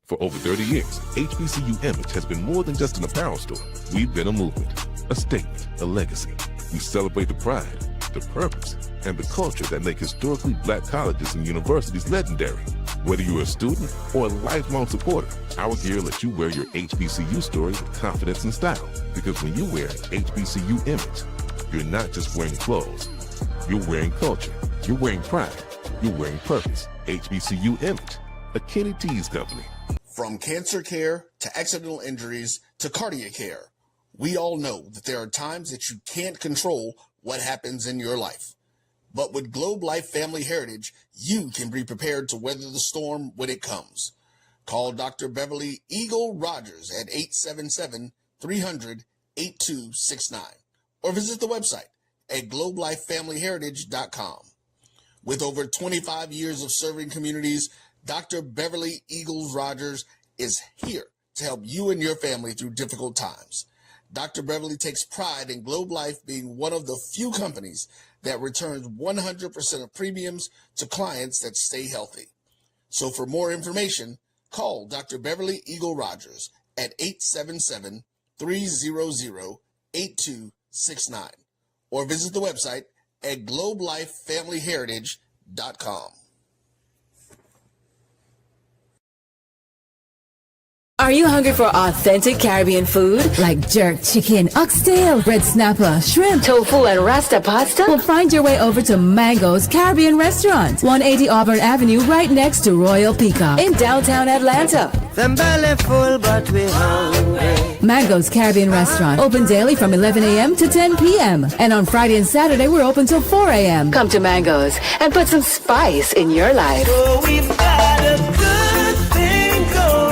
For over 30 years, HBCU Image has been more than just an apparel store. We've been a movement, a statement, a legacy. We celebrate the pride, the purpose, and the culture that make historically Black colleges and universities legendary. Whether you're a student or a lifelong supporter, our gear lets you wear your HBCU story with confidence and style. Because when you wear HBCU Image, you're not just wearing clothes. You're wearing culture. You're wearing pride. You're wearing purpose. HBCU Image, a Kenny T's company. From cancer care to accidental injuries to cardiac care, we all know that there are times that you can't control what happens in your life. But with Globe Life Family Heritage, you can be prepared to weather the storm when it comes. Call Dr. Beverly Eagle Rogers at 877-300-8269 or visit the website at globelifefamilyheritage.com. With over 25 years of serving communities, Dr. Beverly Eagles Rogers is here to help you and your family through difficult times. Dr. Beverly takes pride in Globe Life being one of the few companies that returns 100% of premiums to clients that stay healthy. So for more information, call Dr. Beverly Eagle Rogers at 877-300-8269 or visit the website at globelifefamilyheritage.com. Are you hungry for authentic Caribbean food like jerk chicken, oxtail, red snapper, shrimp, tofu, and rasta pasta? Well, find your way over to Mango's Caribbean Restaurant, 180 Auburn Avenue, right next to Royal Peacock in downtown Atlanta. Them belly full, but we hungry. Mango's Caribbean Restaurant, open daily from 11 a.m. to 10 p.m. And on Friday and Saturday, we're open till 4 a.m. Come to Mango's and put some spice in your life. So we've got a good thing going.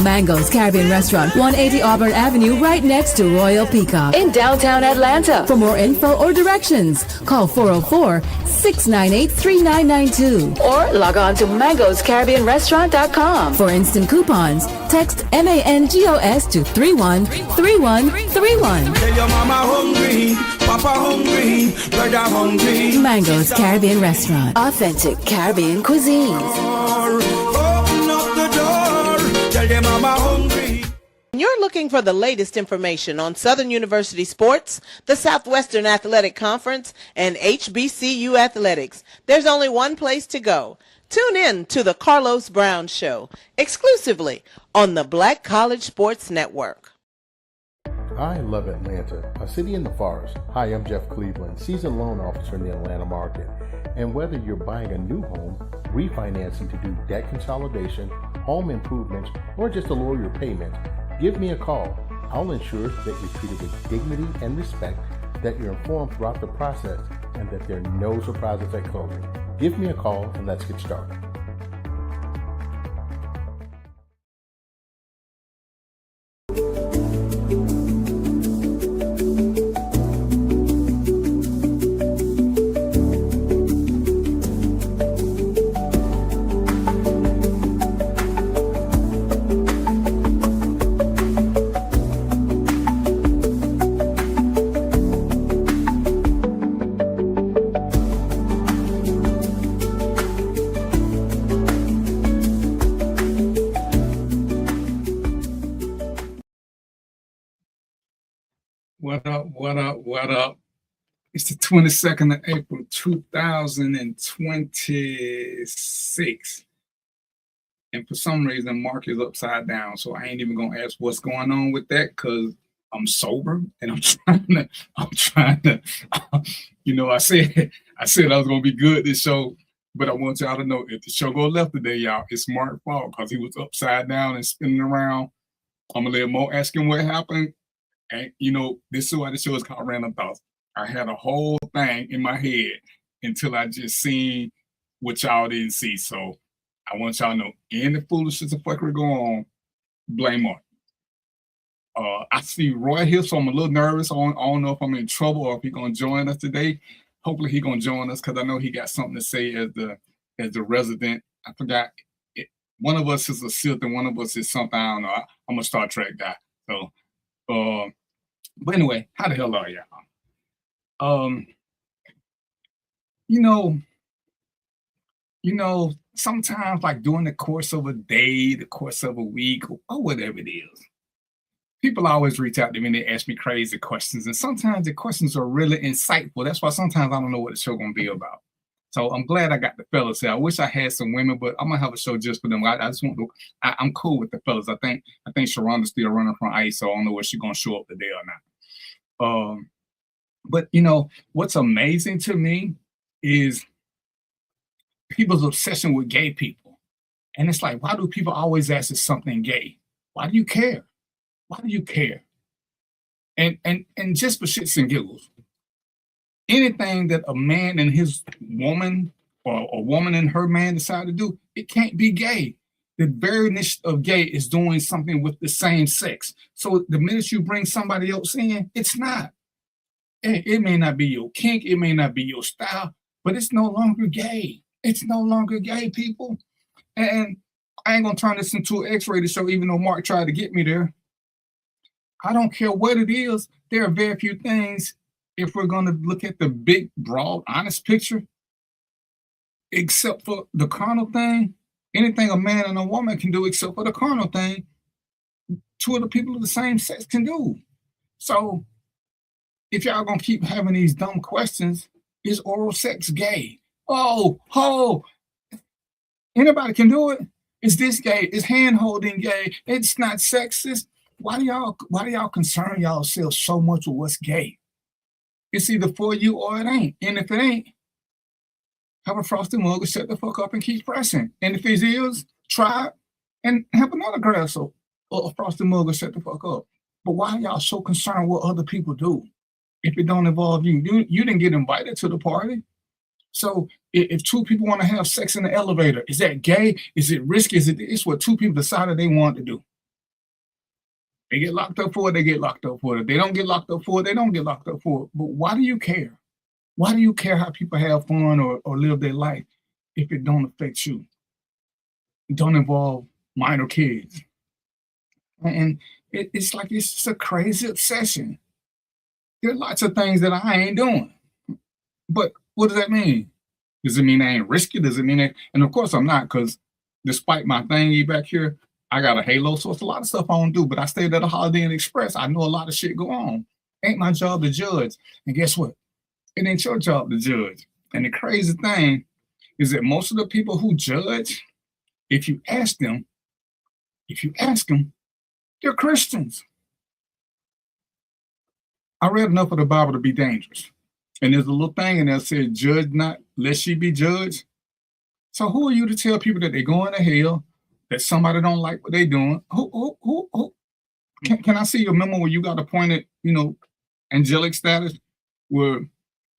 Mango's Caribbean Restaurant, 180 Auburn Avenue, right next to Royal Peacock in downtown Atlanta. For more info or directions, call 404-698-3992 or log on to mangoscaribbeanrestaurant.com. For instant coupons, text MANGOS to 313131. Tell your mama hungry, papa hungry, brother hungry. Mango's Caribbean Restaurant, authentic Caribbean cuisine. Open up the door, tell your mama hungry. You're looking for the latest information on Southern University sports, the Southwestern Athletic Conference, and HBCU athletics. There's only one place to go. Tune in to the Carlos Brown Show, exclusively on the Black College Sports Network. I love Atlanta, a city in the forest. Hi, I'm Jeff Cleveland, seasoned loan officer in the Atlanta market. And whether you're buying a new home, refinancing to do debt consolidation, home improvements, or just to lower your payment, give me a call. I'll ensure that you're treated with dignity and respect, that you're informed throughout the process, and that there are no surprises at closing. Give me a call and let's get started. What up? It's the 22nd of April, 2026. And for some reason, Mark is upside down. So I ain't even going to ask what's going on with that because I'm sober and I'm trying to, I said I was going to be good this show, but I want y'all to know if the show go left today, y'all, it's Mark's fault because he was upside down and spinning around. I'm going to let Mo ask him what happened. And, this is why the show is called Random Thoughts. I had a whole thing in my head until I just seen what y'all didn't see. So I want y'all to know, any foolishness and fuckery go on, blame Mark. I see Roy here, so I'm a little nervous. I don't know if I'm in trouble or if he's going to join us today. Hopefully he's going to join us because I know he got something to say as the resident. I forgot. One of us is a Sith and one of us is something, I don't know. I'm a Star Trek guy. So, but anyway, how the hell are y'all? sometimes like during the course of a day, the course of a week, or whatever it is, people always reach out to me and they ask me crazy questions. And sometimes the questions are really insightful. That's why sometimes I don't know what the show gonna be about. So I'm glad I got the fellas here. I wish I had some women, but I'm gonna have a show just for them. I just want to. I'm cool with the fellas. I think Sharonda's still running from ICE, so I don't know if she's gonna show up today or not. But what's amazing to me is people's obsession with gay people, and it's like, why do people always ask if something gay? Why do you care? Why do you care? And just for shits and giggles, anything that a man and his woman or a woman and her man decide to do, it can't be gay. The variness of gay is doing something with the same sex. So the minute you bring somebody else in, it's not. It may not be your kink, it may not be your style, but it's no longer gay. It's no longer gay, people. And I ain't gonna turn this into an X-rated show, even though Mark tried to get me there. I don't care what it is. There are very few things, if we're going to look at the big, broad, honest picture, except for the carnal thing. Anything a man and a woman can do except for the carnal thing, two of the people of the same sex can do. So if y'all going to keep having these dumb questions, is oral sex gay? Oh, anybody can do it. Is this gay? Is hand-holding gay? It's not sexist. Why do y'all concern yourselves so much with what's gay? It's either for you or it ain't. And if it ain't, have a frosted mug or shut the fuck up and keep pressing. And if it is, try it and have another glass or a frosted mug or shut the fuck up. But why are y'all so concerned what other people do if it don't involve you? You didn't get invited to the party. So if two people want to have sex in the elevator, is that gay? Is it risky? It's what two people decided they want to do. They get locked up for it, they get locked up for it. If they don't get locked up for it, they don't get locked up for it. But why do you care? Why do you care how people have fun or live their life if it don't affect you? It don't involve minor kids. And it's like it's just a crazy obsession. There are lots of things that I ain't doing. But what does that mean? Does it mean I ain't risky? Does it mean that? And of course I'm not, because despite my thingy back here, I got a halo, so it's a lot of stuff I don't do, but I stayed at a Holiday Inn Express. I know a lot of shit go on. Ain't my job to judge. And guess what? It ain't your job to judge. And the crazy thing is that most of the people who judge, if you ask them, they're Christians. I read enough of the Bible to be dangerous. And there's a little thing in there that says, judge not, lest ye be judged. So who are you to tell people that they're going to hell, that somebody don't like what they're doing? Who? Can I see your memo where you got appointed, angelic status, where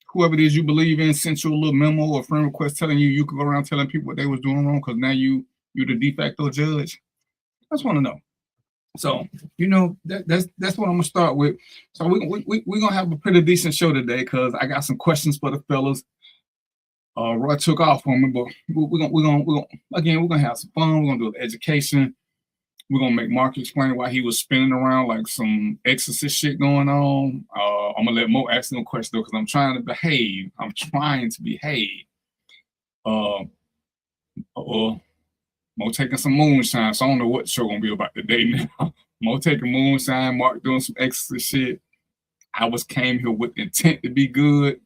whoever it is you believe in sent you a little memo or friend request telling you could go around telling people what they was doing wrong because now you're the de facto judge? I just want to know. So, that's what I'm gonna start with. So we're gonna have a pretty decent show today because I got some questions for the fellas. Roy took off on me, but we're gonna have some fun. We're gonna do education. We're gonna make Mark explain why he was spinning around like some exorcist shit going on. I'm gonna let Mo ask no questions though, because I'm trying to behave. Mo taking some moonshine, so I don't know what the show gonna be about today now. Mo taking moonshine, Mark doing some exorcist shit. I came here with the intent to be good.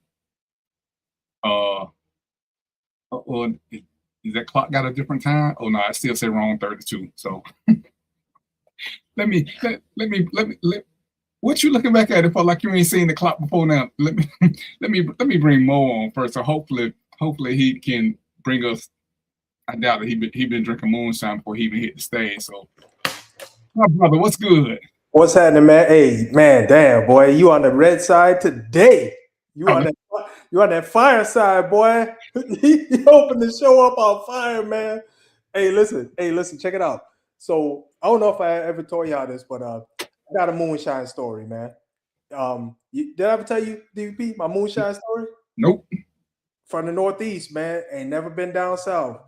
Is that clock got a different time? Oh no, I still say wrong 32. So let me. What you looking back at it for? Like you ain't seen the clock before now. Let me bring Mo on first. So hopefully he can bring us. I doubt that he been drinking moonshine before he even hit the stage. So, my brother, what's good? What's happening, man? Hey, man, damn, boy, you on the red side today. You on that fire side, boy. You opened the show up on fire, man. Hey, listen, check it out. So I don't know if I ever told y'all this, but I got a moonshine story, man. Did I ever tell you, DVP, my moonshine story? Nope. From the Northeast, man. Ain't never been down south.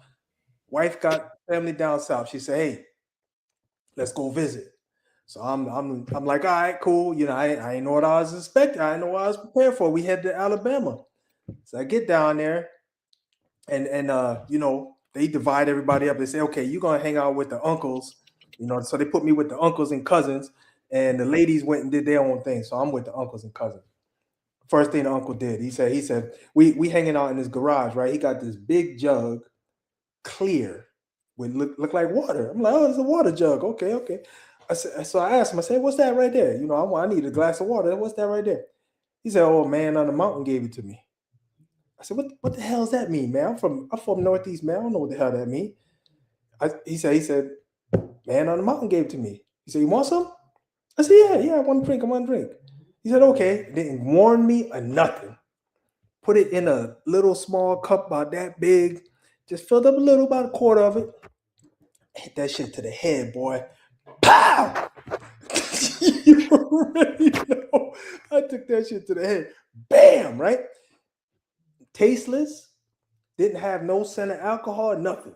Wife got family down south. She said, "Hey, let's go visit." So I'm like, all right, cool. I ain't know what I was expecting. I didn't know what I was prepared for. We head to Alabama. So I get down there. and you know, they divide everybody up. They say, okay, you're gonna hang out with the uncles, you know. So they put me with the uncles and cousins, and the ladies went and did their own thing. So I'm with the uncles and cousins. First thing the uncle did, he said, we hanging out in his garage, right? He got this big jug, clear, with look like water. I'm like, oh, it's a water jug. Okay. So I asked him, I said, what's that right there? You know, I need a glass of water. What's that right there? He said, oh, man on the mountain gave it to me. I said, what the hell does that mean, man? I'm from Northeast, man. I don't know what the hell that means. He said, man on the mountain gave it to me. He said, you want some? I said, yeah, I want to drink. He said, okay. Didn't warn me or nothing. Put it in a little small cup about that big. Just filled up a little, about a quarter of it. Hit that shit to the head, boy. Pow! You already know. I took that shit to the head. Bam, right? Tasteless. Didn't have no scent of alcohol, nothing.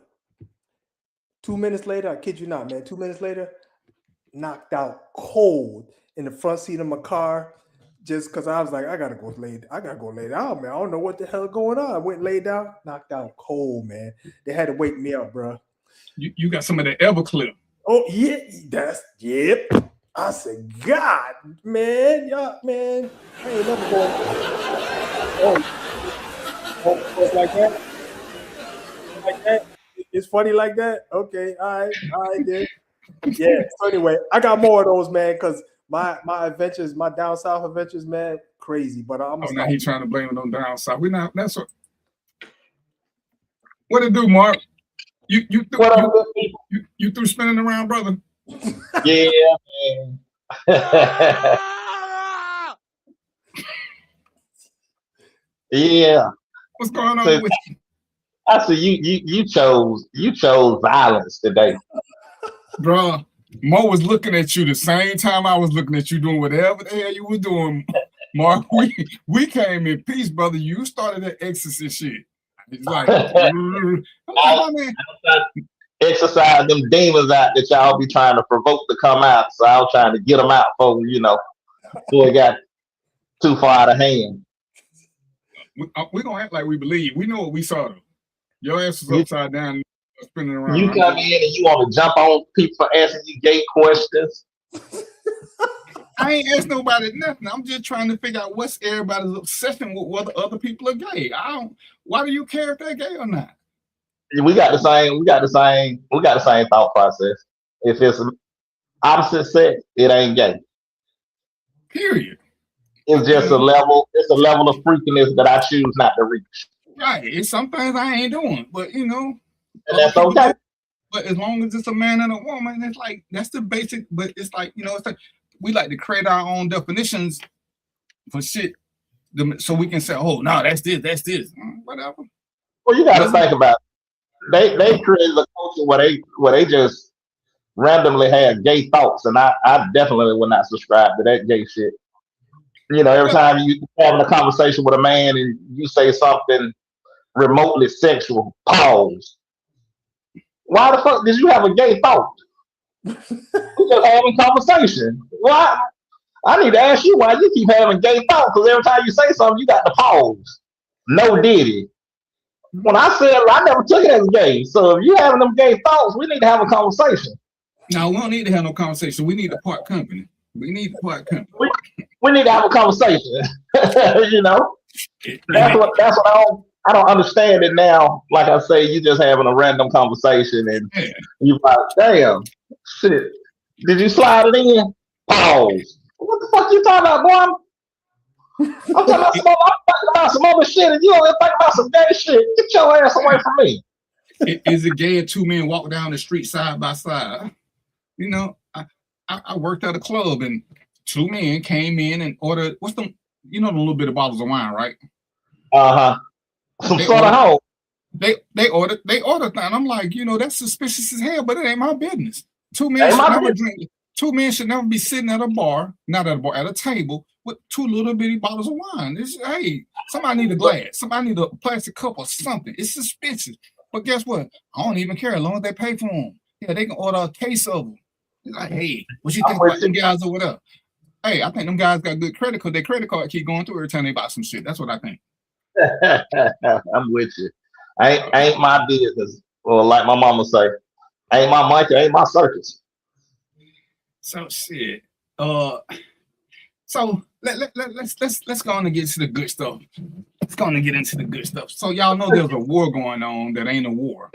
2 minutes later, I kid you not, man. 2 minutes later, knocked out cold in the front seat of my car, just because I was like, I gotta go lay down, man. I don't know what the hell going on. I went and laid down, knocked out cold, man. They had to wake me up, bro. You got some of that Everclear. Oh yeah, yep. I said, God, man, y'all, man, I ain't never going. Oh, it's like that. Like that. It's funny like that. Okay, all right, then. Yeah. So anyway, I got more of those, man, because my adventures, my down south adventures, man, crazy. But I'm now he's trying to blame it on down south. We not. That's what it do, Mark. You through spinning around, brother. Yeah, man. Yeah. What's going on with you? I said you chose violence today. Bro, Mo was looking at you the same time I was looking at you doing whatever the hell you were doing, Mark. We came in peace, brother. You started that exorcist shit. It's like, exercise them demons out that y'all be trying to provoke to come out. So I was trying to get them out before it got too far out of hand. We're going to act like we believe. We know what we saw, though. Your ass was upside down, spinning around. You come in and you want to jump on people for asking you gay questions. I ain't asked nobody nothing. I'm just trying to figure out what's everybody's obsession with whether other people are gay. Why do you care if they're gay or not? We got the same thought process. If it's opposite sex, it ain't gay. Period. It's just a level of freakiness that I choose not to reach. Right. It's some things I ain't doing, but and that's okay. But as long as it's a man and a woman, it's like that's the basic. But it's like it's like we like to create our own definitions for shit, so we can say, "Oh, no, that's this, whatever." Well, you got to think about it. They created a culture where they just randomly had gay thoughts, and I definitely would not subscribe to that gay shit. Every time you having a conversation with a man and you say something remotely sexual, pause. Why the fuck did you have a gay thought? We're just having conversation. Why? I need to ask you why you keep having gay thoughts, because every time you say something, you got to pause. No diddy. When I said I never took it as gay, so if you having them gay thoughts, we need to have a conversation. No, we don't need to have no conversation. We need to part company. We need to part company. We need to have a conversation. That's what I don't understand it now. Like I say, you just having a random conversation and you like, damn, shit. Did you slide it in? Pause. What the fuck you talking about, boy? I'm talking about some other shit, and you only think about some gay shit. Get your ass away from me. Is it gay if two men walk down the street side by side? I worked at a club and two men came in and ordered the little bit of bottles of wine, right? Some sort of hoe. They ordered that. I'm like, that's suspicious as hell, but it ain't my business. Two men should never be sitting at a table with two little bitty bottles of wine. Hey, somebody need a glass, somebody need a plastic cup or something. It's suspicious. But guess what? I don't even care as long as they pay for them. Yeah, they can order a case of them. It's like, hey, what you think about them guys over there? Hey, I think them guys got good credit because their credit card keep going through every time they buy some shit. That's what I think. I'm with you. Ain't my business. Or like my mama say, ain't my monkey, ain't my circus. So shit. So let's go on and get to the good stuff. Let's go on and get into the good stuff. So y'all know there's a war going on that ain't a war,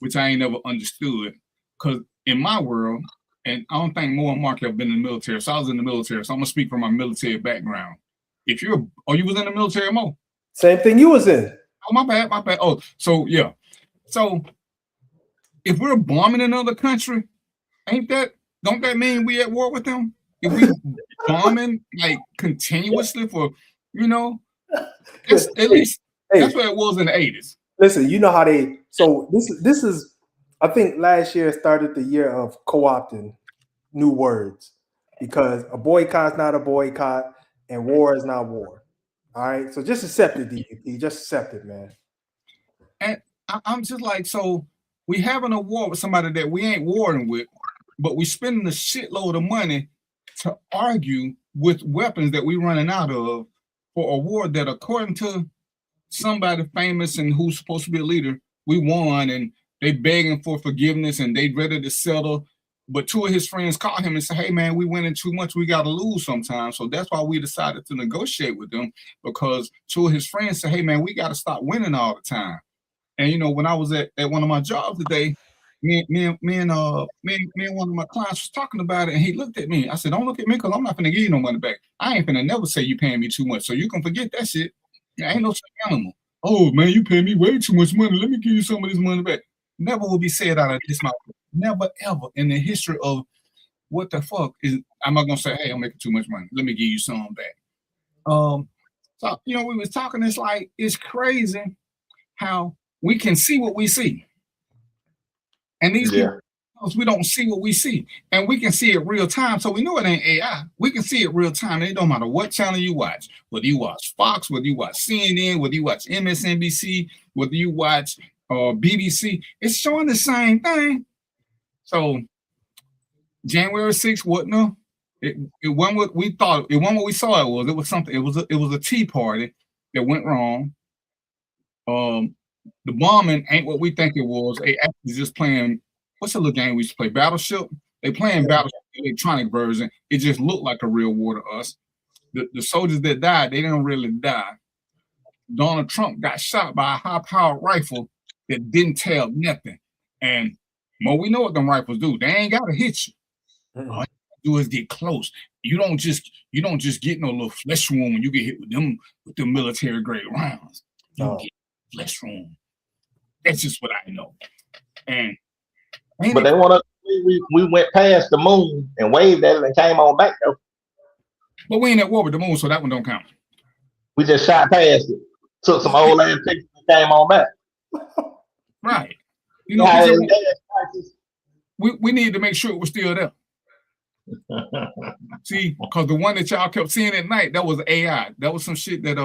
which I ain't never understood. Cause in my world, and I don't think Mo and Mark have been in the military. So I was in the military. So I'm gonna speak from my military background. If you was in the military, Mo? Same thing you was in. Oh, my bad. Oh, so yeah. So if we're bombing another country, don't that mean we at war with them? If we bombing like continuously for, at least that's what it was in the 80s. Listen, you know how so this is I think last year started the year of co-opting new words, because a boycott's not a boycott and war is not war. All right, so just accept it, DDP. Just accept it, man. And I'm just like, so we having a war with somebody that we ain't warring with, but we spending a shitload of money to argue with weapons that we running out of for a war that, according to somebody famous and who's supposed to be a leader, we won, and they begging for forgiveness and they ready to settle. But two of his friends called him and said, hey man, we winning too much, we got to lose sometimes. So that's why we decided to negotiate with them, because two of his friends said, hey man, we got to stop winning all the time. And when I was at one of my jobs today, me and one of my clients was talking about it, and he looked at me. I said, don't look at me, because I'm not gonna give you no money back. I ain't gonna never say you paying me too much, so you can forget that shit. I ain't no animal. Oh man, you pay me way too much money, let me give you some of this money back. Never will be said out of this mouth. Never ever in the history of what the fuck is. I'm not gonna say, hey, I'm making too much money, let me give you some back. So we was talking, it's like, it's crazy how we can see what we see. And these people, we don't see what we see. And we can see it real time. So we know it ain't AI. We can see it real time. It don't matter what channel you watch. Whether you watch Fox, whether you watch CNN, whether you watch MSNBC, whether you watch BBC, it's showing the same thing. So January 6th, it wasn't what we thought. It wasn't what we saw it was. It was something. It was a tea party that went wrong. The bombing ain't what we think it was. They actually just playing, what's the little game we used to play? Battleship? They playing Battleship, the electronic version. It just looked like a real war to us. The soldiers that died, they didn't really die. Donald Trump got shot by a high-powered rifle that didn't tell nothing. And we know what them rifles do. They ain't gotta hit you. All you do is get close. You don't just get no little flesh wound when you get hit with them military grade rounds. You get flesh wound. That's just what I know. But they want to. We went past the moon and waved at it and came on back though. But we ain't at war with the moon, so that one don't count. We just shot past it, took some old ass pictures and came on back. Right. We need to make sure it was still there. See, because the one that y'all kept seeing at night, that was AI. That was some shit that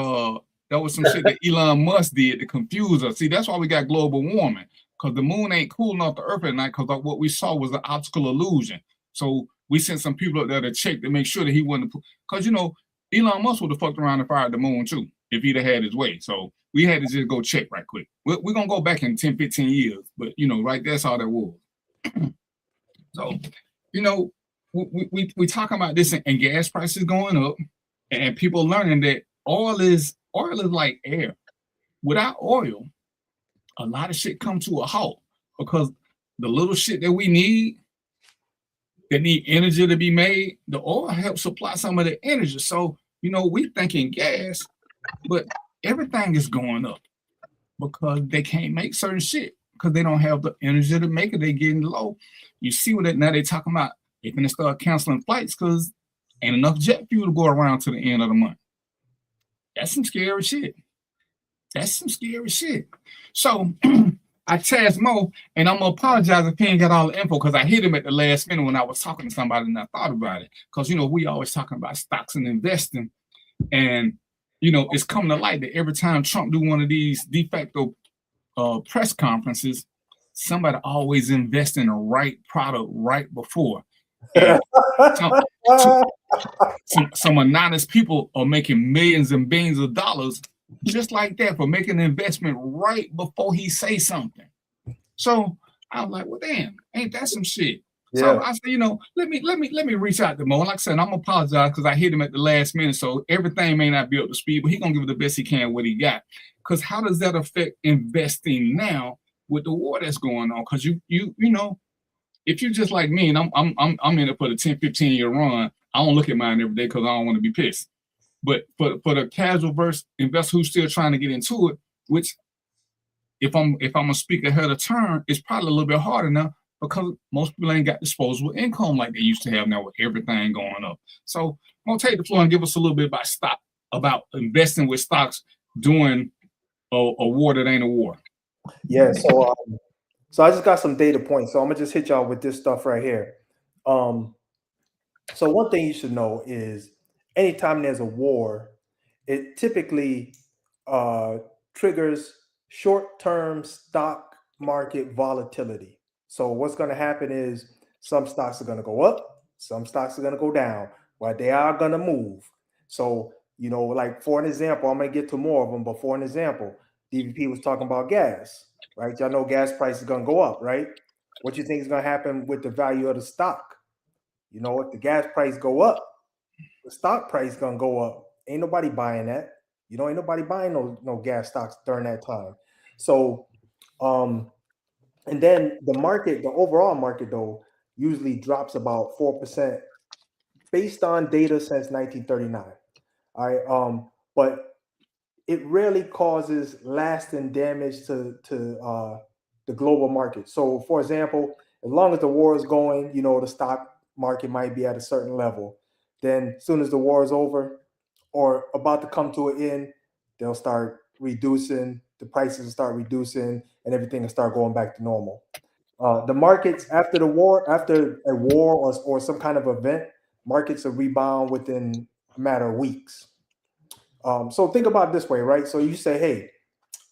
Elon Musk did to confuse us. See, that's why we got global warming, because the moon ain't cooling off the earth at night, because what we saw was an optical illusion. So we sent some people up there to check to make sure that he wasn't, because Elon Musk would have fucked around and fired the moon too if he'd have had his way. So we had to just go check right quick. We're gonna go back in 10, 15 years, but right, that's all that was. So, we talking about this and gas prices going up, and people learning that oil is like air. Without oil, a lot of shit come to a halt, because the little shit that we need, that need energy to be made, the oil helps supply some of the energy. So, we thinking gas, but everything is going up because they can't make certain shit because they don't have the energy to make it. They're getting low. You see what now they talking about, they're going to start canceling flights because ain't enough jet fuel to go around to the end of the month. That's some scary shit. So I tasked Mo, and I'm going to apologize if he ain't got all the info, because I hit him at the last minute when I was talking to somebody and I thought about it. Because, we always talking about stocks and investing. And, it's coming to light that every time Trump do one of these de facto press conferences, somebody always invest in the right product right before. Some anonymous people are making millions and billions of dollars just like that, for making an investment right before he say something. So I was like, well, damn, ain't that some shit? So Yeah. I said, let me reach out to Mo. And like I said, I'm gonna apologize because I hit him at the last minute. So everything may not be up to speed, but he gonna give it the best he can what he got. Because how does that affect investing now with the war that's going on? Because you know, if you just like me and I'm in it for the 10, 15 year run, I don't look at mine every day because I don't want to be pissed. But for the casual investor who's still trying to get into it, which if I'm gonna speak ahead of turn, it's probably a little bit harder now because most people ain't got disposable income like they used to have now with everything going up. So I'm gonna take the floor and give us a little bit about investing with stocks during a war that ain't a war. Yeah. So I just got some data points. So I'm gonna just hit y'all with this stuff right here. So one thing you should know is anytime there's a war, it typically triggers short-term stock market volatility. So what's going to happen is some stocks are going to go up, some stocks are going to go down, but they are going to move. So, like for an example, I'm going to get to more of them, but for an example, DVP was talking about gas, right? Y'all know gas price is going to go up, right? What you think is going to happen with the value of the stock? If the gas price go up, the stock price is going to go up. Ain't nobody buying that. Ain't nobody buying no gas stocks during that time. So, and then the overall market though, usually drops about 4% based on data since 1939. All right. But it rarely causes lasting damage to the global market. So, for example, as long as the war is going, the stock market might be at a certain level. Then, as soon as the war is over or about to come to an end, they'll start reducing. The prices will start reducing, and everything will start going back to normal. The markets after a war or some kind of event, markets will rebound within a matter of weeks. So think about it this way, right? So you say, hey,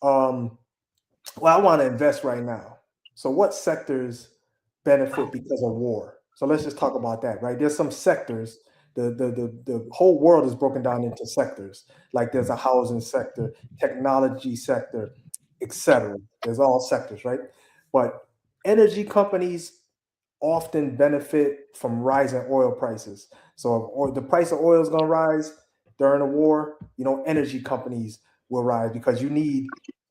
I want to invest right now. So what sectors benefit because of war? So let's just talk about that, right? There's some sectors. The whole world is broken down into sectors. Like there's a housing sector, technology sector, etc. There's all sectors, right? But energy companies often benefit from rising oil prices. So if the price of oil is going to rise during a war, energy companies will rise because you need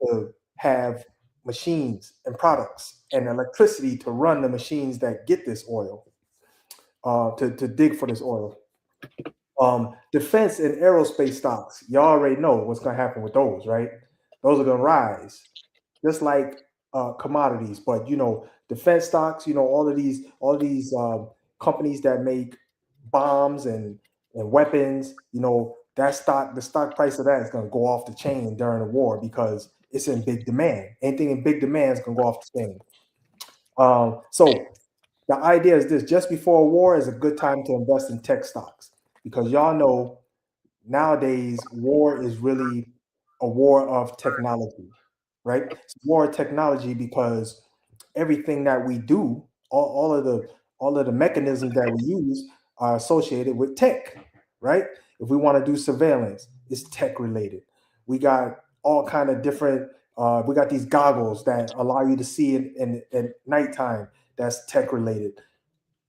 to have machines and products and electricity to run the machines that get this oil, to dig for this oil. Defense and aerospace stocks, y'all already know what's going to happen with those, right? Those are going to rise, just like commodities. But defense stocks, all of these companies that make bombs and weapons, the stock price of that is going to go off the chain during the war because it's in big demand. Anything in big demand is going to go off the chain. So the idea is this: just before a war is a good time to invest in tech stocks. Because y'all know nowadays war is really a war of technology, right? It's a war of technology because everything that we do, all of the mechanisms that we use are associated with tech, right? If we want to do surveillance, it's tech related. We got all kind of different. We got these goggles that allow you to see at nighttime. That's tech related.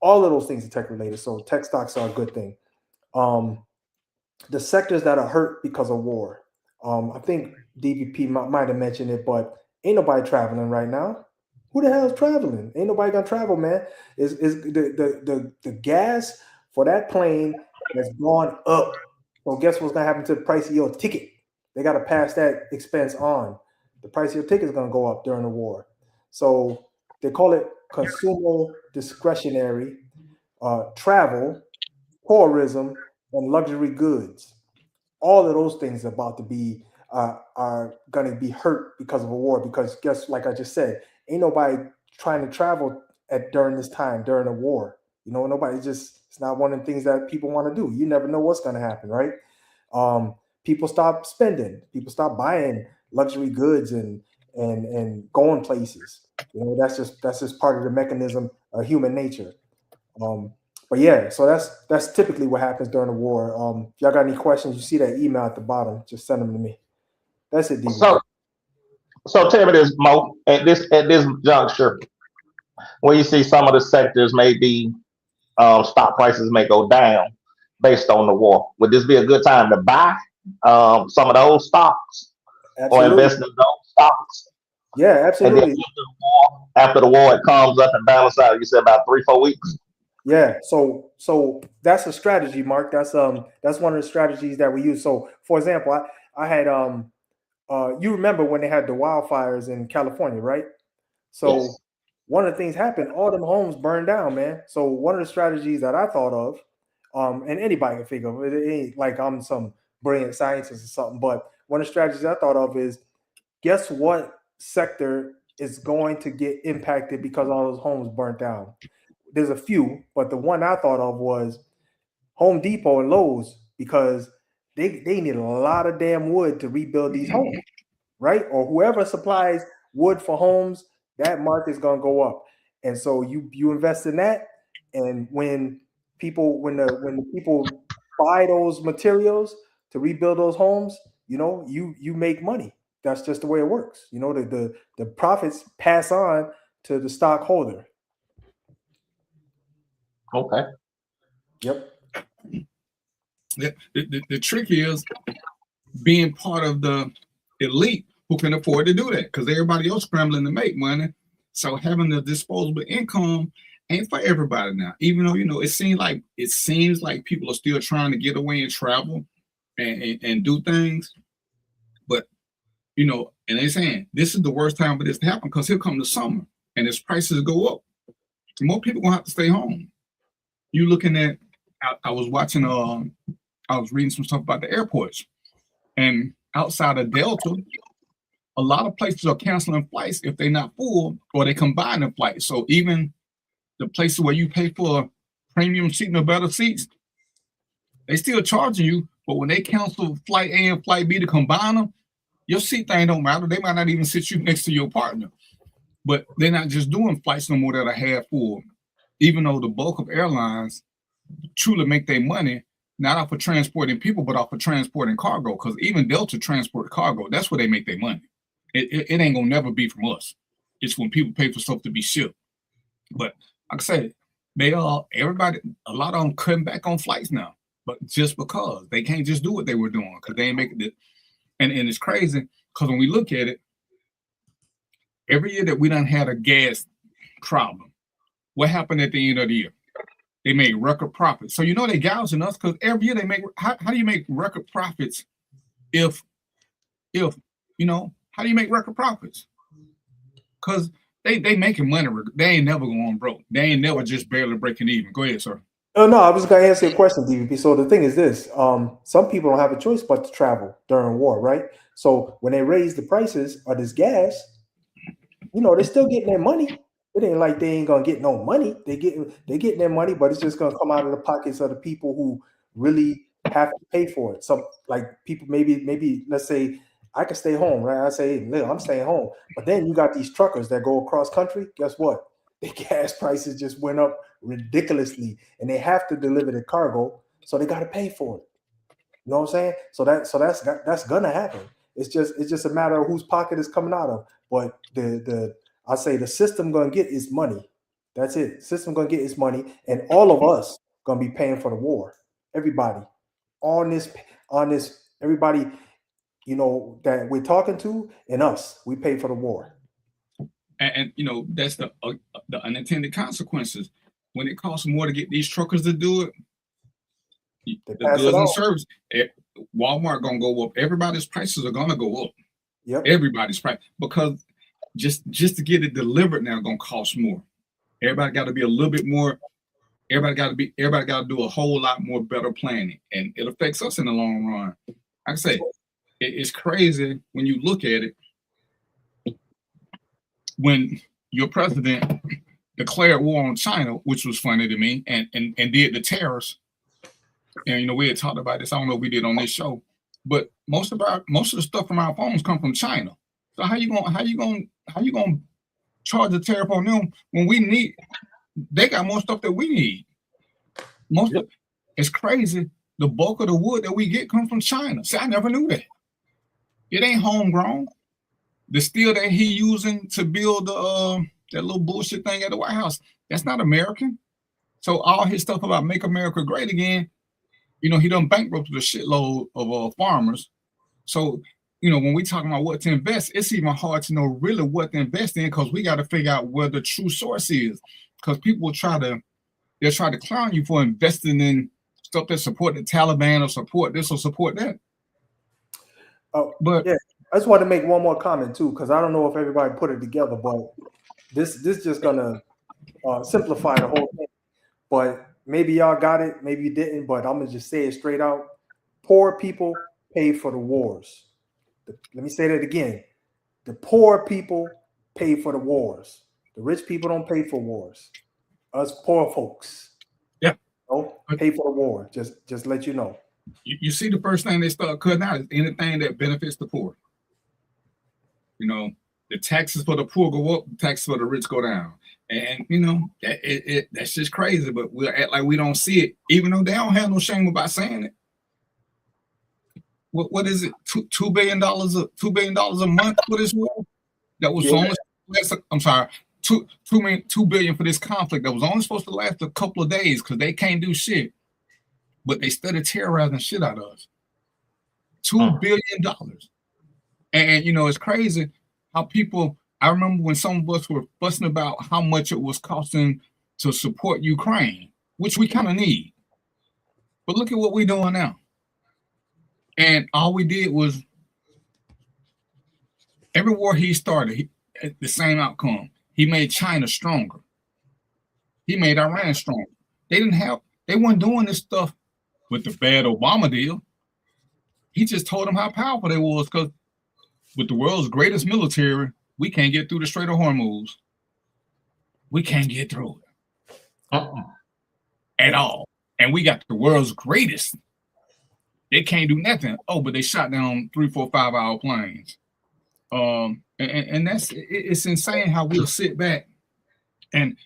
All of those things are tech related. So tech stocks are a good thing. The sectors that are hurt because of war. I think DVP might have mentioned it, but ain't nobody traveling right now. Who the hell is traveling? Ain't nobody gonna travel, man. Is the gas for that plane has gone up. So guess what's gonna happen to the price of your ticket? They gotta pass that expense on. The price of your ticket is gonna go up during the war. So they call it consumer discretionary travel, tourism, and luxury goods. All of those things are about to be are going to be hurt because of a war. Because like I just said, ain't nobody trying to travel during this time during a war. It's not one of the things that people want to do. You never know what's going to happen, right? People stop spending. People stop buying luxury goods and going places. That's just part of the mechanism of human nature. But yeah, so that's typically what happens during the war. If y'all got any questions, you see that email at the bottom, just send them to me. That's it, DB. So tell me this, Mo. At this juncture, when you see some of the sectors maybe stock prices may go down based on the war, would this be a good time to buy some of those stocks or invest in those stocks? Yeah, absolutely. And then after the war, it comes up and balances out. You said about 3-4 weeks. Yeah, so that's a strategy, Mark. That's one of the strategies that we use. So, for example, I had you remember when they had the wildfires in California, right? So Yes. one of the things happened, all them homes burned down, man. So one of the strategies that I thought of, and anybody can think of it, it ain't like I'm some brilliant scientist or something, but one of the strategies I thought of is, guess what sector is going to get impacted because all those homes burnt down? There's a few, but the one I thought of was Home Depot and Lowe's, because they need a lot of damn wood to rebuild these homes, right? Or whoever supplies wood for homes, that market is going to go up. And so you invest in that, and when the people buy those materials to rebuild those homes, you make money. That's just the way it works. The profits pass on to the stockholder. Okay. Yep. The trick is being part of the elite who can afford to do that, because everybody else scrambling to make money. So having the disposable income ain't for everybody now. Even though it seems like people are still trying to get away and travel and do things, but and they're saying this is the worst time for this to happen, because here come the summer and as prices go up, more people gonna have to stay home. You looking at, I was watching, I was reading some stuff about the airports, and outside of Delta, a lot of places are canceling flights if they're not full, or they combining flights. So even the places where you pay for premium seating or better seats, they still charging you. But when they cancel flight A and flight B to combine them, your seat thing don't matter. They might not even sit you next to your partner. But they're not just doing flights no more that are half full, even though the bulk of airlines truly make their money not off of transporting people, but off of transporting cargo. Because even Delta transport cargo, that's where they make their money. It ain't gonna never be from us. It's when people pay for stuff to be shipped. But like I said, a lot of them cutting back on flights now, but just because they can't just do what they were doing, because they ain't making it. And it's crazy, because when we look at it, every year that we done had a gas problem, what happened at the end of the year? They made record profits. So they gouging us, because every year they make. How do you make record profits if how do you make record profits? Because they making money. They ain't never going broke. They ain't never just barely breaking even. Go ahead, sir. Oh, no, I was going to answer your question, DVP. So the thing is this: some people don't have a choice but to travel during war, right? So when they raise the prices of this gas, they're still getting their money. It ain't like they ain't gonna get no money. They getting their money, but it's just gonna come out of the pockets of the people who really have to pay for it. So like people, maybe let's say I can stay home, right? I say, hey, I'm staying home. But then you got these truckers that go across country. Guess what? The gas prices just went up ridiculously, and they have to deliver the cargo, so they got to pay for it. You know what I'm saying? So that's gonna happen. It's just a matter of whose pocket is coming out of. But I say the system gonna get its money. That's it. System gonna get its money, and all of us gonna be paying for the war. Everybody on this, everybody, that we're talking to, and us, we pay for the war. And that's the unintended consequences. When it costs more to get these truckers to do it, the goods and service, Walmart gonna go up. Everybody's prices are gonna go up. Yep. Everybody's price, because just to get it delivered now gonna cost more. Everybody got to be a little bit more. Everybody got to do a whole lot more better planning, and it affects us in the long run. Like I say, it's crazy when you look at it. When your president declared war on China, which was funny to me, and did the tariffs, and we had talked about this. I don't know if we did on this show, but most of the stuff from our phones come from China. So how you gonna charge a tariff on them when they got more stuff that we need? It's crazy. The bulk of the wood that we get comes from China. See, I never knew that. It ain't homegrown. The steel that he using to build that little bullshit thing at the White House, that's not American. So all his stuff about make America great again, you know, he done bankrupted a shitload of farmers. So, you know, when we talking about what to invest, it's even hard to know really what to invest in because we got to figure out where the true source is. Because people they'll try to clown you for investing in stuff that support the Taliban or support this or support that. But yeah, I just want to make one more comment too, because I don't know if everybody put it together, but this just gonna simplify the whole thing. But maybe y'all got it, maybe you didn't, but I'm gonna just say it straight out. Poor people pay for the wars. Let me say that again. The poor people pay for the wars. The rich people don't pay for wars. Us poor folks, don't pay for the war. Just let you know. You see, the first thing they start cutting out is anything that benefits the poor. You know, the taxes for the poor go up, the taxes for the rich go down. And, you know, that's just crazy, but we'll act like we don't see it, even though they don't have no shame about saying it. What is it? $2 billion a month for this war? That was only, I'm sorry, $2 billion for this conflict that was only supposed to last a couple of days because they can't do shit. But they started terrorizing shit out of us. $2 billion. And, you know, it's crazy how people, I remember when some of us were fussing about how much it was costing to support Ukraine, which we kind of need. But look at what we're doing now. And all we did was, every war he started, the same outcome. He made China stronger. He made Iran stronger. They weren't doing this stuff with the bad Obama deal. He just told them how powerful they was because with the world's greatest military, we can't get through the Strait of Hormuz. We can't get through it at all. And we got the world's greatest. They can't do nothing. Oh, but they shot down 3, 4, 5 hour planes. And it's insane how we'll sit back. And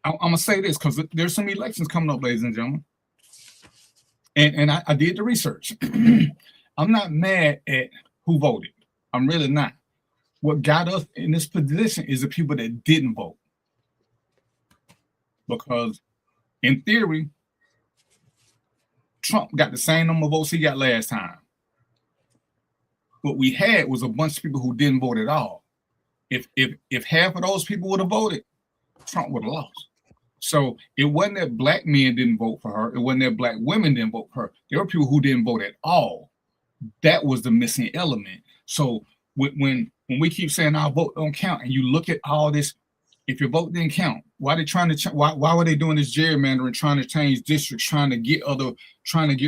I'm gonna say this because there's some elections coming up, ladies and gentlemen. And I did the research. I'm not mad at who voted. I'm really not. What got us in this position is the people that didn't vote. Because in theory, Trump got the same number of votes he got last time. What we had was a bunch of people who didn't vote at all. If half of those people would have voted, Trump would have lost. So it wasn't that black men didn't vote for her. It wasn't that black women didn't vote for her. There were people who didn't vote at all. That was the missing element. So when we keep saying our vote don't count, and you look at all this, if your vote didn't count, why they trying to why were they doing this gerrymandering, trying to change districts, trying to get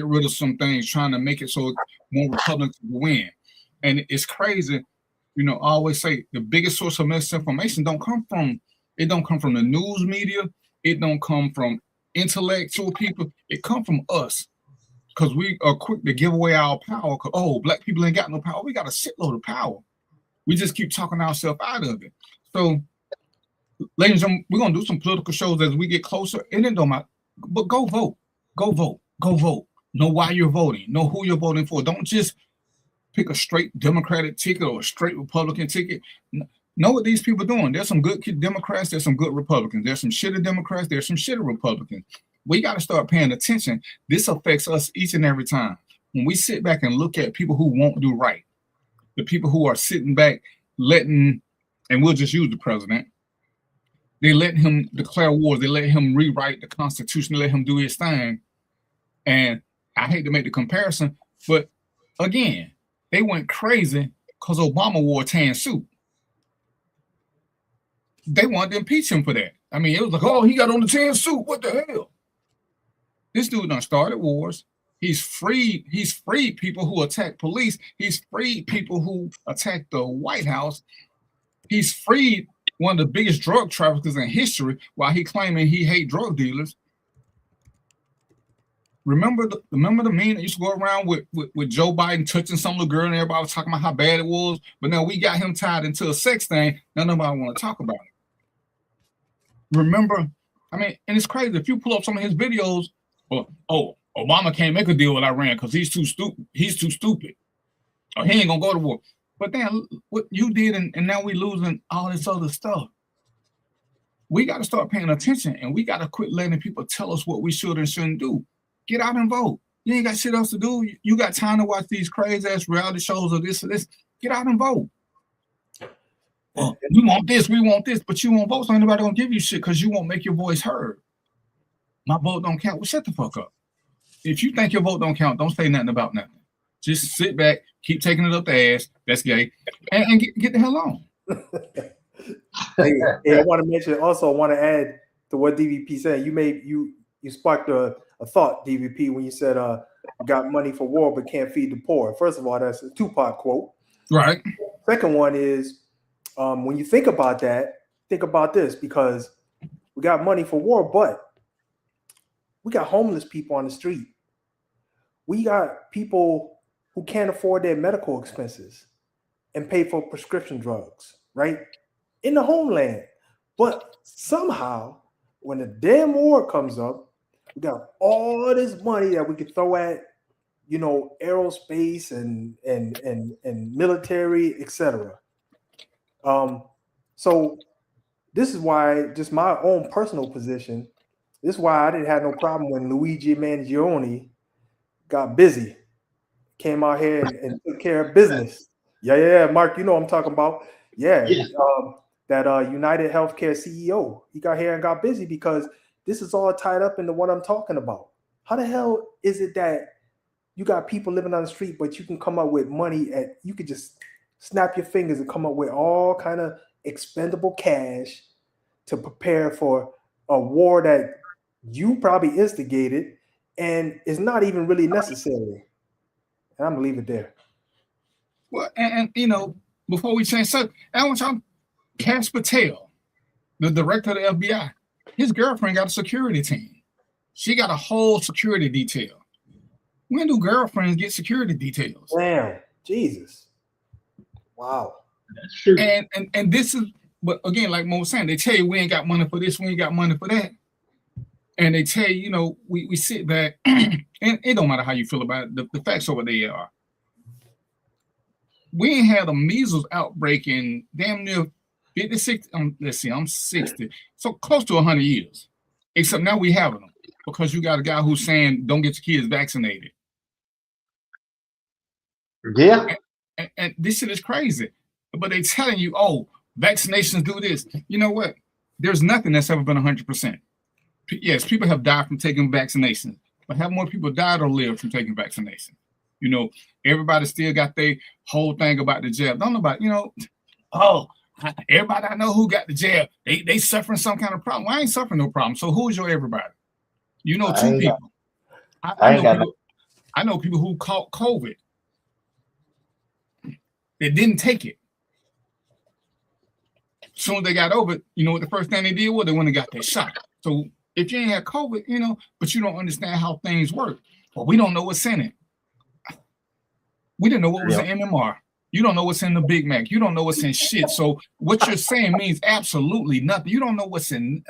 rid of some things, trying to make it so more Republicans will win? And it's crazy, you know. I always say the biggest source of misinformation don't come from the news media. It don't come from intellectual people. It come from us because we are quick to give away our power. Oh, black people ain't got no power. We got a shitload of power. We just keep talking ourselves out of it. So, ladies and gentlemen, we're gonna do some political shows as we get closer. And it don't matter. But go vote. Go vote. Go vote. Know why you're voting. Know who you're voting for. Don't just pick a straight Democratic ticket or a straight Republican ticket. Know what these people are doing. There's some good Democrats, there's some good Republicans. There's some shitty Democrats, there's some shitty Republicans. We got to start paying attention. This affects us each and every time. When we sit back and look at people who won't do right, the people who are sitting back letting, and we'll just use the president, they let him declare wars, they let him rewrite the Constitution, they let him do his thing. And I hate to make the comparison, but again, they went crazy because Obama wore a tan suit. They wanted to impeach him for that. I mean, it was like, oh, he got on the tan suit. What the hell? This dude done started wars. He's freed people who attack police. He's freed people who attack the White House. He's freed one of the biggest drug traffickers in history while he claiming he hate drug dealers. Remember the meme that used to go around with Joe Biden touching some little girl and everybody was talking about how bad it was, but now we got him tied into a sex thing. Now nobody want to talk about it. Remember, I mean, and it's crazy. If you pull up some of his videos, well, oh, Obama can't make a deal with Iran because he's too stupid. He's too stupid. or he ain't gonna go to war. But then what you did, and now we losing all this other stuff. We got to start paying attention, and we got to quit letting people tell us what we should and shouldn't do. Get out and vote. You ain't got shit else to do. You got time to watch these crazy ass reality shows or this or this. Get out and vote. We want this, but you won't vote, so anybody gonna give you shit because you won't make your voice heard. My vote don't count. Well, shut the fuck up. If you think your vote don't count, don't say nothing about nothing. Just sit back, keep taking it up the ass. That's gay, and get the hell on. Hey, I want to mention also. I want to add to what DVP said. You sparked a thought, DVP, when you said got money for war but can't feed the poor. First of all, that's a Tupac quote. Right. Second one is when you think about that, think about this, because we got money for war, but we got homeless people on the street. We got people who can't afford their medical expenses and pay for prescription drugs, right? In the homeland. But somehow, when the damn war comes up, we got all this money that we could throw at, aerospace and military, etc. So this is why, just my own personal position, this is why I didn't have no problem when Luigi Mangione got busy, came out here and took care of business. Yeah, Mark, you know what I'm talking about. Yeah. That United Healthcare CEO, he got here and got busy because this is all tied up into what I'm talking about. How the hell is it that you got people living on the street, but you can come up with money you could just snap your fingers and come up with all kind of expendable cash to prepare for a war that you probably instigated and is not even really necessary. And I'm gonna leave it there. Well, and before we change subject, I want y'all, Cash Patel, the director of the FBI, his girlfriend got a security team. She got a whole security detail. When do girlfriends get security details? Damn, Jesus. Wow. That's true. And this is, but again, like Mo was saying, they tell you we ain't got money for this, we ain't got money for that. And they tell you, we sit back, and it don't matter how you feel about it, the facts over there are. We ain't had a measles outbreak in damn near 56, let's see, I'm 60, so close to 100 years. Except now we having them because you got a guy who's saying don't get your kids vaccinated. Yeah. And this shit is crazy. But they telling you, oh, vaccinations do this. You know what? There's nothing that's ever been 100%. Yes, people have died from taking vaccinations, but have more people died or lived from taking vaccinations? Everybody still got their whole thing about the jab. Don't know about, everybody I know who got the jab, they suffering some kind of problem. Well, I ain't suffering no problem. So who's your everybody? Two people. I know people who caught COVID. They didn't take it. Soon as they got over it, you know what the first thing they did was they went and got their shot. So if you ain't had COVID, but you don't understand how things work. Well, we don't know what's in it. We didn't know what was in MMR. You don't know what's in the Big Mac. You don't know what's in shit. So what you're saying means absolutely nothing. You don't know what's in.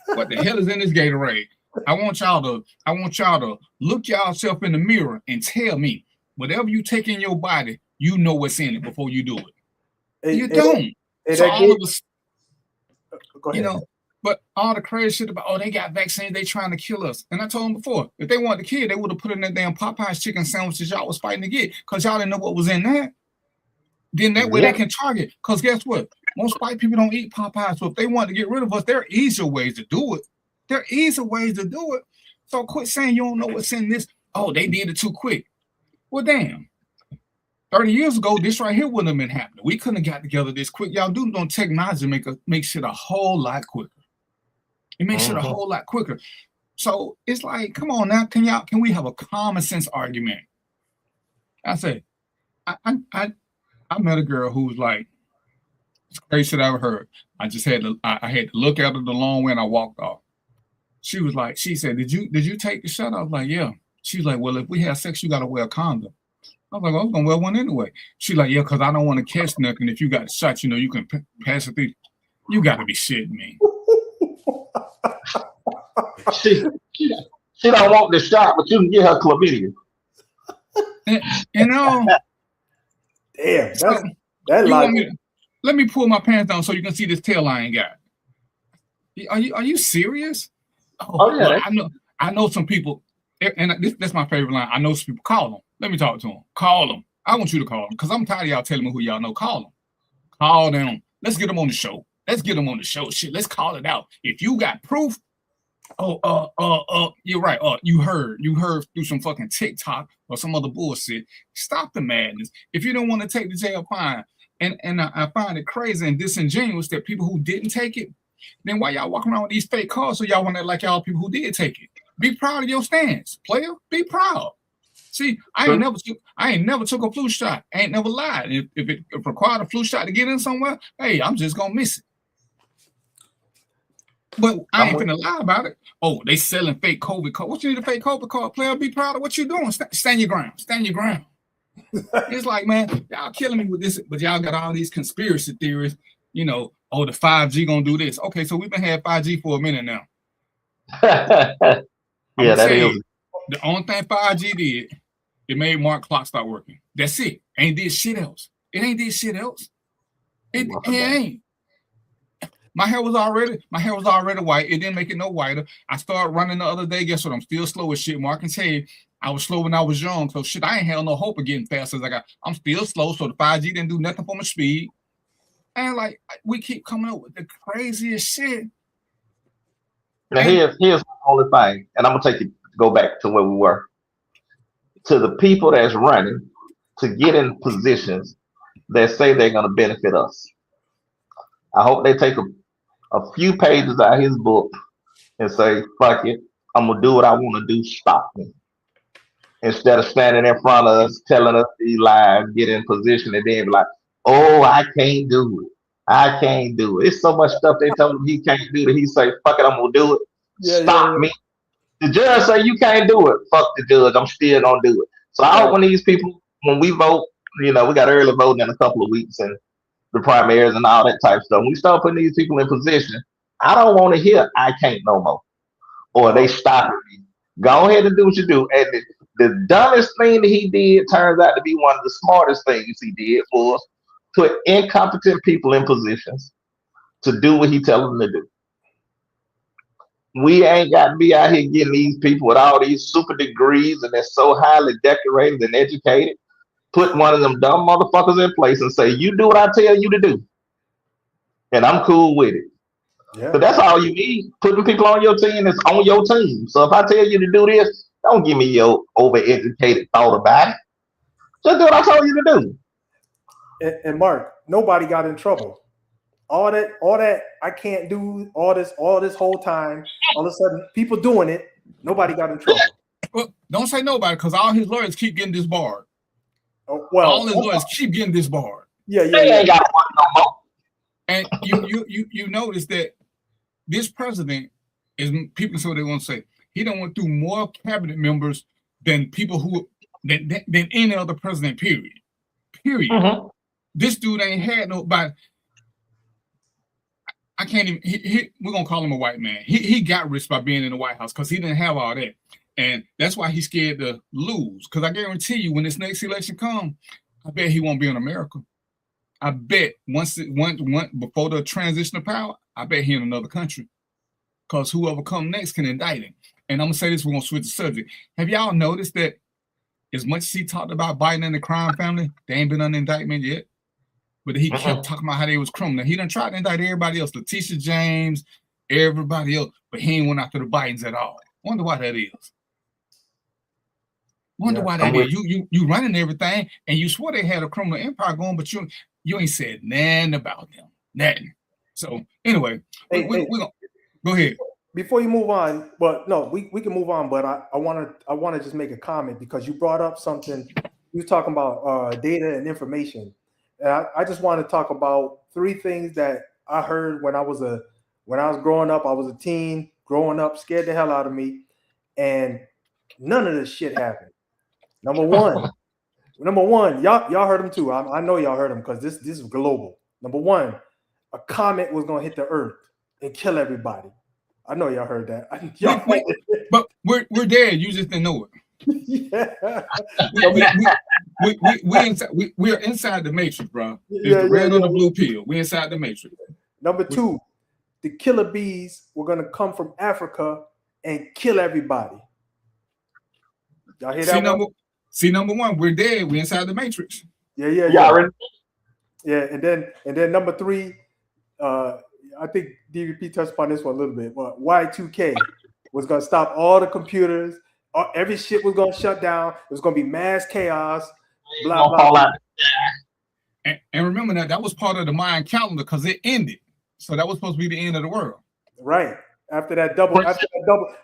What the hell is in this Gatorade? I want y'all to look yourself in the mirror and tell me whatever you take in your body, you know what's in it before you do it. You don't. So all of us, but all the crazy shit about, they got vaccines, they trying to kill us. And I told them before, if they wanted to kill, they would have put in that damn Popeyes chicken sandwiches y'all was fighting to get, because y'all didn't know what was in that. Then that way they can target. Because guess what? Most white people don't eat Popeyes. So if they want to get rid of us, there are easier ways to do it. So quit saying you don't know what's in this. Oh, they did it too quick. Well, damn. 30 years ago, this right here wouldn't have been happening. We couldn't have got together this quick. Y'all do know technology make shit a whole lot quicker. It makes shit a whole lot quicker. So it's like, come on now, can we have a common sense argument? I said, I met a girl who was like, it's crazy shit I ever heard. I just had to look at her the long way and I walked off. She was like, she said, did you take the shot? I was like, yeah. She was like, well, if we have sex, you gotta wear a condom. I was like, well, I'm gonna wear one anyway. She's like, yeah, because I don't want to catch nothing. If you got a shot, you can pass it through. You gotta be shitting me. She don't want the shot, but you can get her chlamydia. Damn, So, that you want me logic. to, let me pull my pants down so you can see this tail I ain't got. Are you serious? Oh, yeah, Well, that's- I know some people, and that's my favorite line. I know some people. Call them. Let me talk to them. Call them. I want you to call them because I'm tired of y'all telling me who y'all know. Call them. Call them. Let's get them on the show. Let's get them on the show. Shit, let's call it out. If you got proof, you're right. You heard through some fucking TikTok or some other bullshit. Stop the madness. If you don't want to take the jail, fine. And I find it crazy and disingenuous that people who didn't take it, then why y'all walking around with these fake cards so y'all want to act like y'all people who did take it? Be proud of your stance, player. Be proud. See, I ain't never took a flu shot. I ain't never lied. If it required a flu shot to get in somewhere, hey, I'm just gonna miss it. But I ain't finna lie about it. Oh, they selling fake COVID card. What you need a fake COVID card, player? Be proud of what you're doing. Stand your ground. Stand your ground. It's like, man, y'all killing me with this, but y'all got all these conspiracy theories. You know, oh, the 5G gonna do this. Okay, so we've been having 5G for a minute now. Yeah, that is. The only thing 5G did, it made Mark clock start working. That's it. Ain't did shit else. It ain't did shit else. It ain't. My hair was already white. It didn't make it no whiter. I started running the other day. Guess what? I'm still slow as shit. Mark can say I was slow when I was young. So shit, I ain't had no hope of getting fast as I got. I'm still slow. So the 5G didn't do nothing for my speed. And like we keep coming up with the craziest shit. Now here's the only thing, and I'm gonna go back to where we were. To the people that's running to get in positions that say they're gonna benefit us. I hope they take a few pages out of his book and say, fuck it, I'm gonna do what I want to do, stop me. Instead of standing in front of us, telling us these lies, get in position, and then be like, oh, I can't do it. I can't do it. It's so much stuff they told him he can't do that he say, fuck it, I'm gonna do it. Stop me. The judge say you can't do it. Fuck the judge. I'm still gonna do it. So I hope when these people, when we vote, you know, we got early voting in a couple of weeks and the primaries and all that type of stuff. When we start putting these people in position, I don't want to hear I can't no more. Or they stopping me. Go ahead and do what you do. And the dumbest thing that he did turns out to be one of the smartest things he did was put incompetent people in positions to do what he tells them to do. We ain't got to be out here getting these people with all these super degrees and they're so highly decorated and educated. Put one of them dumb motherfuckers in place and say, you do what I tell you to do. And I'm cool with it. Yeah. But that's all you need. Putting people on your team that's on your team. So if I tell you to do this, don't give me your overeducated thought about it. Just do what I told you to do. And Mark, nobody got in trouble. All that I can't do, all this whole time, all of a sudden people doing it, nobody got in trouble. Well, don't say nobody, because all his lawyers keep getting disbarred. Oh, well, all his lawyers keep getting disbarred. Yeah. Ain't got one no more. And you notice that this president is, people say what they want to say. He done went through more cabinet members than people who than any other president. Period. Mm-hmm. This dude ain't had nobody. I can't even. We're gonna call him a white man. He got rich by being in the White House because he didn't have all that, and that's why he's scared to lose. Because I guarantee you, when this next election comes, I bet he won't be in America. I bet once before the transition of power, I bet he in another country. Because whoever come next can indict him. And I'm gonna say this, we're gonna switch the subject. Have y'all noticed that as much as he talked about Biden and the crime family, they ain't been under indictment yet? But he kept talking about how they was criminal. He done tried to indict everybody else, Letitia James, everybody else, but he ain't went after the Bidens at all. Wonder why that is. Wonder why that is. You running everything, and you swore they had a criminal empire going, but you ain't said nothing about them. Nothing. So anyway, we gonna go ahead. Before you move on, but no, we can move on, but I wanna just make a comment because you brought up something. You were talking about data and information. And I just want to talk about 3 things that I heard when I was growing up. I was a teen growing up, scared the hell out of me, and none of this shit happened. Number one, y'all heard them too. I know y'all heard them because this is global. Number 1, a comet was gonna hit the earth and kill everybody. I know y'all heard that. But we're dead. You just didn't know it. Yeah. we're inside the matrix, bro. It's the red or the blue pill. We're inside the matrix. Number 2, the killer bees were gonna come from Africa and kill everybody. Y'all hear that? Number 1, we're dead. We're inside the matrix. Yeah. And then number 3, I think DVP touched upon this one a little bit, but Y2K was gonna stop all the computers. Every shit was gonna shut down. It was gonna be mass chaos. Blah blah. And remember that was part of the Mayan calendar because it ended. So that was supposed to be the end of the world. Right. After that double,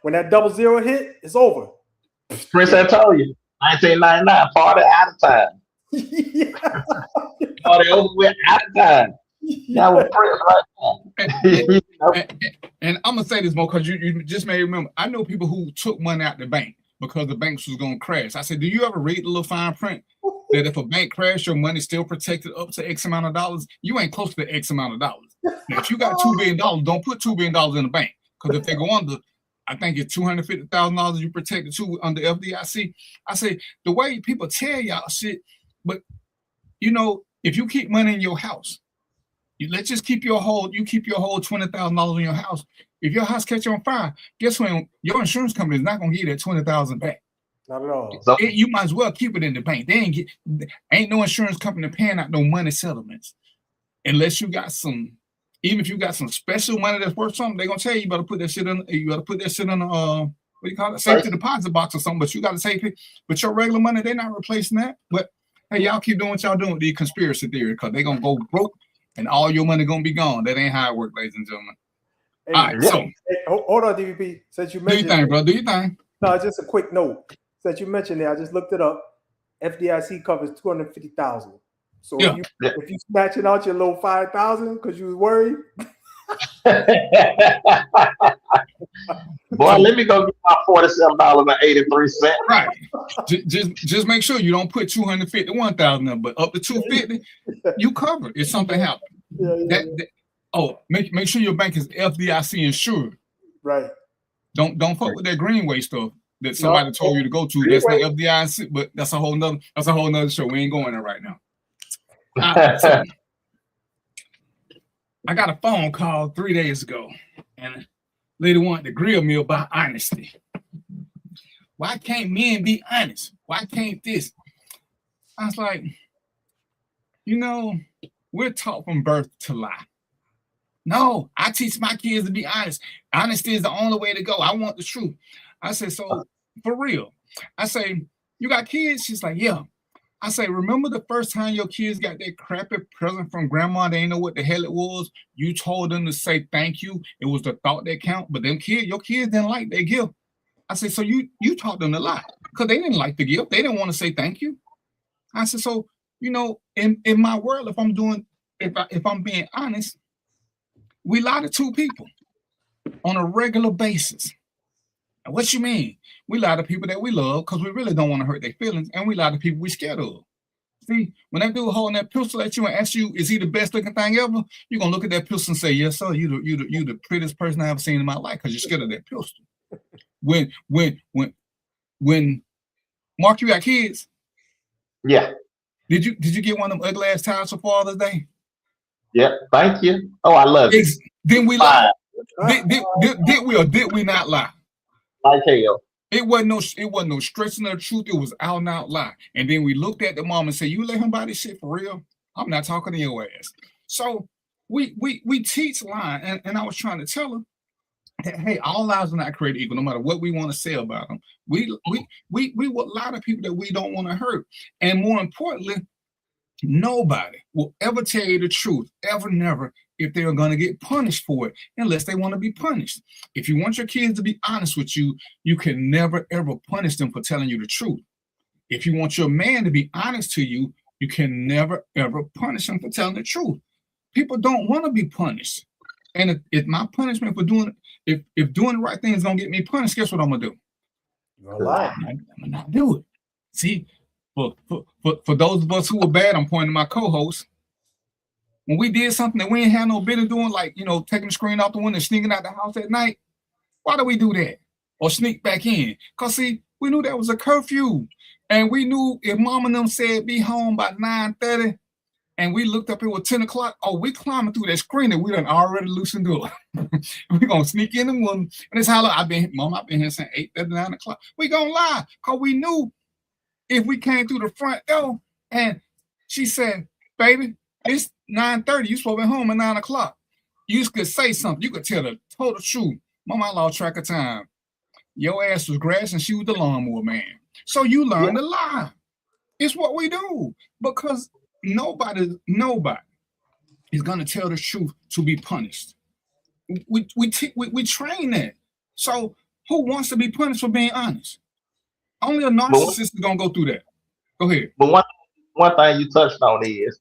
when that 00 hit, it's over. Prince Antonio, 1999, party out of time. Party over with out of time. That was Prince right now. And I'm gonna say this more because you just may remember. I know people who took money out the bank because the banks was gonna crash. I said, do you ever read the little fine print that if a bank crashed, your money's still protected up to X amount of dollars? You ain't close to X amount of dollars. Now, if you got $2 billion, don't put $2 billion in the bank because if they go under, I think it's $250,000 you protected too under FDIC. I say the way people tell y'all shit, but you know, if you keep money in your house, let's just keep your whole $20,000 in your house. If your house catch on fire, guess when your insurance company is not gonna give you that $20,000 back. Not at all. So you might as well keep it in the bank. They ain't no insurance company paying out no money settlements unless you got some. Even if you got some special money that's worth something, they're gonna tell you you better put that shit in. You better put that shit in what do you call it? Safety deposit box or something. But you got to take it. But your regular money, they're not replacing that. But hey, y'all keep doing what y'all doing with these conspiracy theory because they're gonna go broke and all your money gonna be gone. That ain't how it works, ladies and gentlemen. Hey, all right, so hold on, DVP. Since you mentioned, do your thing, bro. Do your thing. No, just a quick note. Since you mentioned it, I just looked it up. FDIC covers 250,000. So if you snatching out your little 5,000 because you was worried. Boy, let me go get my $47.83. Right. Just make sure you don't put 251,000 up, but up to 250, you cover if something happens. Make sure your bank is FDIC insured. Right. Don't fuck with that Greenway stuff that somebody told you to go to. That's not FDIC, but that's a whole nother show. We ain't going there right now. So, I got a phone call 3 days ago, and a lady wanted to grill me about honesty. Why can't men be honest? Why can't this? I was like, we're taught from birth to lie. No, I teach my kids to be honest. Honesty is the only way to go. I want the truth. I said, so for real. I say, you got kids? She's like, yeah. I say, remember the first time your kids got that crappy present from grandma? They didn't know what the hell it was. You told them to say thank you. It was the thought that count. But your kids didn't like their gift. I said, so you taught them to lie because they didn't like the gift. They didn't want to say thank you. I said, so in my world, if I'm being honest, we lie to two people on a regular basis. And what you mean? We lie to people that we love because we really don't want to hurt their feelings, and we lie to people we scared of. See, when that dude holding that pistol at you and asks you, is he the best looking thing ever? You're gonna look at that pistol and say, yes, sir, you the prettiest person I ever seen in my life because you're scared of that pistol. When Mark, you got kids? Yeah. Did you get one of them ugly ass towels for Father's Day? Yeah, thank you. Oh, I love it. Didn't we lie? Did we or did we not lie? Like hell. It wasn't no stretching of the truth. It was out and out lie. And then we looked at the mom and said, you let him buy this shit for real? I'm not talking to your ass. So we teach lying. And I was trying to tell her that, hey, all lives are not created equal, no matter what we want to say about them. We will lie to people that we don't want to hurt. And more importantly, nobody will ever tell you the truth, ever, never, if they're going to get punished for it, unless they want to be punished. If you want your kids to be honest with you, you can never, ever punish them for telling you the truth. If you want your man to be honest to you, you can never, ever punish him for telling the truth. People don't want to be punished. And if my punishment for doing, if doing the right thing is going to get me punished, guess what I'm going to do? You're lying. I'm going to not do it. See, for those of us who are bad, I'm pointing to my co-host. When we did something that we ain't had no business doing, like, taking the screen off the window and sneaking out the house at night, why do we do that? Or sneak back in? Because, see, we knew that was a curfew. And we knew if mom and them said be home by 9:30, and we looked up, it was 10 o'clock. Oh, we climbing through that screen that we done already loosened door. We gonna sneak in the room. And it's how long I've been here since 8:30, 9 o'clock. We gonna lie, because we knew if we came through the front door and she said, baby, it's 9:30, you supposed to be home at 9 o'clock. You could say something, you could tell the total truth. Mama lost track of time. Your ass was grass and she was the lawnmower man. So you learn to lie. It's what we do, because nobody is gonna tell the truth to be punished. We train that. So who wants to be punished for being honest? Only a narcissist is gonna go through that. Go ahead. But one thing you touched on is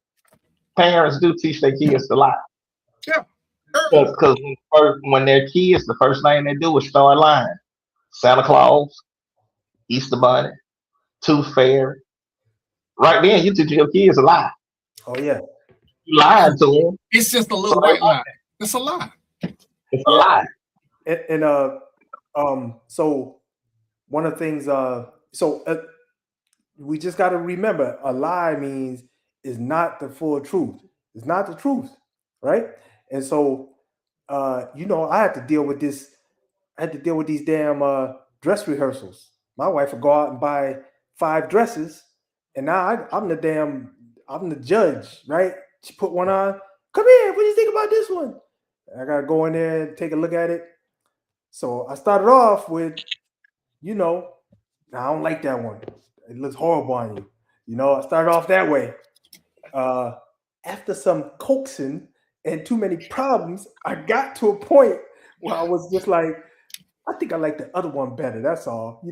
parents do teach their kids to lie. Yeah. Because when they're kids, the first thing they do is start lying. Santa Claus, Easter Bunny, Tooth Fairy. Right then, you teach your kids to lie. Oh yeah. You lied to them. It's just a little white lie. It's a lie. It's a lie. And so one of the things, we just got to remember, a lie means is not the full truth. It's not the truth, right? And so, I had to deal with this. I had to deal with these damn dress rehearsals. My wife would go out and buy 5 dresses, and now I'm the judge, right? She put one on. Come here. What do you think about this one? I gotta go in there and take a look at it. So I started off with, I don't like that one. It looks horrible on you. I started off that way. After some coaxing and too many problems, I got to a point where I was just like, I think I like the other one better. That's all.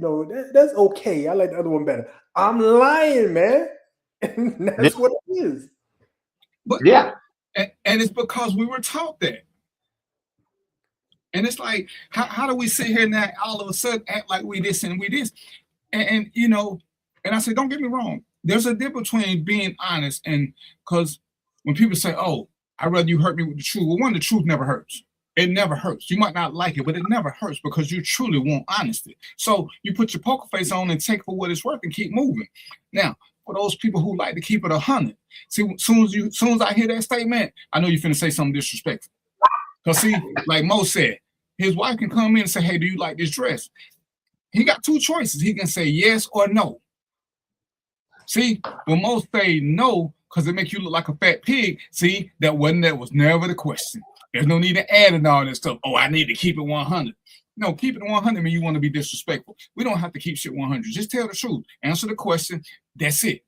That's okay. I like the other one better. I'm lying, man. And that's what it is. But and it's because we were taught that. And it's like, how do we sit here now all of a sudden act like we this and we this? And I say, don't get me wrong. There's a difference between being honest and, because when people say, oh, I'd rather you hurt me with the truth. Well, one, the truth never hurts. It never hurts. You might not like it, but it never hurts because you truly want honesty. So you put your poker face on and take for what it's worth and keep moving. Now, for those people who like to keep it 100, see, as soon as I hear that statement, I know you're finna say something disrespectful. Because see, like Mo said, his wife can come in and say, hey, do you like this dress? He got 2 choices. He can say yes or no. See, when most say no, because it makes you look like a fat pig, see, that was never the question. There's no need to add in all this stuff. Oh, I need to keep it 100. No, keep it 100 means you want to be disrespectful. We don't have to keep shit 100. Just tell the truth. Answer the question. That's it.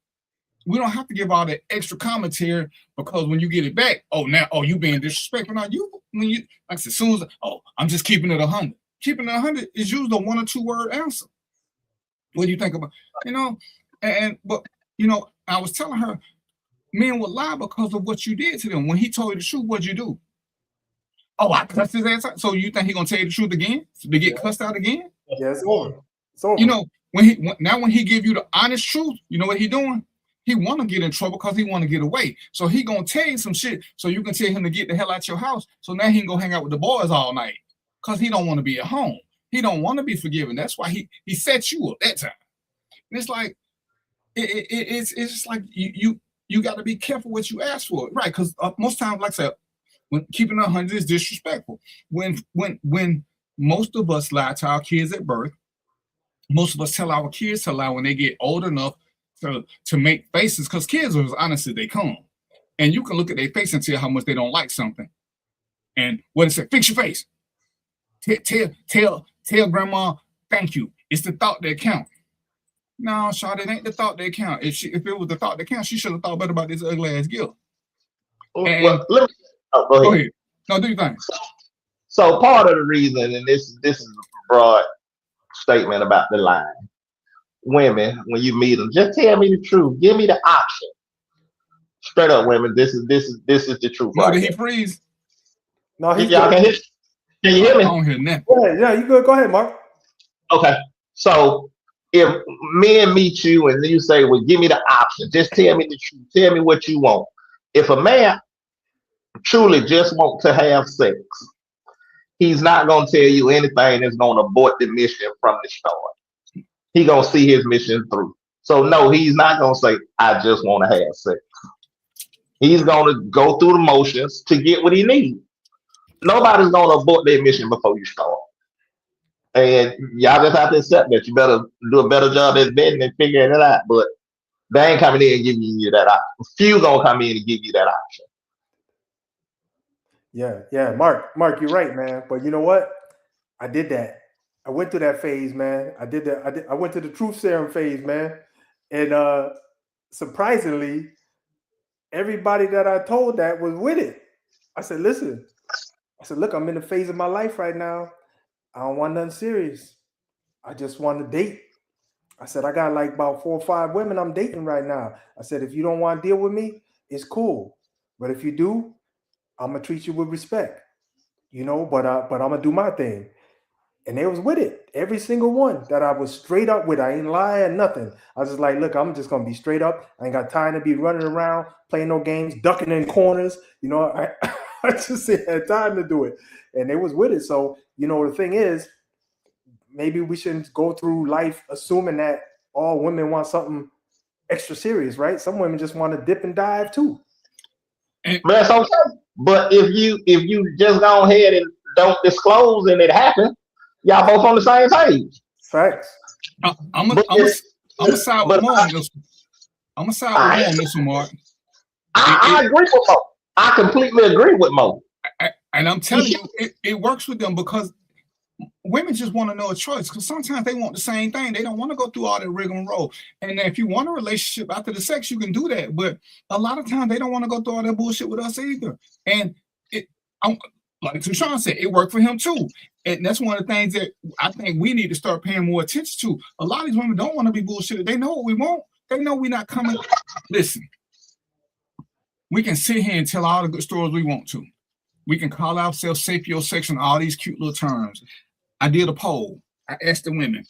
We don't have to give all that extra commentary, because when you get it back, you being disrespectful. Now like I said, as soon as I'm just keeping it 100. Keeping it 100 is usually a 1 or 2 word answer. What do you think about? But I was telling her, men would lie because of what you did to them. When he told you the truth, what'd you do? Oh, I cussed his ass out. So you think he gonna tell you the truth again? So they get cussed out again? Yeah, it's over. It's over. When he give you the honest truth, you know what he doing? He want to get in trouble because he want to get away. So he gonna tell you some shit so you can tell him to get the hell out your house. So now he can go hang out with the boys all night because he don't want to be at home. He don't want to be forgiven. That's why he set you up that time. And it's like it's just like you got to be careful what you ask for, right? Because most times, like I said, when keeping 100 is disrespectful. When most of us lie to our kids at birth, most of us tell our kids to lie when they get old enough to make faces, because kids are as honest as they come. And you can look at their face and tell how much they don't like something. And what it said, fix your face. Tell grandma, thank you. It's the thought that counts. No, Shawty, it ain't the thought that count. If it was the thought that count, she should have thought better about this ugly ass gift. Go ahead. No, do your thing. So part of the reason, and this is a broad statement about the line. Women, when you meet them, just tell me the truth. Give me the option. Straight up, women. This is the truth. No, did he freeze? No, he's y'all can you hear me? I don't hear nothing. Yeah, you good. Go ahead, Mark. Okay. So if men meet you and you say, well, give me the option, just tell me the truth. Tell me what you want. If a man truly just wants to have sex, he's not going to tell you anything that's going to abort the mission from the start. He's going to see his mission through. So no, he's not gonna say, I just want to have sex. He's gonna go through the motions to get what he needs. Nobody's gonna abort their mission before you start. And y'all just have to accept that. You better do a better job at betting and figuring it out. But they ain't coming in and giving you that option. Few gonna come in and give you that option. Yeah, Mark, you're right, man. But you know what? I did that. I went through that phase, man. I went to the truth serum phase, man. And surprisingly, everybody that I told that was with it. I said, listen. I said, look, I'm in the phase of my life right now. I don't want nothing serious. I just want to date. I said, I got like about 4 or 5 women I'm dating right now. I said, if you don't want to deal with me, it's cool. But if you do, I'm gonna treat you with respect, you know. But I'm gonna do my thing, and they was with it. Every single one that I was straight up with, I ain't lying, nothing. I was just like, look, I'm just gonna be straight up. I ain't got time to be running around playing no games, ducking in corners. You know, I just had time to do it, and they was with it. So you know, the thing is, maybe we shouldn't go through life assuming that all women want something extra serious, right? Some women just want to dip and dive too. That's okay. But if you just go ahead and don't disclose and it happens, y'all both on the same page. Facts. I'm a side with Mo on this. I'm a side with Mo on this one, Mark. I agree with Mo. I completely agree with Mo. And I'm telling you, it works with them because women just want to know a choice, because sometimes they want the same thing. They don't want to go through all that rigmarole. And if you want a relationship after the sex, you can do that. But a lot of times they don't want to go through all that bullshit with us either. And like Tushawn said, it worked for him too. And that's one of the things that I think we need to start paying more attention to. A lot of these women don't want to be bullshitted. They know what we want. They know we're not coming. Listen, we can sit here and tell all the good stories we want to. We can call ourselves sapiosexual, all these cute little terms. I did a poll. I asked the women,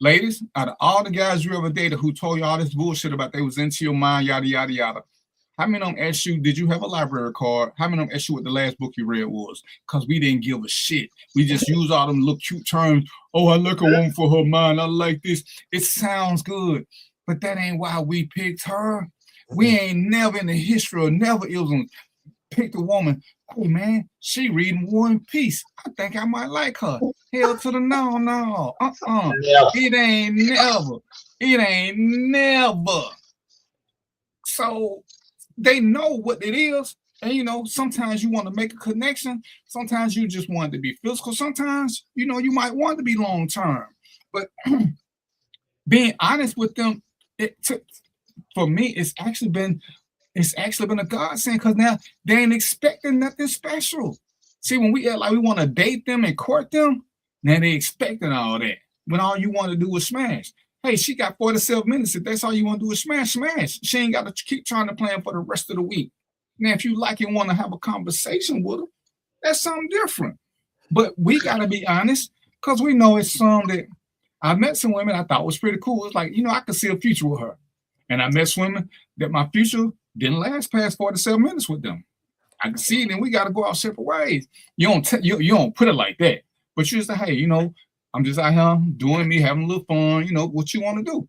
ladies, out of all the guys you ever dated who told you all this bullshit about they was into your mind, yada, yada, yada, how many of them asked you, did you have a library card? How many of them asked you what the last book you read was? Because we didn't give a shit. We just use all them little cute terms. Oh, I like a woman for her mind. I like this. It sounds good. But that ain't why we picked her. We ain't never in the history of never even picked a woman. Hey, man, she reading War and Peace. I think I might like her. Hell to the no. It ain't never. So they know what it is. And, you know, sometimes you want to make a connection. Sometimes you just want to be physical. Sometimes, you know, you might want to be long term. But being honest with them, for me, it's actually been a godsend, because now they ain't expecting nothing special. See, when we act like we want to date them and court them, now they expecting all that. When all you want to do is smash. Hey, she got 47 minutes. If that's all you want to do is smash. She ain't got to keep trying to plan for the rest of the week. Now, if you like and want to have a conversation with her, that's something different. But we got to be honest, because we know it's some that I met some women I thought was pretty cool. It's like, you know, I could see a future with her. And I met some women that my future didn't last past 47 minutes with them. I can see it, and we got to go our separate ways. You don't put it like that. But you just say, hey, you know, I'm just out here doing me, having a little fun, you know, what you want to do.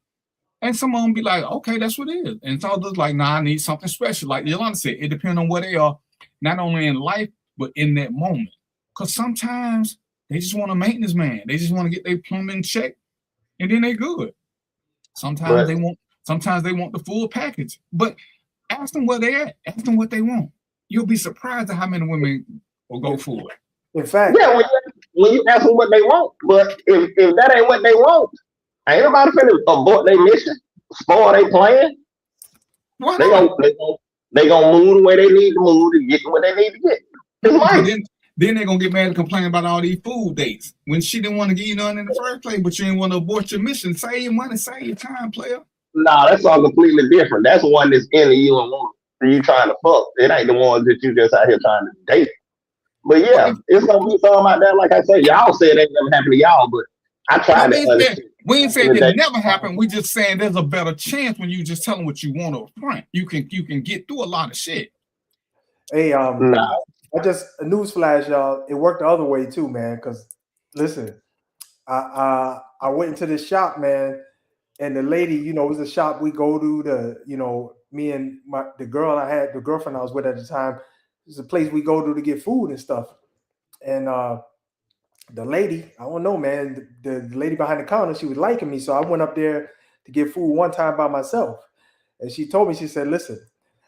And some of them be like, okay, that's what it is. And some others like, nah, I need something special. Like Yolanda said, it depends on where they are, not only in life, but in that moment. Because sometimes they just want a maintenance man. They just want to get their plumbing checked, and then they good. Sometimes they want the full package. But ask them where they at. Ask them what they want. You'll be surprised at how many women will go for it. In fact, yeah, when you ask them what they want, but if that ain't what they want, ain't nobody finna abort their mission, spoil their plan. They gonna move the way they need to move to get what they need to get. Then they're gonna get mad and complain about all these food dates when she didn't want to give you none in the first place, but you didn't want to abort your mission. Save your money, save your time, player. Nah, that's all completely different. That's one that's into you and one you trying to fuck. It ain't the ones that you just out here trying to date. But yeah, it's gonna be something out there. Like I said, y'all said it never happened to y'all, but I tried to. We ain't saying it never happened. We just saying there's a better chance when you just tell them what you want up front. You can get through a lot of shit. Hey, I just a newsflash, y'all. It worked the other way too, man. Because listen, I went into this shop, man, And the lady, you know, it was a shop we go to. You know, me and the girlfriend I was with at the time. It's a place we go to get food and stuff. And the lady, I don't know, man, the lady behind the counter, she was liking me. So I went up there to get food one time by myself. And she told me, she said, listen,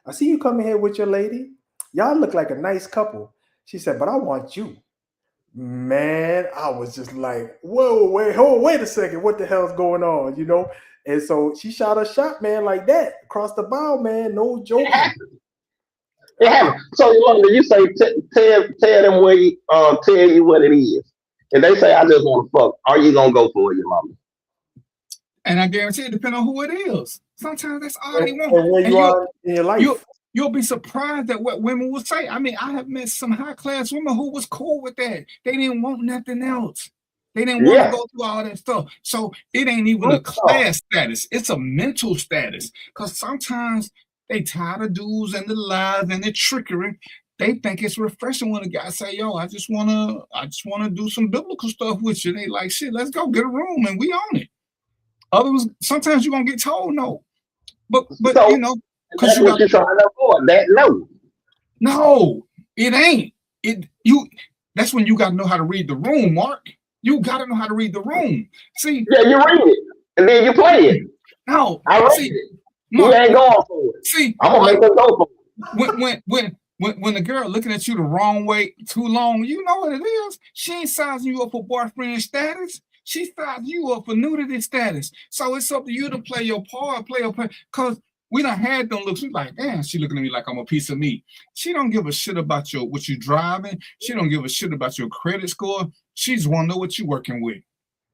I see you coming here with your lady. Y'all look like a nice couple. She said, but I want you. Man, I was just like, whoa, wait a second. What the hell's going on? You know? And so she shot a shot, man, like that across the bow, man. No joking. It happened. So you say tell them where you, tell you what it is. If they say I just want to fuck, are you gonna go for your mama? And I guarantee it depends on who it is. Sometimes that's all they want. And where you are in your life. You'll be surprised at what women will say. I mean, I have met some high class women who was cool with that. They didn't want nothing else. They didn't want to go through all that stuff. So it ain't even a class status. It's a mental status. Because sometimes they tired of dudes and the lies and the trickery. They think it's refreshing when a guy say, yo, I just wanna do some biblical stuff with you. They like, shit, let's go get a room and we own it. Others, sometimes you're gonna get told no. But so, you know, because you're trying to avoid that no, it ain't. That's when you gotta know how to read the room, Mark. You gotta know how to read the room. See, yeah, you read it and then you play it. No, I read it. Mark, you ain't going for it. See, I'm gonna make her go for it. When the girl looking at you the wrong way too long, you know what it is. She ain't sizing you up for boyfriend status. She sizing you up for nudity status. So it's up to you to play your part, because we done had them looks. We like, damn, she looking at me like I'm a piece of meat. She don't give a shit about what you driving. She don't give a shit about your credit score. She just want to know what you working with.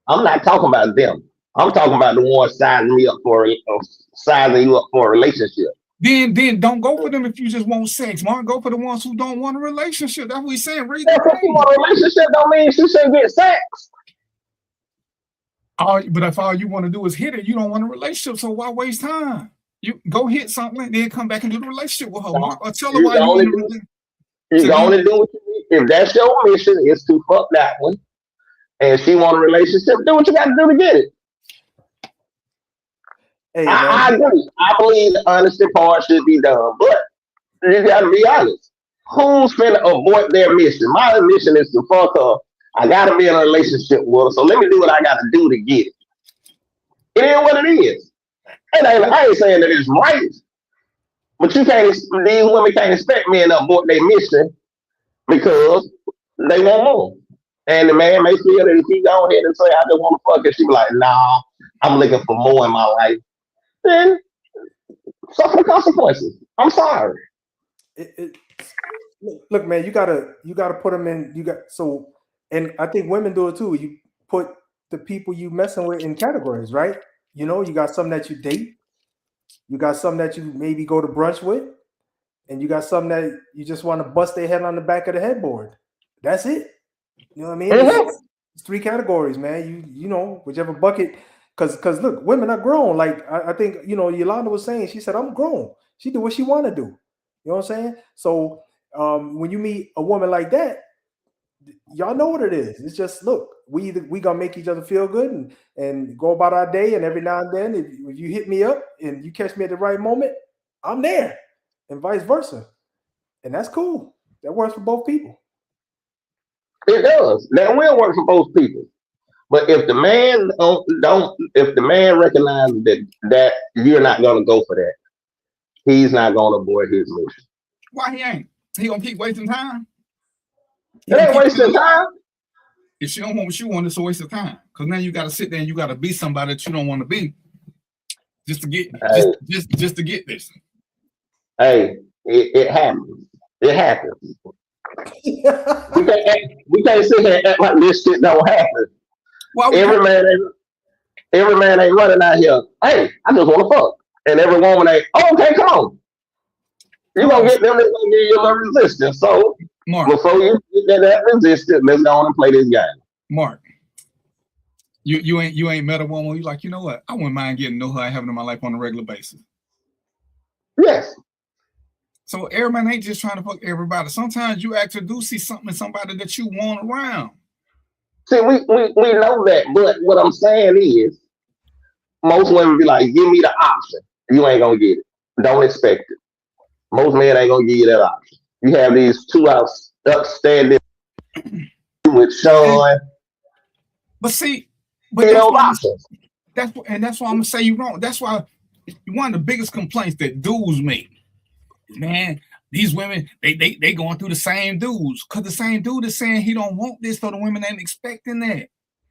I'm not talking about them. I'm talking about the one sizing you up for a relationship. Then don't go for them if you just want sex, Mark. Go for the ones who don't want a relationship. That's what he's saying. If you want a relationship, don't mean she shouldn't get sex. But if all you want to do is hit it, you don't want a relationship. So why waste time? You go hit something and then come back and do the relationship with her, Mark. Or tell her why you want to do it. You can only do what you need. If that's your mission, is to fuck that one, and she want a relationship, do what you got to do to get it. Hey, I agree. I believe the honesty part should be done, but you got to be honest. Who's finna avoid their mission? My mission is to fuck her. I got to be in a relationship with her, so let me do what I got to do to get it. It is what it is. And I ain't saying that it's right, but these women can't expect men to abort their mission because they want more. And the man may feel that if he go ahead and say, I just want to fuck her, she be like, nah, I'm looking for more in my life. Then suffer the consequences. I'm sorry. Look, man, you gotta put them in. And I think women do it too. You put the people you messing with in categories, right? You know, you got some that you date, you got some that you maybe go to brunch with, and you got some that you just want to bust their head on the back of the headboard. That's it. You know what I mean? It's 3 categories, man. You know, whichever bucket. Because look, women are grown. Like I think, you know, Yolanda was saying, she said, I'm grown. She do what she want to do. You know what I'm saying? So when you meet a woman like that, y'all know what it is. It's just, look, we gonna make each other feel good and go about our day. And every now and then, if you hit me up and you catch me at the right moment, I'm there, and vice versa. And that's cool. That works for both people. It does. That will work for both people. But if the man if the man recognizes that you're not gonna go for that, he's not gonna abort his mission. Why he ain't? He gonna keep wasting time? It ain't wasting time. If she don't want what you want, it's a waste of time. Because now you gotta sit there and you gotta be somebody that you don't want to be just to get just to get this. Hey, it happens. It happens. we can't sit here and act like this shit don't happen. Every man ain't running out here. Hey, I just want to fuck. And every woman ain't. Oh, okay, come on. You gonna get them. They're gonna give you a little resistance. So Mark, before you get that resistance, let's go on and play this game. Mark, you ain't met a woman. You like, you know what? I wouldn't mind getting to know her and having in my life on a regular basis. Yes. So every man ain't just trying to fuck everybody. Sometimes you actually do see something in somebody that you want around. See, we know that, but what I'm saying is, most women be like, give me the option. You ain't gonna get it. Don't expect it. Most men ain't gonna give you that option. You have these two upstanding with Sean. But see, They don't options. that's why I'm gonna say you wrong. That's why one of the biggest complaints that dudes make, man, these women they going through the same dudes because the same dude is saying he don't want this, so the women ain't expecting that.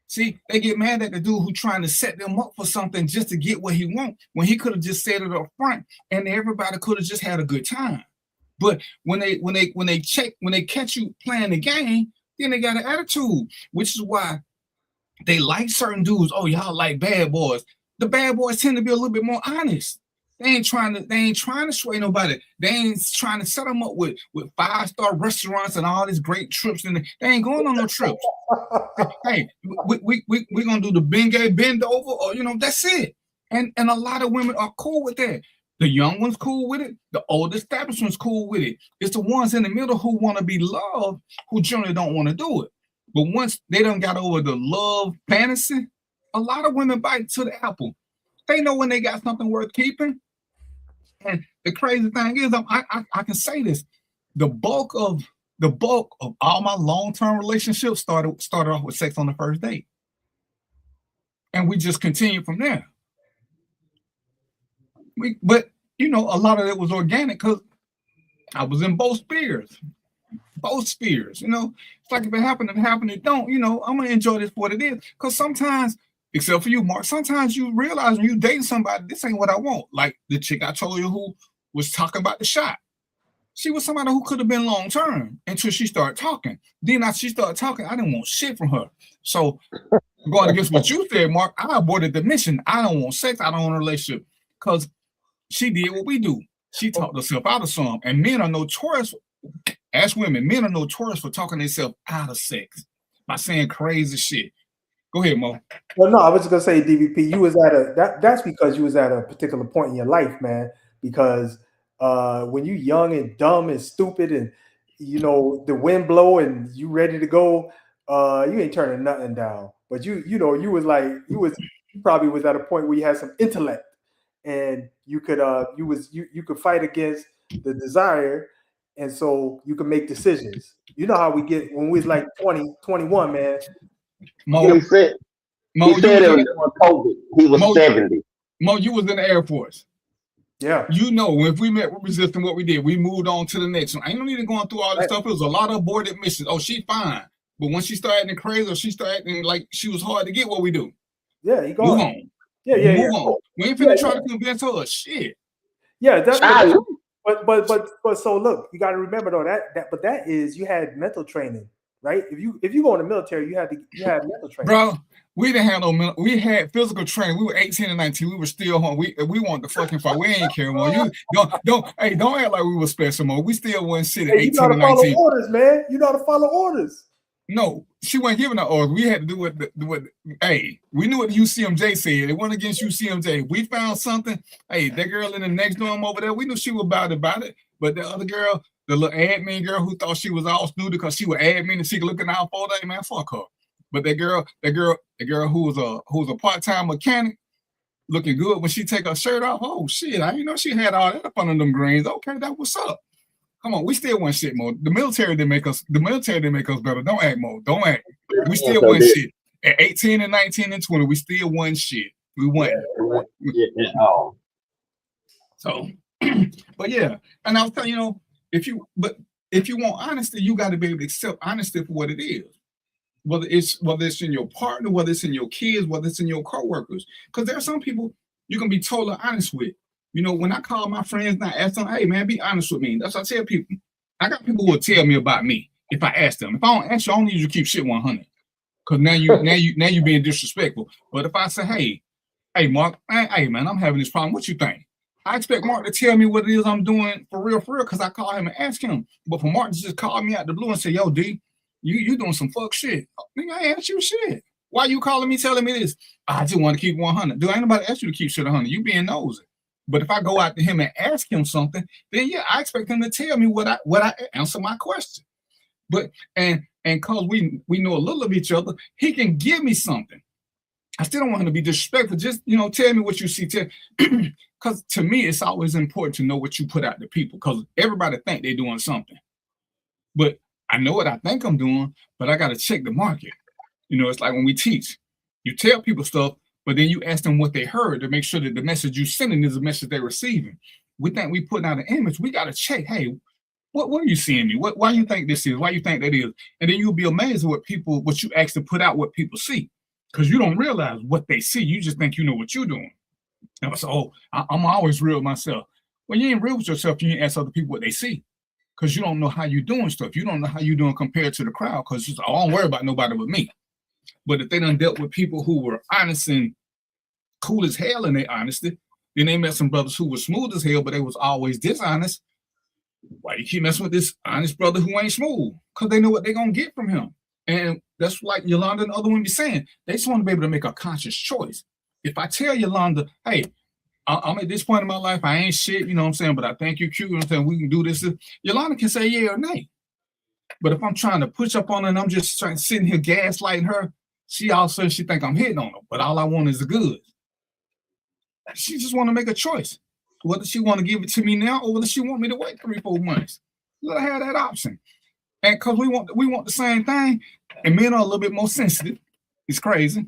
See, they get mad at the dude who trying to set them up for something just to get what he want when he could have just said it up front and everybody could have just had a good time. But when they catch you playing the game, then they got an attitude, which is why they like certain dudes. Oh, y'all like bad boys. The bad boys tend to be a little bit more honest. They ain't trying to sway nobody. They ain't trying to set them up with 5-star restaurants and all these great trips. And they ain't going on no trips. Hey, we gonna do the Bengay bend over, or that's it. And a lot of women are cool with that. The young ones cool with it. The old established ones cool with it. It's the ones in the middle who want to be loved who generally don't want to do it. But once they done got over the love fantasy, a lot of women bite to the apple. They know when they got something worth keeping. And the crazy thing is, I can say this: the bulk of all my long-term relationships started off with sex on the first date, and we just continued from there. But a lot of it was organic because I was in both spheres. It's like if it happened, it don't. I'm gonna enjoy this for what it is. Because sometimes, except for you, Mark, sometimes you realize when you dating somebody, this ain't what I want. Like the chick I told you who was talking about the shot. She was somebody who could have been long term until she started talking. Then after she started talking, I didn't want shit from her. So going against what you said, Mark, I aborted the mission. I don't want sex. I don't want a relationship because she did what we do. She talked herself out of some. And men are notorious. Ask women, men are notorious for talking themselves out of sex by saying crazy shit. Go ahead, Mo. Well, no, I was just gonna say, DVP, you was at that's because you was at a particular point in your life, man. Because when you young and dumb and stupid, and the wind blow and you ready to go, you ain't turning nothing down. But you probably was at a point where you had some intellect, and you could fight against the desire, and so you can make decisions. You know how we get when we was like 20, 21, man. Mo, he said it was during COVID. He was 70. Mo, you was in the Air Force. Yeah. If we met with Resistance, what we did, we moved on to the next one. I ain't no need to going through all this stuff. It was a lot of aborted missions. Oh, she fine. But when she started acting crazy or she started acting like she was hard to get, what we do? Yeah, you go move on. Yeah. Move on. We ain't finna try to convince her shit. Yeah, that's but so look, you got to remember though that is you had mental training, right? If you go in the military, you had mental training. Bro, we didn't have no mental. We had physical training. We were 18 and 19. We were still home. We wanted to fucking fight. We ain't care more. You don't act like we were special more. We still wasn't shit at 18 and 19. You know how to follow orders, man. You know how to follow orders. No, she wasn't giving her orders. We had to do what we knew what the UCMJ said. It went against UCMJ. We found something. Hey, that girl in the next dorm over there, we knew she was about it. But the other girl, the little admin girl who thought she was all snooty because she was admin and she could look out for that, man, fuck her. But that girl who was a part-time mechanic, looking good when she take her shirt off. Oh shit, I didn't know she had all that up under them greens. Okay, that what's up. Come on, we still want shit, Mo. The military didn't make us better. Don't act, Mo. Don't act. We still want shit. At 18 and 19 and 20, we still want shit. We want it. So, but yeah, and I was telling you, if you want honesty, you got to be able to accept honesty for what it is. Whether it's in your partner, whether it's in your kids, whether it's in your coworkers. Because there are some people you can be totally honest with. When I call my friends and I ask them, hey man, be honest with me. That's what I tell people. I got people who will tell me about me if I ask them. If I don't ask you, I don't need you to keep shit 100. Because now you being disrespectful. But if I say, hey Mark, hey man, I'm having this problem. What you think? I expect Mark to tell me what it is I'm doing for real, because I call him and ask him. But for Mark to just call me out the blue and say, yo, D, you doing some fuck shit. Nigga, I ain't asked you shit. Why you calling me telling me this? I just want to keep 100. Dude, ain't nobody asked you to keep shit 100. You being nosy. But if I go out to him and ask him something, then yeah, I expect him to tell me what I answer my question. But and cause we know a little of each other, he can give me something. I still don't want him to be disrespectful. Just, tell me what you see. Because to me, it's always important to know what you put out to people, because everybody think they're doing something. But I know what I think I'm doing, but I got to check the market. It's like when we teach, you tell people stuff, but then you ask them what they heard to make sure that the message you sending is the message they're receiving. We think we putting out an image. We got to check, hey, what are you seeing me? Why you think this is? Why you think that is? And then you'll be amazed at what you actually put out, what people see. Because you don't realize what they see. You just think you know what you're doing. And so, I'm always real myself. When you ain't real with yourself, you ain't ask other people what they see. Because you don't know how you're doing stuff. You don't know how you're doing compared to the crowd. Because I don't worry about nobody but me. But if they done dealt with people who were honest and cool as hell in their honesty, then they met some brothers who were smooth as hell, but they was always dishonest. Why you keep messing with this honest brother who ain't smooth? Because they know what they're going to get from him. And that's like Yolanda and the other one be saying. They just want to be able to make a conscious choice. If I tell Yolanda, hey, I'm at this point in my life, I ain't shit, but I think you're cute, we can do this. Yolanda can say yeah or nay. But if I'm trying to push up on her and I'm just sitting here gaslighting her, she all of a sudden she think I'm hitting on her. But all I want is the goods. She just want to make a choice. Whether she want to give it to me now or whether she want me to wait 3-4 months. Let her have that option. And because we want the same thing, and men are a little bit more sensitive. It's crazy.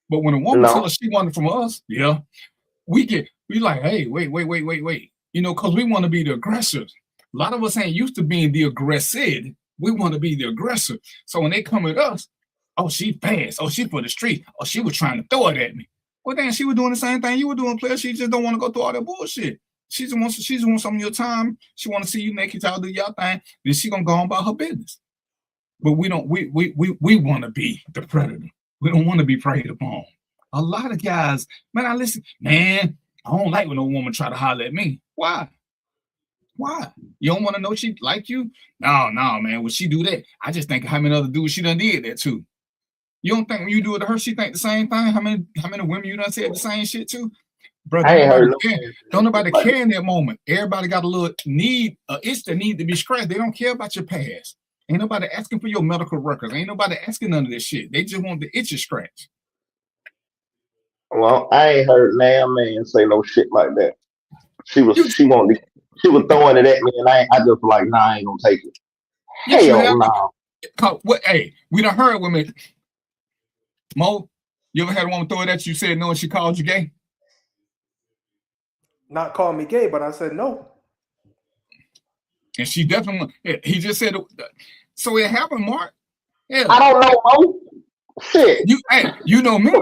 But when a woman tells us she wanted from us, we like, hey, wait. Because we want to be the aggressors. A lot of us ain't used to being the aggressor. We want to be the aggressor. So when they come at us, oh, she fast. Oh, she for the street. Oh, she was trying to throw it at me. Well, then she was doing the same thing you were doing, player. She just don't want to go through all that bullshit. She just wants some of your time. She want to see you naked, y'all do y'all thing. Then she gonna go on about her business. But we don't. We want to be the predator. We don't want to be preyed upon. A lot of guys, man, I don't like when a woman try to holler at me. Why? You don't want to know she like you? No, man. When she do that, I just think how many other dudes she done did that too. You don't think when you do it to her, she think the same thing? How many women you done said the same shit to? Bro, don't nobody care in that moment. Everybody got a little itch that need to be scratched. They don't care about your past. Ain't nobody asking for your medical records. Ain't nobody asking none of this shit. They just want the itch scratched. Well, I ain't heard damn man say no shit like that. She was throwing it at me, and I just like, nah, I ain't gonna take it. Hell no. What? Hey, we done heard women. Mo, you ever had a woman throw it at you, said no, and she called you gay? Not call me gay, but I said no. And she definitely, he just said, so it happened, Mark. Yeah. I don't know, Mo. Shit. You know me.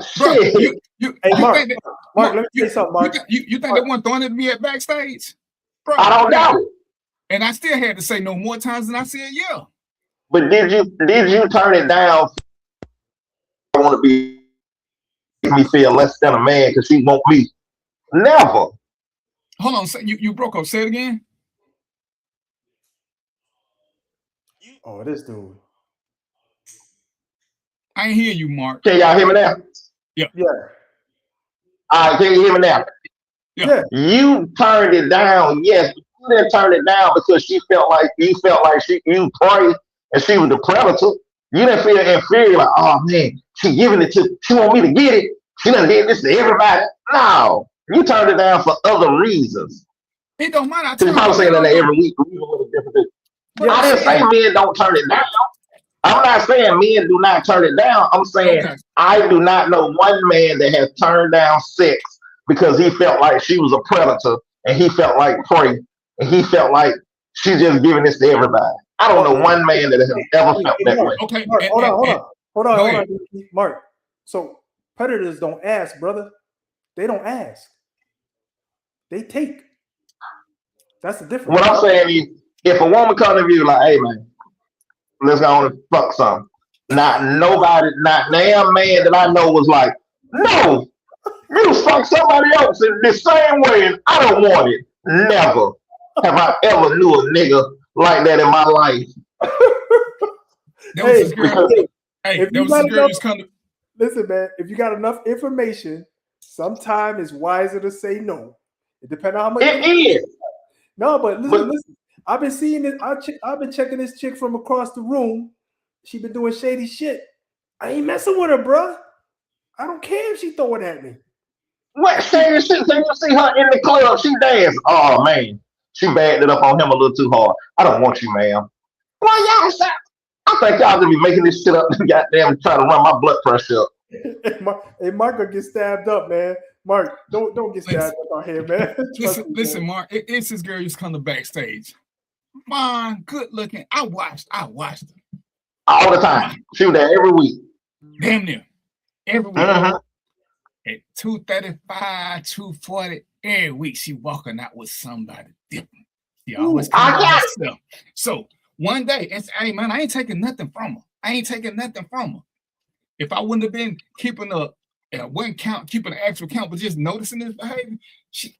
Shit. Hey, Mark, let me say something, Mark. You think they weren't throwing it at me at backstage? Bro, I don't know. And I still had to say no more times than I said yeah. But did you turn it down? I want to make me feel less than a man because she won't me. Never. Hold on, you broke up. Say it again. Oh, this dude. I ain't hear you, Mark. Can y'all hear me now? Yeah. All right, can you hear me now? Yeah. You turned it down, yes. You didn't turn it down because you felt like you prayed and she was the predator. You didn't feel inferior, like, oh man, she giving it to, she want me to get it. She done did this to everybody. No, you turned it down for other reasons. It don't matter. She's probably saying that every week. I didn't say men don't turn it down. I'm not saying men do not turn it down. I'm saying I do not know one man that has turned down sex because he felt like she was a predator and he felt like prey and he felt like she's just giving this to everybody. I don't know one man that has ever felt that way. Okay, Mark, hold on, Mark. So predators don't ask, brother. They don't ask. They take. That's the difference. What I'm saying is, if a woman comes to you like, hey man, let's go on and fuck some. Not damn man that I know was like, no, you fuck somebody else in the same way and I don't want it. Never have I ever knew a nigga like that in my life. Listen, man, if you got enough information, sometimes it's wiser to say no. It depends on how much it is. No, but listen. I've been seeing it. I've been checking this chick from across the room. She been doing shady shit. I ain't messing with her, bro. I don't care if she throw it at me. What saying shit? So you see her in the club, she dance. Oh man, she bagged it up on him a little too hard. I don't want you, ma'am. Why y'all? I think y'all gonna be making this shit up and goddamn trying to run my blood pressure up. Hey, Mark gonna get stabbed up, man. Mark, don't get stabbed up out here, man. Listen, Mark. It's this girl used to come to backstage. Man, good looking. I watched her All the time. She was there every week. Damn near every week. At 2:35, 2:40, every week she walking out with somebody different. She always comes by herself. So one day, and say, hey man, I ain't taking nothing from her. If I wouldn't have been keeping one count, keeping an actual count, but just noticing this behavior,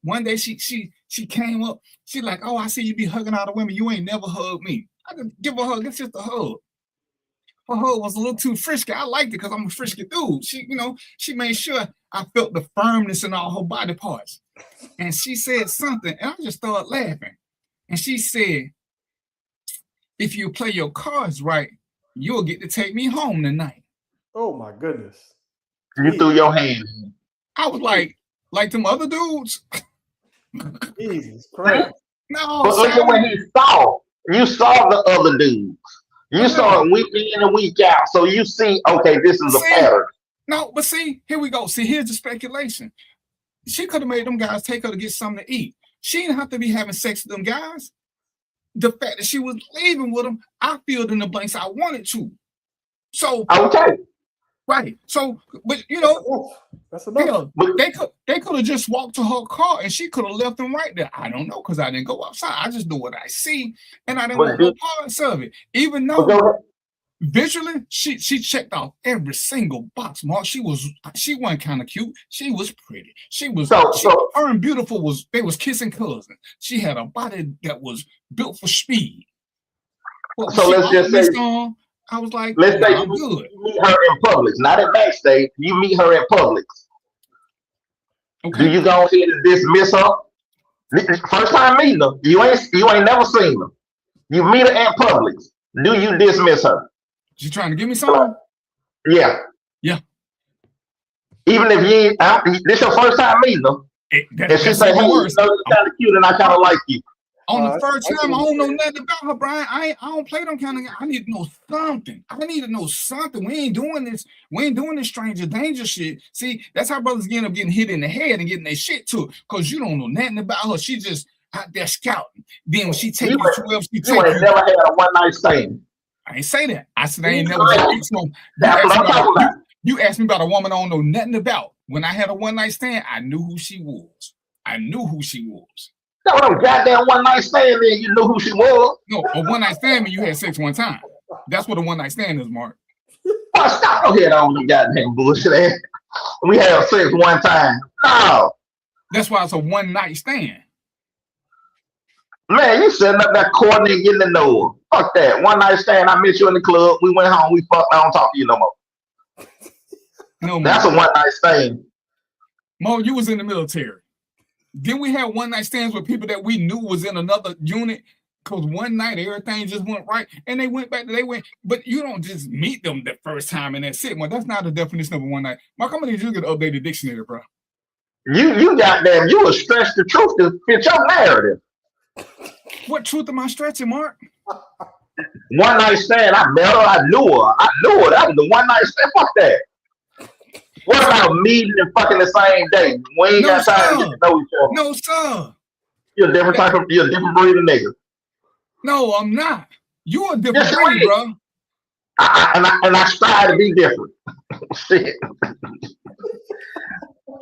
one day she came up. She like, oh, I see you be hugging all the women. You ain't never hugged me. I could give her a hug. It's just a hug. Her hug was a little too frisky. I liked it because I'm a frisky dude. She made sure I felt the firmness in all her body parts. And she said something, and I just started laughing. And she said, if you play your cards right, you'll get to take me home tonight. Oh my goodness. You threw your hand in. I was like them other dudes. Jesus Christ. No, but look at what he saw. You saw the other dudes. You saw it week in and week out. So you see, okay, this is a pattern. No, but see, here we go. See, here's the speculation. She could have made them guys take her to get something to eat. She didn't have to be having sex with them guys. The fact that she was leaving with them, I filled in the blanks I wanted to. So okay. Right. So, but that's enough. They could have just walked to her car and she could have left them right there. I don't know because I didn't go outside. I just do what I see, and I didn't want no parts of it. Even though visually she checked off every single box. Mark, she wasn't kind of cute. She was pretty. Her and Beautiful they was kissing cousins. She had a body that was built for speed. Well, so let's just say. I was like, let's say you meet her in Publix, not at backstage. You meet her in Publix. Okay. Do you go ahead and dismiss her? First time meeting her, you ain't never seen her. You meet her at Publix. Do you dismiss her? She trying to give me something? Yeah. Yeah. Even if this your first time meeting her, and she say, "Hey, you're kind of cute, and I kind of like you." On the first time, I don't know nothing about her, Brian. I don't play them kind of. I need to know something. We ain't doing this. We ain't doing this stranger danger shit. See, that's how brothers end up getting hit in the head and getting their shit to, because you don't know nothing about her. She just out there scouting. Then when she take you to wherever she take you. You ain't never had a one night stand. I ain't say that. I said I ain't never had it. So you asked me about a woman I don't know nothing about. When I had a one night stand, I knew who she was. No, goddamn one night stand, then you knew who she was. No, a one night stand means you had sex one time. That's what a one night stand is, Mark. Oh, stop your head on the goddamn bullshit. We have sex one time. No. That's why it's a one night stand. Man, you setting up that coordinate getting to know her. Fuck that. One night stand. I met you in the club. We went home. We fucked. I don't talk to you no more. No, that's a one night stand. Mo, you was in the military. Then we had one night stands with people that we knew was in another unit, because one night everything just went right and they went back. But you don't just meet them the first time and that's it. Well, that's not the definition of a one night. Mark, I'm gonna need you to get an updated dictionary, bro. You goddamn, you will stretch the truth to fit your narrative. What truth am I stretching, Mark? One night stand. I met her. I knew her. That was the one night stand. Fuck that. What about meeting and fucking the same day? We ain't got time to get to know each other. No, sir. You're a different you're a different breed of nigga. No, I'm not. You're a different breed, bro. I strive to be different. Shit.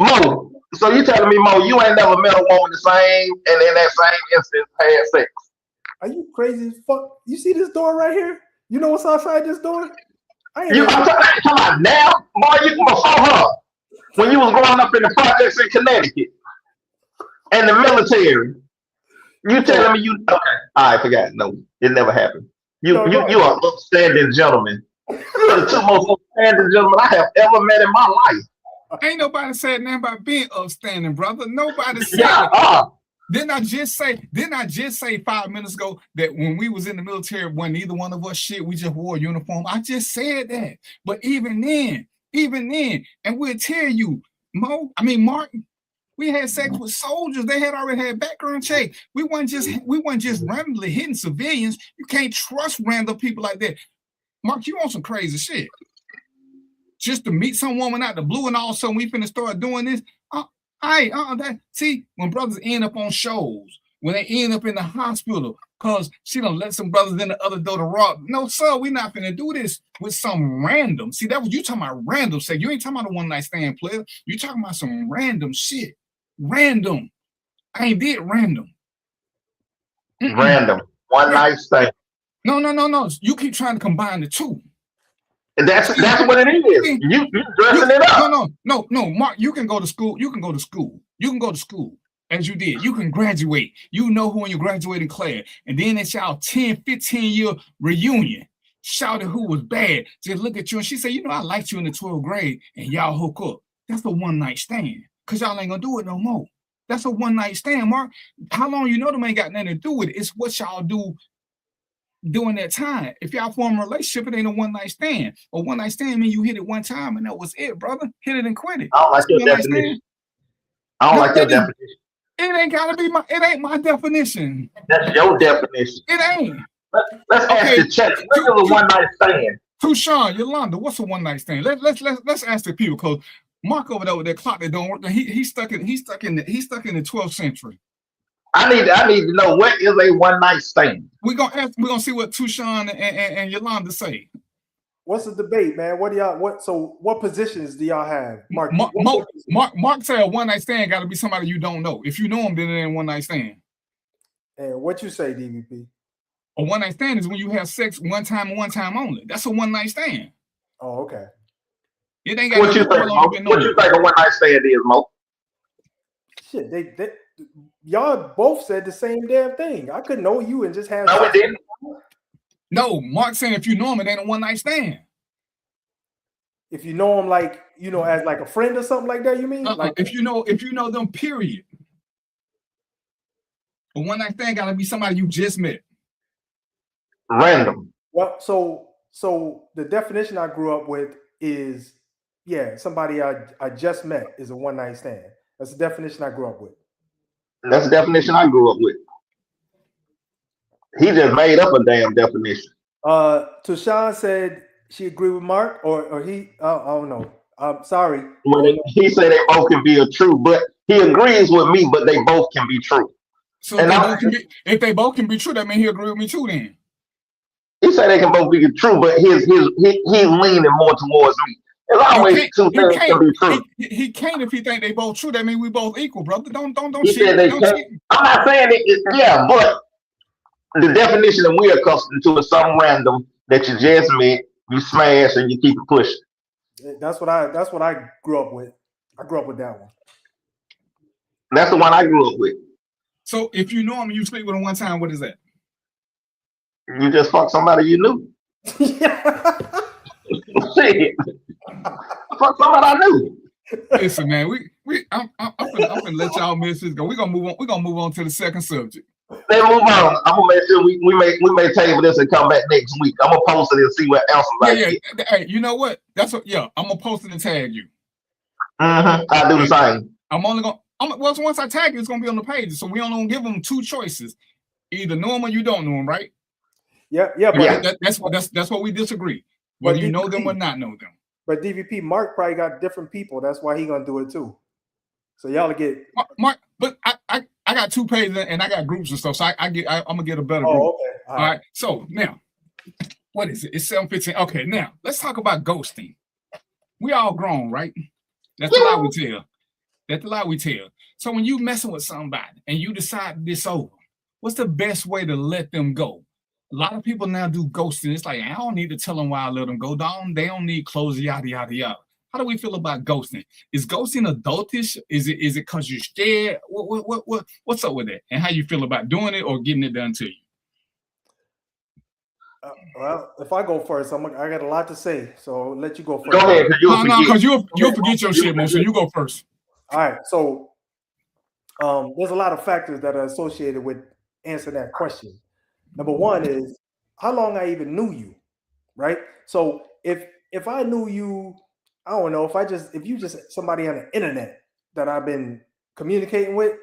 Mo, so you telling me, Mo, you ain't never met a woman the same and in that same instance had sex? Are you crazy as fuck? You see this door right here? You know what's outside this door? I'm talking about now, boy, you before her. When you was growing up in the projects in Connecticut and the military. You telling me okay. I forgot. No, it never happened. You are an upstanding gentleman. You're the two most upstanding gentlemen I have ever met in my life. Ain't nobody said nothing about being upstanding, brother. Nobody said that. Didn't I just say 5 minutes ago that when we was in the military, when neither one of us shit, we just wore a uniform? I just said that. But even then, and we'll tell you, Martin, we had sex with soldiers. They had already had background check. We weren't just randomly hitting civilians. You can't trust random people like that. Mark, you want some crazy shit? Just to meet some woman out the blue and all of a sudden we finna start doing this? See, when brothers end up on shows, when they end up in the hospital, because she done let some brothers in the other door to rob. No, sir, we not finna do this with some random. See, that was you talking about random sex. You ain't talking about a one night stand player. You talking about some random shit. Random. I ain't did random. Random. One night stand. No. You keep trying to combine the two. And that's what it is. You dressing it up. No, Mark, you can go to school. You can go to school as you did. You can graduate. You know who in your graduating class. And then it's y'all 10, 15-year reunion. Shouted who was bad. Just look at you and she said, I liked you in the 12th grade and y'all hook up. That's a one night stand. Because y'all ain't gonna do it no more. That's a one night stand, Mark. How long them ain't got nothing to do with it? It's what y'all do during that time. If y'all form a relationship, it ain't a one night stand. A one night stand mean you hit it one time and that was it, brother. Hit it and quit it. I don't like your definition. I don't like your definition. It ain't gotta be it ain't my definition. That's your definition. It ain't. Let's ask the chat. What's a one night stand? Tushawn, Yolanda, what's a one night stand? Let's ask the people, because Mark over there with that clock that don't work. He's stuck in the 12th century. I need to know what is a one night stand. We're gonna see what Tushawn and Yolanda say. What's the debate, man? What positions do y'all have? Mark said a one night stand gotta be somebody you don't know. If you know them, then it ain't one night stand. And what you say, DVP? A one night stand is when you have sex one time only. That's a one night stand. Oh, okay. It ain't got what you think a one night stand is, Mo? Shit, they y'all both said the same damn thing. I could know you and just have. No, it didn't. No, Mark saying if you know him, it ain't a one night stand. If you know him, like as like a friend or something like that, you mean? Like if you know them, period. A one night stand gotta be somebody you just met. Random. Well, so the definition I grew up with is, somebody I just met is a one night stand. That's the definition I grew up with. That's the definition I grew up with. He just made up a damn definition. Tushawn said she agreed with Mark, or he. I don't know. I'm sorry. He said they both can be true, but he agrees with me. But they both can be true. So if they both can be true, that means he agree with me too. Then he said they can both be true, but he's leaning more towards me. There's always two things can be true. He can't if he think they both true. That means we both equal, brother. Don't he cheat. Said they can't. I'm not saying it. But the definition that we're accustomed to is something random that you just met, you smash, and you keep it pushing. That's what I grew up with. I grew up with that one. That's the one I grew up with. So if you know him and you sleep with him one time, what is that? You just fuck somebody you knew. Shit. Fuck somebody I knew. Listen, man, I'm gonna let y'all miss this go. We're gonna move on to the second subject. Let's move on. I'm gonna make sure we may table this and come back next week. I'm gonna post it and see what else Hey, you know what? I'm gonna post it and tag you. I do the same. Once I tag you, it's gonna be on the page. So we only gonna give them two choices: either know them or you don't know them, right? But that's what we disagree. Whether you know them or not know them. But DVP, Mark probably got different people. That's why he gonna do it too. So y'all get Mark. But I got two pages and I got groups and stuff. So I'm gonna get a better group. Okay. All right. So now, what is it? It's 7:15. Okay. Now let's talk about ghosting. We all grown, right? That's the lie we tell. So when you messing with somebody and you decide this over, what's the best way to let them go? A lot of people now do ghosting. It's like, I don't need to tell them why I let them go down. They don't need closure, yada, yada, yada. How do we feel about ghosting? Is ghosting adultish? Is it because you're scared? What's up with that? And how you feel about doing it or getting it done to you? Well, if I go first, I got a lot to say. So I'll let you go first. Go ahead, because you'll forget your shit, Mo. So you go first. All right. So there's a lot of factors that are associated with answering that question. Number one is how long I even knew you, right? So if I knew you, I don't know, if you just somebody on the internet that I've been communicating with,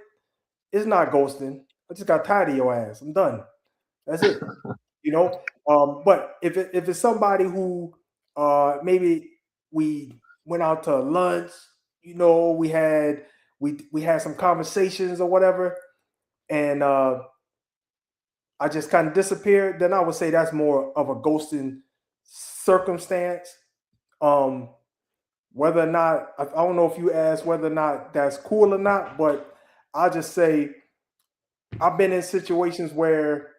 it's not ghosting. I just got tired of your ass. I'm done. That's it. But if it's somebody who maybe we went out to lunch, we had some conversations or whatever, and I just kind of disappeared, then I would say that's more of a ghosting circumstance. Whether or not, I don't know if you asked whether or not that's cool or not, but I'll just say I've been in situations where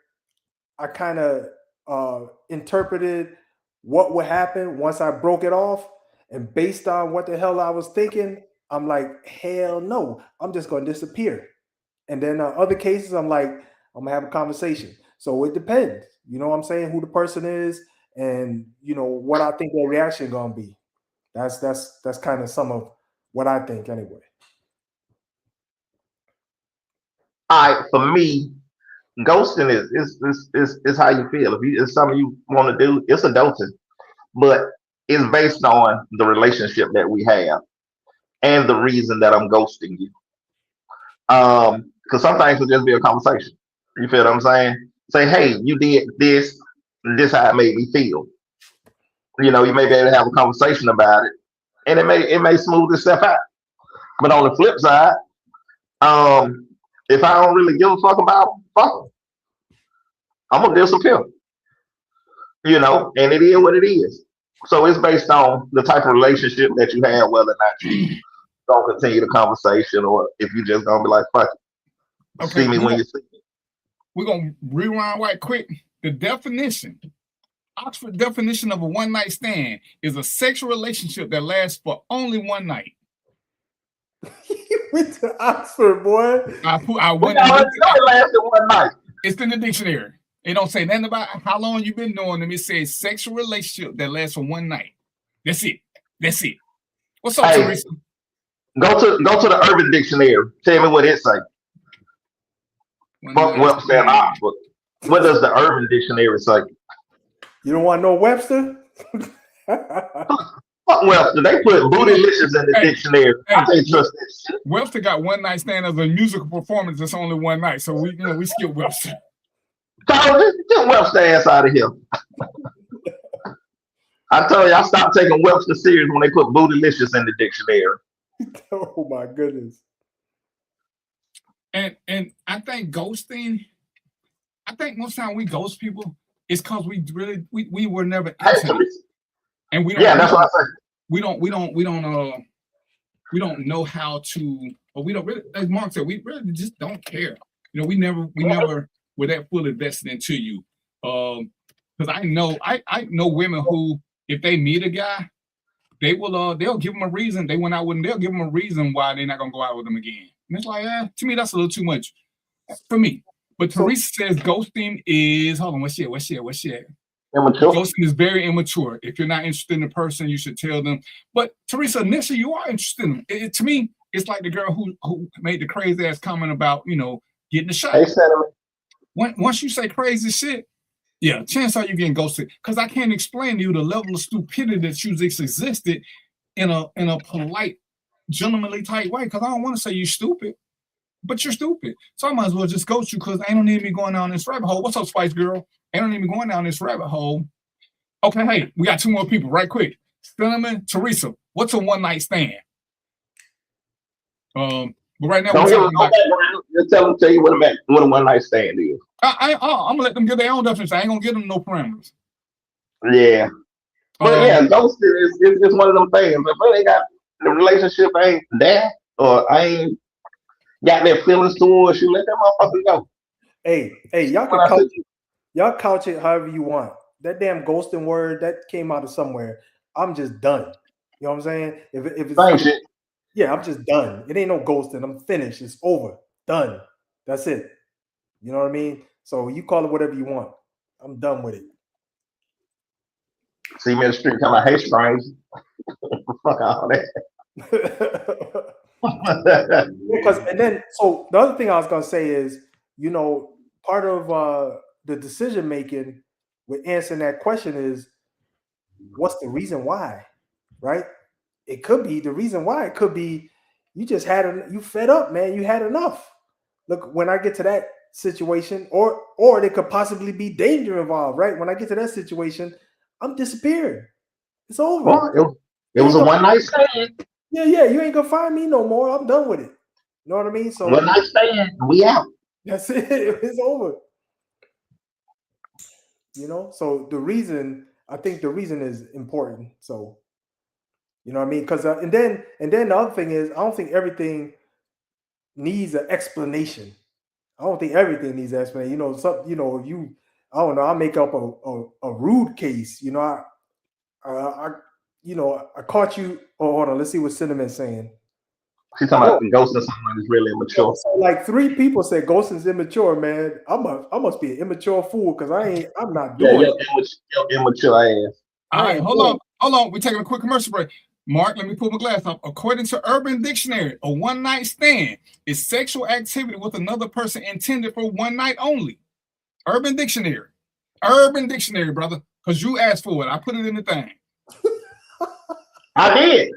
I kind of interpreted what would happen once I broke it off. And based on what the hell I was thinking, I'm like, hell no, I'm just going to disappear. And then other cases, I'm like, I'm going to have a conversation. So it depends, you know what I'm saying, who the person is and, what I think their reaction going to be. That's kind of some of what I think anyway. All right, for me, ghosting is how you feel. If it's something you want to do, it's adulting, but it's based on the relationship that we have and the reason that I'm ghosting you. Because some things will just be a conversation. You feel what I'm saying? Say, hey, you did this, and this how it made me feel. You may be able to have a conversation about it, and it may smooth itself out. But on the flip side, if I don't really give a fuck about them, fuck them. I'm gonna disappear. And it is what it is. So it's based on the type of relationship that you have, whether or not you don't continue the conversation, or if you just gonna be like, fuck it. Okay, see me when you see me. We're gonna rewind right quick. The definition, Oxford definition of a one-night stand is a sexual relationship that lasts for only one night. You went to Oxford, boy. I went. It lasted one night. It's in the dictionary. It don't say nothing about how long you've been knowing them. It says sexual relationship that lasts for one night. That's it. What's up, Teresa? Go to the Urban Dictionary. Tell me what it say. Fuck Webster and Oxford. What does the Urban Dictionary say? You don't want to know Webster? Fuck Webster. They put bootylicious in the dictionary. I can't trust that shit. Webster got one night stand as a musical performance that's only one night. So we skip Webster. Get Webster ass out of here. I tell you, I stopped taking Webster serious when they put bootylicious in the dictionary. Oh my goodness. And I think ghosting, most time we ghost people is because we were never intimate. And we don't that's what I say. We don't know how to, or we don't really, as Mark said, we really just don't care. We never were that fully invested into you. Because I know women who, if they meet a guy, they'll give them a reason. They went out with him, they'll give them a reason why they're not gonna go out with them again. And it's like, to me, that's a little too much for me. But Teresa says ghosting is, hold on, what's shit? Immature. Ghosting is very immature. If you're not interested in the person, you should tell them. But Teresa, initially you are interested in them. To me, it's like the girl who made the crazy ass comment about, getting the shot. Hey, Senator. Once you say crazy shit, yeah, chances are you getting ghosted. Because I can't explain to you the level of stupidity that you just existed in a polite, gentlemanly type way. Because I don't want to say you're stupid, but you're stupid. So I might as well just ghost you because I don't need me going down this rabbit hole. What's up, Spice Girl? I don't need me going down this rabbit hole. Okay, hey, we got two more people right quick. Cinnamon, Teresa, what's a one-night stand? But right now, just tell you what a one-night stand is. I'm gonna let them give their own definition. I ain't gonna give them no parameters. Yeah, but ghosting is one of them things. If they got the relationship ain't there, or I ain't got their feelings towards you, let that motherfucker go. Hey, y'all couch it however you want. That damn ghosting word that came out of somewhere. I'm just done. You know what I'm saying? If it's shit. Yeah, I'm just done. It ain't no ghosting. I'm finished. It's over. Done. That's it. You know what I mean? So you call it whatever you want. I'm done with it. See me in the street, come out, hey, strange. Fuck all that. Because and then so the other thing I was gonna say is, you know, part of the decision making with answering that question is, what's the reason why, right? It could be the reason why. It could be you just you fed up, man. You had enough. Look, when I get to that situation, or there could possibly be danger involved, right? When I get to that situation, I'm disappearing. It's over. Well, it was a one night stand. Yeah, you ain't gonna find me no more. I'm done with it. You know what I mean? So one night stand, we out. That's it. It's over. You know, so I think the reason is important. So, you know what I mean? Because and then the other thing is, I don't think everything needs an explanation. I don't think everything needs an explanation. You know, I don't know. I make up a rude case. You know, I caught you. Oh, hold on. Let's see what Cinnamon's saying. She's talking about ghosting someone is really immature. So like 3 people said ghosting's immature, man. I must be an immature fool because I'm not doing it. Immature ass. All right, hold on. We're taking a quick commercial break. Mark, let me pull my glass up. According to Urban Dictionary, a one-night stand is sexual activity with another person intended for one night only. Urban Dictionary, brother, because you asked for it. I put it in the thing. I did.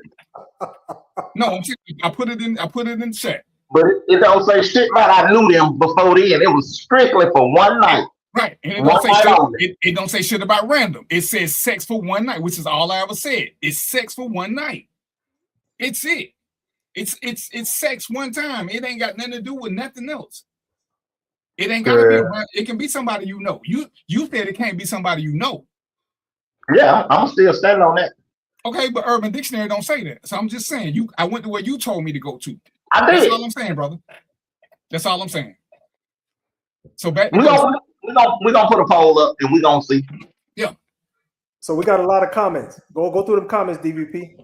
No, I put it in the chat. But it don't say shit about I knew them before then. It was strictly for one night. Right. And it don't say shit about random. It says sex for one night, which is all I ever said. It's sex for one night. It's it. It's sex one time. It ain't got nothing to do with nothing else. It ain't gotta be. It can be somebody you know. You said it can't be somebody you know. Yeah, I'm still standing on that. Okay, but Urban Dictionary don't say that. So I'm just saying, I went to where you told me to go to. I did. That's all I'm saying, brother. That's all I'm saying. So back. We're gonna put a poll up and we're gonna see. Yeah. So we got a lot of comments. Go through them comments, DVP.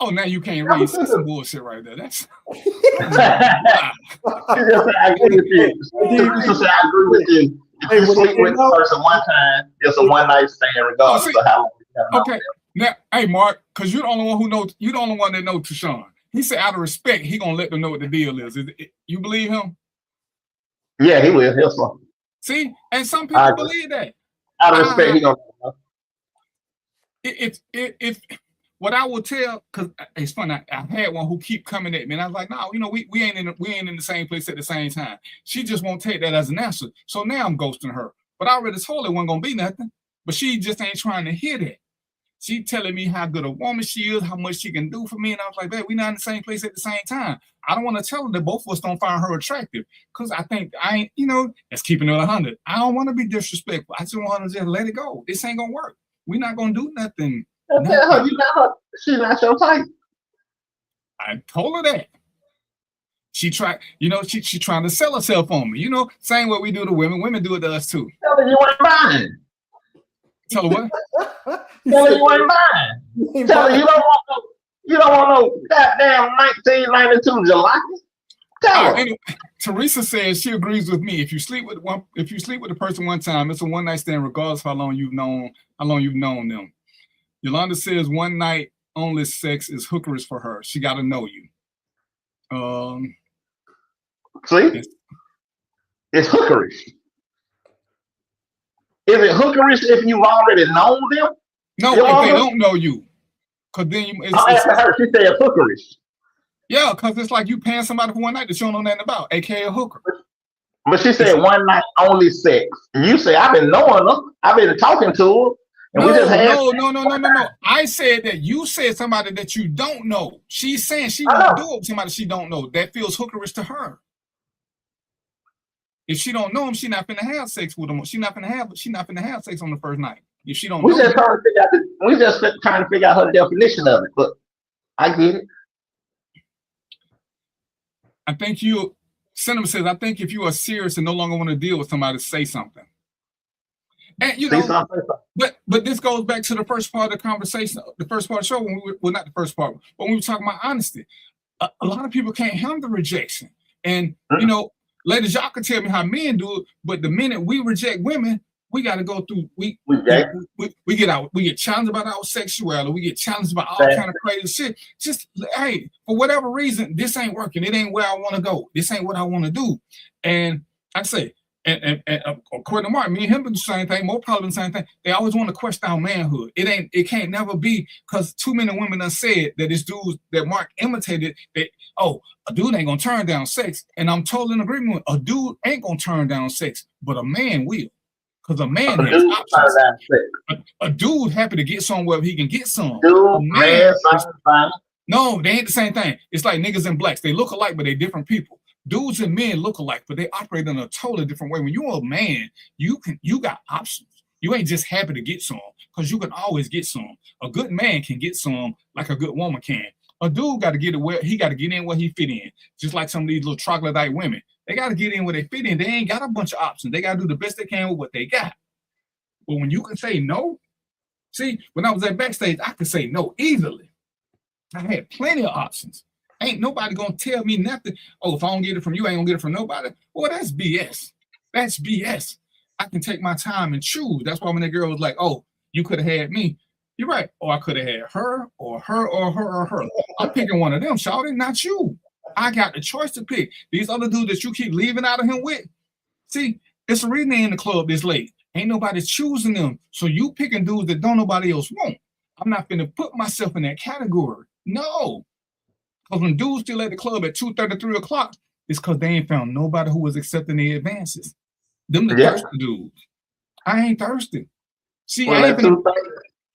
Oh, now you can't read. That's some bullshit right there. That's. I agree with you. If you sleep with the person one time, it's a one night stand, regardless of how long. Okay. Now, hey, Mark, because you're the only one who knows. You're the only one that knows Tashawn. He said, out of respect, he gonna let them know what the deal is. You believe him? Yeah, he will. He'll so. See, and some people believe that. Out of respect, he gonna. If what I will tell, because it's funny, I had one who keep coming at me, and I was like, no, you know, we ain't in the same place at the same time. She just won't take that as an answer. So now I'm ghosting her. But I already told her it wasn't gonna be nothing. But she just ain't trying to hear that. She telling me how good a woman she is, how much she can do for me. And I was like, babe, we're not in the same place at the same time. I don't want to tell her that both of us don't find her attractive. Because I think that's keeping it 100. I don't want to be disrespectful. I just want her to just let it go. This ain't gonna work. We're not gonna do nothing. Tell her she's not your type. I told her that. She tried, she trying to sell herself on me. Same way we do to women. Women do it to us too. Tell her you ain't buying. Tell her what? Tell her you ain't buying. Tell her you don't want no goddamn 1992 July. Tell her. Anyway, Teresa says she agrees with me. If you sleep with a person one time, it's a one night stand, regardless of how long you've known them. Yolanda says one night only sex is hookerish for her. She got to know you. See, it's hookerish. Is it hookerish if you've already known them? No, if they don't know you, because then I'm asking her. She said hookerish. Yeah, because it's like you paying somebody for one night that you don't know nothing about, aka a hooker. But she said one night only sex. You say I've been knowing her. I've been talking to her. No. I said that you said somebody that you don't know. She's saying she won't do it with somebody she don't know. That feels hookerish to her. If she don't know him, she's not finna have sex with him. She's not finna have sex on the first night. If she don't know him. We just trying to figure out her definition of it, but I get it. I think Cinnamon says, I think if you are serious and no longer want to deal with somebody, say something. And but this goes back to the first part of the conversation, the first part of the show, not the first part, but when we were talking about honesty. A lot of people can't handle rejection. And ladies, y'all can tell me how men do it, but the minute we reject women, we got to go through. We get challenged about our sexuality. We get challenged about all kind of crazy shit. Just hey, for whatever reason, this ain't working. It ain't where I want to go. This ain't what I want to do. And I say, and according to Mark, me and him do the same thing. More probably the same thing. They always want to question our manhood. It can't never be, because too many women done said that this dude that Mark imitated, that a dude ain't gonna turn down sex. And I'm totally in agreement with, a dude ain't gonna turn down sex, but a man will. Because a man has options. A dude happy to get somewhere he can get some. No, they ain't the same thing. It's like niggas and blacks. They look alike, but they different people. Dudes and men look alike, but they operate in a totally different way. When you're a man, you got options. You ain't just happy to get some, because you can always get some. A good man can get some like a good woman can. A dude got to get it where he got to get in where he fit in. Just like some of these little troglodyte women. They got to get in where they fit in. They ain't got a bunch of options. They got to do the best they can with what they got. But when you can say no, see, when I was at backstage, I could say no easily. I had plenty of options. Ain't nobody gonna tell me nothing. Oh, if I don't get it from you, I ain't gonna get it from nobody. Well, that's BS. That's BS. I can take my time and choose. That's why when that girl was like, oh, you could have had me. You're right. Or I could have had her or her or her or her. I'm picking one of them, shawty, not you. I got the choice to pick. These other dudes that you keep leaving out of him with. See, it's the reason they in the club this late. Ain't nobody choosing them. So you picking dudes that don't nobody else want. I'm not gonna put myself in that category. No. Because when dudes still at the club at 2:30, 3 o'clock, it's because they ain't found nobody who was accepting the advances. Them the thirsty dudes. I ain't thirsty. See, only reason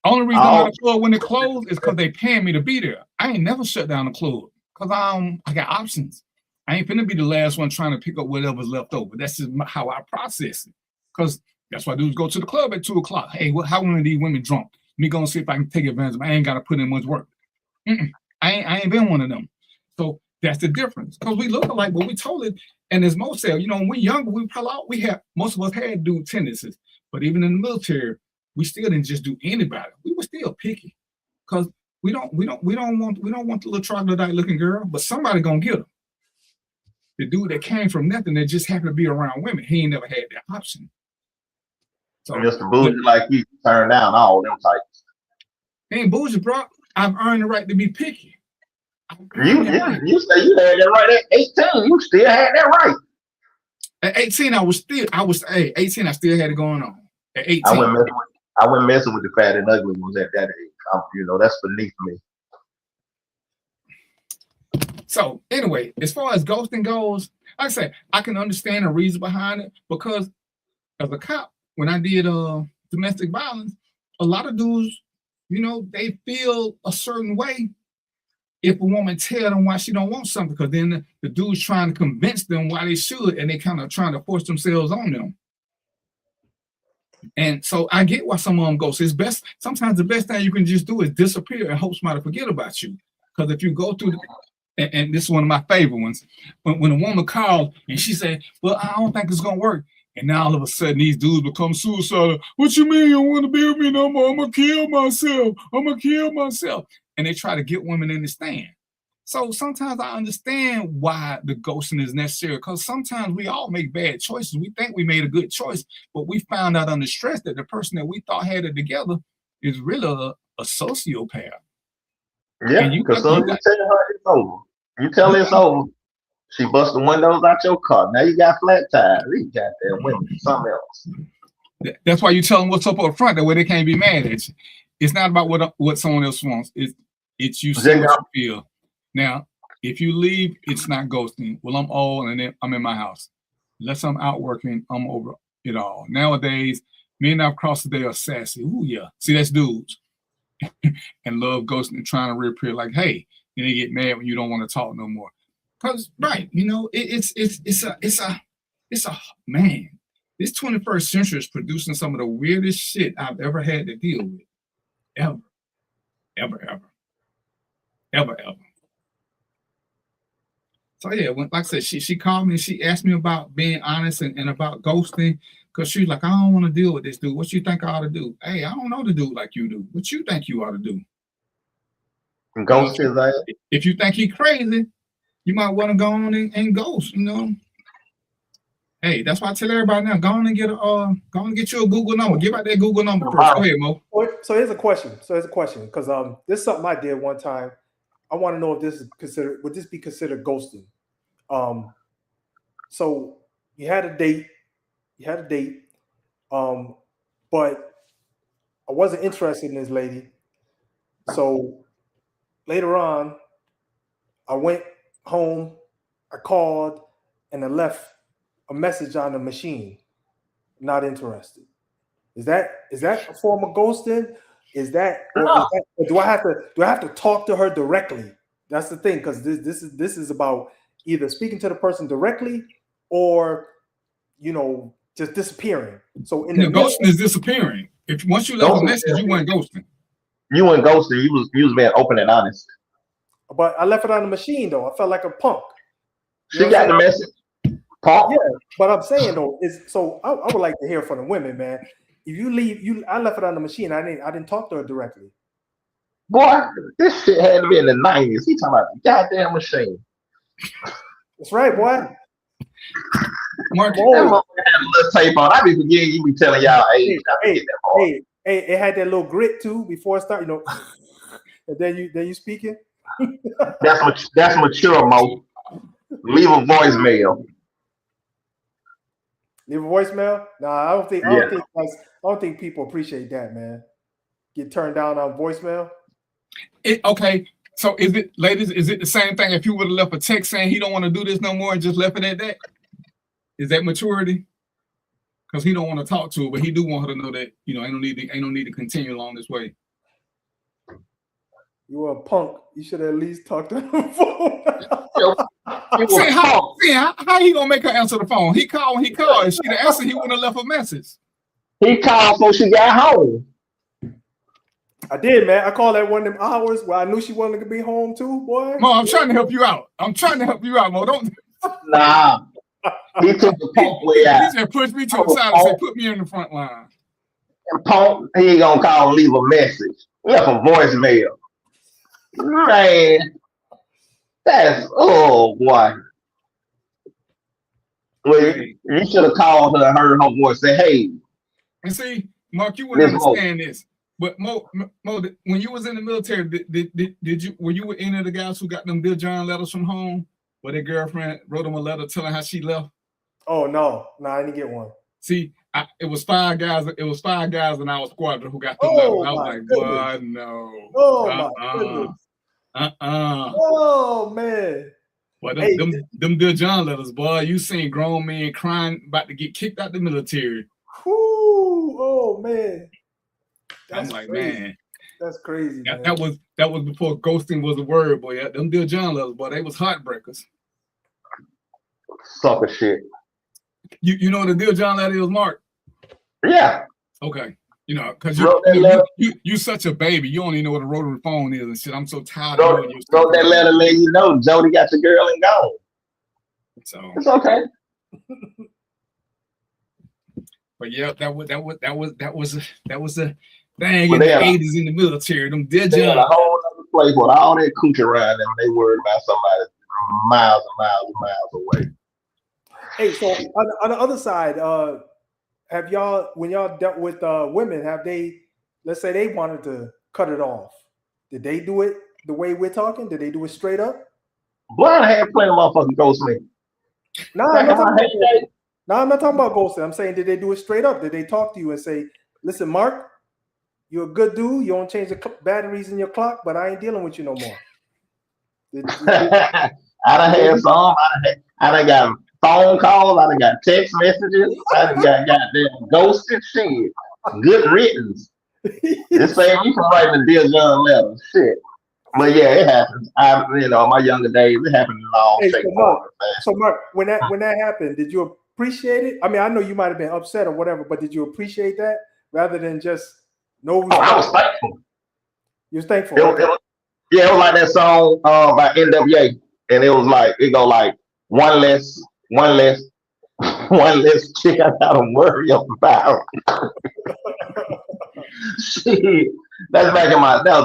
I'm at the club when it closed is because they paying me to be there. I ain't never shut down the club because I got options. I ain't finna be the last one trying to pick up whatever's left over. That's just how I process it. Because that's why dudes go to the club at 2 o'clock. Hey, how many of these women drunk? Me gonna see if I can take advantage of them. I ain't gotta put in much work. I ain't been one of them. So that's the difference. Because we look alike, but we totally, and as Mo said, when we're younger, most of us had dude tendencies. But even in the military, we still didn't just do anybody. We were still picky. Because we don't want the little troglodyte looking girl, but somebody gonna get her. The dude that came from nothing that just happened to be around women, he ain't never had that option. So Mr. Bougie like you turn down all them types. Ain't bougie, bro. I've earned the right to be picky. You say you had that right at 18. You still had that right. At 18, 18, I still had it going on. At 18. I wasn't messing with the fat and ugly ones at that age. That's beneath me. So anyway, as far as ghosting goes, like I say, I can understand the reason behind it, because as a cop, when I did domestic violence, a lot of dudes, they feel a certain way if a woman tell them why she don't want something, because then the dude's trying to convince them why they should, and they kind of trying to force themselves on them. And so I get why some of them ghost. Sometimes the best thing you can just do is disappear and hope somebody forget about you. Because if you go through and this is one of my favorite ones, when a woman called and she said, well, I don't think it's gonna work. And now all of a sudden these dudes become suicidal. What you mean you don't want to be with me no more? I'm gonna kill myself. And they try to get women in the stand. So sometimes I understand why the ghosting is necessary, because sometimes we all make bad choices. We think we made a good choice, but we found out under stress that the person that we thought had it together is really a sociopath. Yeah, because you tell her it's over. You tell her it's over. She busts the windows out your car. Now you got flat tires. You got that women, something else. That's why you tell them what's up front. That way they can't be mad at you. It's not about what someone else wants. It's you see what you feel. Now, if you leave, it's not ghosting. Well, I'm old and I'm in my house. Unless I'm out working, I'm over it all. Nowadays, men I've crossed the day are sassy. Ooh, yeah. See, that's dudes. And love ghosting and trying to reappear like, hey, and they get mad when you don't want to talk no more. Because, right, it's a man. This 21st century is producing some of the weirdest shit I've ever had to deal with. Ever. So yeah, like I said, she called me and she asked me about being honest and about ghosting, because she's like, I don't want to deal with this dude. What you think I ought to do? Hey, I don't know the dude like you do. What you think you ought to do? Ghost is like, if you think he crazy, you might want to go on and ghost, Hey, Hey, that's why I tell everybody now, go on and get you a Google number. Give out that Google number first. Go ahead, Mo. So here's a question. Because this is something I did one time. I want to know if this is considered. Would this be considered ghosting? So you had a date. But I wasn't interested in this lady. So later on, I went home. I called and I left a message on the machine. Not interested. Is that a form of ghosting? Or do I have to talk to her directly? That's the thing, because this is about either speaking to the person directly or just disappearing. So in the ghosting is disappearing. If once you left a message, you weren't ghosting. You weren't ghosting. You was being open and honest. But I left it on the machine though. I felt like a punk. She got the message. Punk. Yeah, but I'm saying though I would like to hear from the women, man. If you leave, I left it on the machine. I didn't talk to her directly. Boy, this shit had to be in the 90s. He talking about the goddamn machine. That's right, boy. Mark, had a little tape on. I be forgetting you be telling y'all age. Hey, it had that little grit too before it started, and then you speaking. That's mature, Mo. Leave a voicemail. Leave a voicemail? Nah, I don't think people appreciate that, man. Get turned down on voicemail. Okay, so is it, ladies? Is it the same thing if you would have left a text saying he don't want to do this no more and just left it at that? Is that maturity? Because he don't want to talk to her, but he do want her to know that ain't no need to continue along this way. You were a punk. You should at least talk to her phone. How he gonna make her answer the phone? He called when he called. If she didn't answer, he wouldn't have left a message. He called before she got home. I did, man. I called at one of them hours where I knew she wanted to be home too, boy. Mo, I'm trying to help you out. Mo. Don't. Nah. He took the punk way out. He just pushed me to the side and said, "Put me in the front line." And punk, he ain't gonna call and leave a message. Left a voicemail. Man, that's boy. Well, you should have called her and heard her voice. Say, hey. And see, Mark, you wouldn't understand this. But Mo, when you was in the military, were you with any of the guys who got them Bill John letters from home, where their girlfriend wrote them a letter telling how she left? Oh no, I didn't get one. See, it was 5 guys. It was 5 guys in our squadron who got them letters. I was like, boy, no. Oh my goodness. Oh man. Well, them Bill John letters, boy. You seen grown men crying about to get kicked out the military. Whoo, oh man. I'm like, crazy. Man, that's crazy. That was before ghosting was a word, boy. Them Bill John letters, boy, they was heartbreakers. Sucker shit. You know what a Bill John letter is, Mark? Yeah. Okay. Because you such a baby. You don't even know what a rotary phone is and shit. I'm so tired of you. Wrote that letter, let you know Jody got your girl and gone. So it's okay. But yeah, that was a thing in the 80s in the military. Them Bill John. They had a whole other place with all that cooch around them. They worried about somebody miles and miles and miles away. Hey, so on the other side, have y'all, when y'all dealt with women, have they, let's say they wanted to cut it off, did they do it the way we're talking? Did they do it straight up? Boy, I had plenty of motherfucking ghost me. No, I'm not talking about ghosting. I'm saying, did they do it straight up? Did they talk to you and say, listen, Mark, you're a good dude. You don't change the batteries in your clock, but I ain't dealing with you no more. I done had some. I done got phone calls. I done got text messages. I done got goddamn ghosted shit. Good riddance. This saying you can write the Dear John letter. Shit. But yeah, it happens. My younger days, it happened in all So Mark, when that happened, did you appreciate it? I mean, I know you might have been upset or whatever, but did you appreciate that rather than just no? I was thankful. You was thankful. It was like that song by NWA, and it was like it go like one less chick I gotta worry about. Shit. That was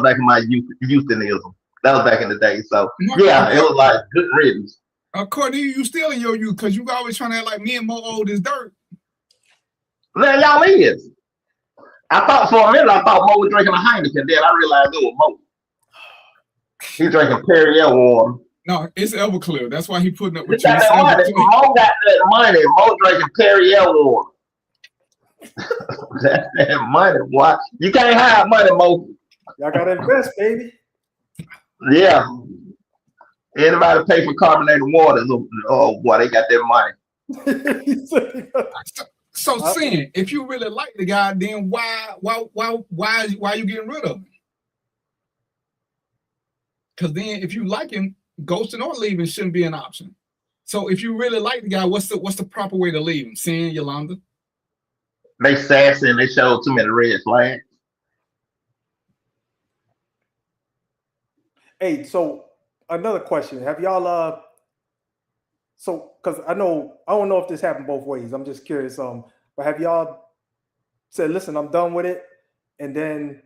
back in my youth, youthanism. That was back in the day. So yeah, it was like good riddance. Courtney, you still in your youth because you always trying to act like me and Mo old as dirt. There y'all is. I thought for a minute I thought Mo was drinking a Heineken. Then I realized it was Mo. He's drinking Perrier water. No, it's Everclear. That's why he putting up with you. you. Mo got that money. Mo drinking Perrier water. that money, boy. You can't hide money, Mo. Y'all gotta invest, baby. Yeah. Anybody pay for carbonated water? Oh boy, they got their money. So Sin, if you really like the guy, then why you getting rid of him? Because then if you like him, ghosting or leaving shouldn't be an option. So if you really like the guy, what's the proper way to leave him? Sin, Yolanda? They sassy and they showed too many red flags. Hey, so another question. Have y'all so because I don't know if this happened both ways. I'm just curious. But have y'all said, listen, I'm done with it, and then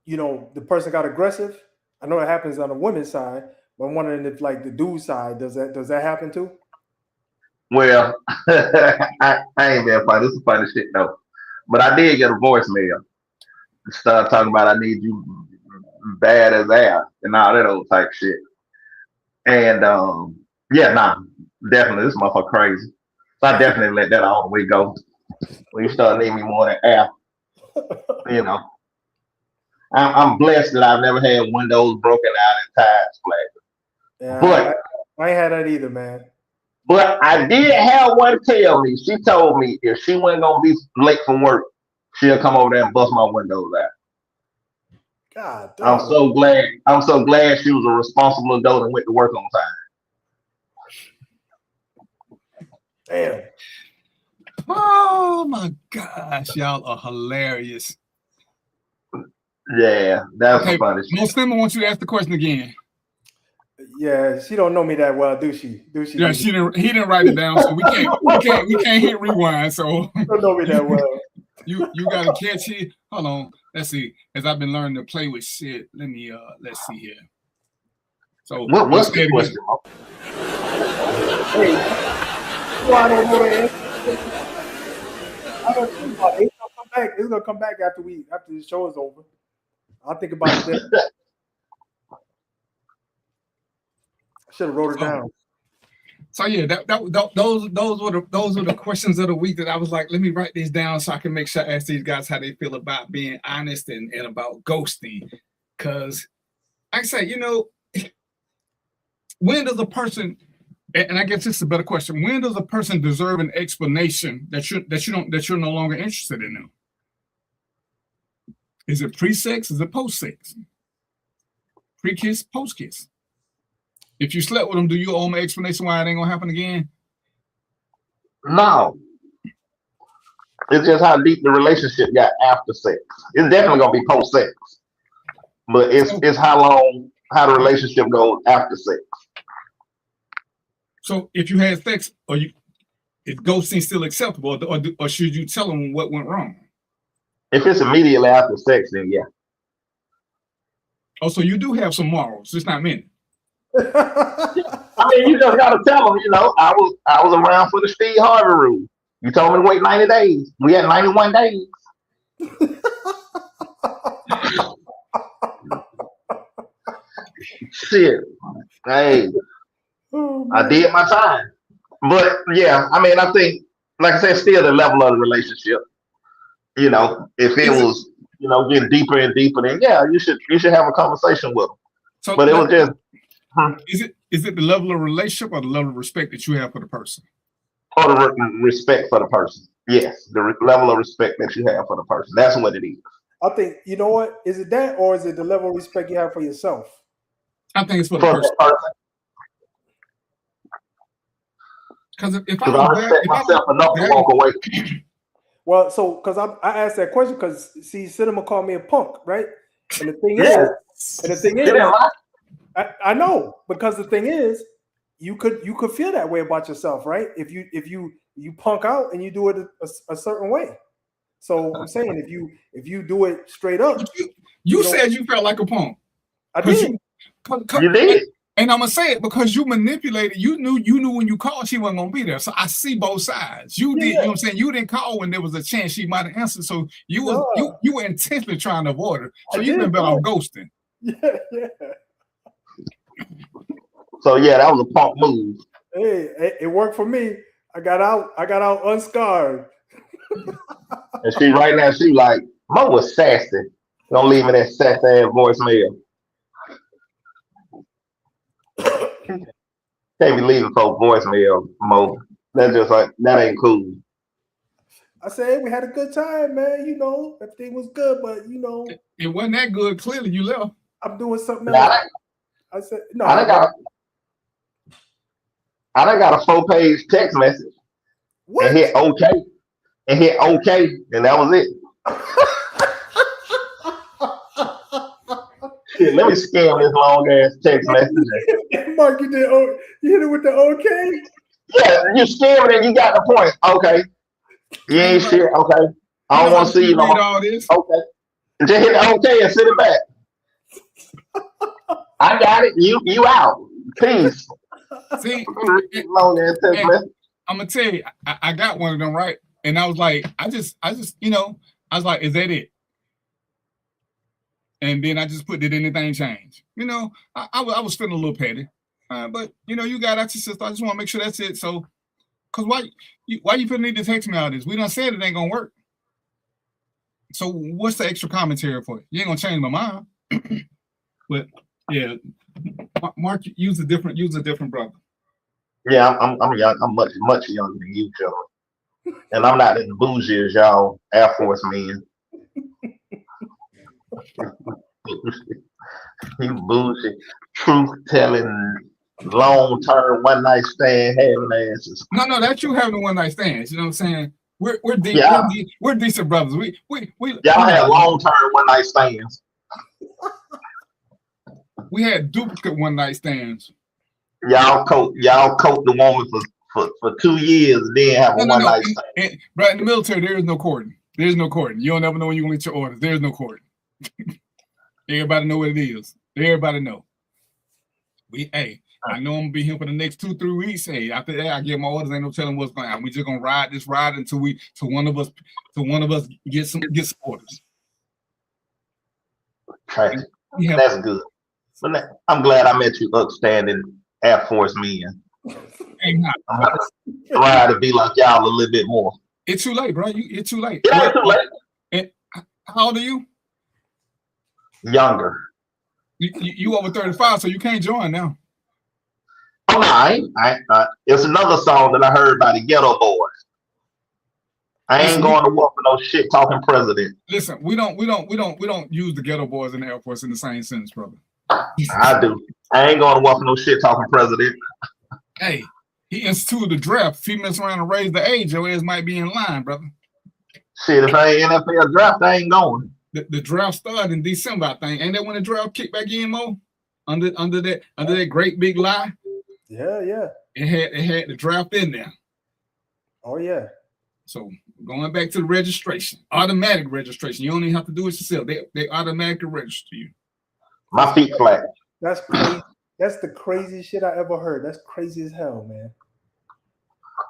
the person got aggressive? I know it happens on the women's side, but I'm wondering if like the dude side, does that happen too? Well, I ain't being funny. This is funny shit though. But I did get a voicemail. Started talking about I need you bad as ass and all that old type shit. And definitely this motherfucker crazy. So I definitely let that all the way go. When you start needing me more than air, I'm blessed that I've never had windows broken out and tires flat. Yeah, but I ain't had that either, man. But I did have one tell me. She told me if she wasn't gonna be late from work, she'll come over there and bust my windows out. God damn. I'm so glad she was a responsible adult and went to work on time. Damn. Oh my gosh, y'all are hilarious. Yeah, that's funny. Most Slim, I want you to ask the question again. Yeah, she don't know me that well, do she? Yeah, he didn't write it down, so we can't hit rewind. So she don't know me that well. You gotta catch it. Hold on. Let's see. As I've been learning to play with shit, let's see here. So what's the question? Hey, I don't know the answer. I don't think about it. It's gonna come back after the show is over. I'll think about it then. I should have wrote it down. So yeah, those were the questions of the week that I was like, let me write these down so I can make sure I ask these guys how they feel about being honest and about ghosting. Because like I say, when does a person, and I guess this is a better question, when does a person deserve an explanation that you're no longer interested in them? Is it pre-sex? Is it post-sex? Pre-kiss, post-kiss? If you slept with them, do you owe me an explanation why it ain't gonna happen again? No. It's just how deep the relationship got after sex. It's definitely gonna be post-sex. But it's how the relationship goes after sex. So if you had sex, is ghosting still acceptable, or should you tell them what went wrong? If it's immediately after sex, then yeah. Oh, so you do have some morals, just not many. I mean, you just gotta tell them, I was around for the Steve Harvey rule. You told me to wait 90 days. We had 91 days. Shit. Hey, I did my time. But yeah, I mean, I think, like I said, still the level of the relationship. If it was, getting deeper and deeper, then yeah, you should have a conversation with them. So, but it was just. Is it the level of relationship or the level of respect that you have for the person? Or the respect for the person. Yes, the level of respect that you have for the person. That's what it is. I think, you know what? Is it that, or is it the level of respect you have for yourself? I think it's for the person. Because if I respect myself enough to walk away. Well, so because I asked that question because Cinema called me a punk, right? And the thing is, I know, because the thing is, you could feel that way about yourself, right? If you punk out and you do it a certain way. So I'm saying if you do it straight up, you said you felt like a punk. I did. You did. And I'm gonna say it because you manipulated. You knew when you called she wasn't gonna be there. So I see both sides. You did, you know what I'm saying? You didn't call when there was a chance she might have answered. So you were intentionally trying to avoid her. So you've been better off ghosting. Yeah. So yeah, that was a punk move. Hey, it worked for me. I got out unscarred. And she right now, she like, Mo was sassy. Don't leave me that sassy ass voicemail. Can't be leaving folks voicemail, Mo. That's just like, that ain't cool. I said we had a good time, man. You know, everything was good, but you know, it wasn't that good. Clearly, you left. I'm doing something else. I said no. I done got a 4-page text message. What? And hit OK, and that was it. Shit, let me scan this long ass text message. Mark, you hit it with the OK? Yeah, you scam it and you got the point. Okay. You ain't shit. Okay. I don't want to see you no more. All this. Okay. Just hit the OK and send it back. I got it. You out. Peace. See, long ass text message. I'm gonna tell you, I got one of them, right? And I was like, I just, you know, I was like, is that it? And then I just put, did anything change? You know, I was feeling a little petty, but you know, you got out your sister. I just want to make sure that's it. So, cause why you feel need to text me all this? We done said it ain't gonna work. So what's the extra commentary for? You ain't gonna change my mind. But yeah, Mark, use a different brother. Yeah, I'm young. I'm much younger than you, Joe. And I'm not as bougie as y'all Air Force men. You bougie, truth telling, long term one night stand having asses. No, that's you having a one night stand. You know what I'm saying? We're decent brothers. We y'all had long term one night stands. We had duplicate one night stands. Y'all coat the woman for 2 years and then have a one night stand. Right in the military, there is no courting. There's no courting. You don't ever know when you're gonna get your orders. There's no courting. Everybody know what it is. Everybody know. I know I'm gonna be here for the next 2-3 weeks. Hey, after that, I get my orders. Ain't no telling what's going on. We just gonna ride until one of us get some orders. Okay. That's good. But I'm glad I met you upstanding Air Force men. I'm glad to be like y'all a little bit more. It's too late, bro. It's too late. Yeah, it's too late. And how old are you? Younger. You over 35, so you can't join now. Oh no, I it's another song that I heard by the Ghetto Boys. I ain't going to war for no shit talking president. Listen, we don't use the Ghetto Boys and the Air Force in the same sentence, brother. I do. I ain't going to war for no shit talking president. Hey, he instituted the draft. If he mess around and raise the age, your ass might be in line, brother. Shit, if I ain't NFL draft, I ain't going. The draft started in December, I think. Ain't that when the draft kicked back in, Mo? Under that great big lie? Yeah. It had the draft in there. Oh yeah. So going back to the registration, automatic registration. You don't even have to do it yourself. They automatically register you. My feet flat. That's crazy. That's the craziest shit I ever heard. That's crazy as hell, man.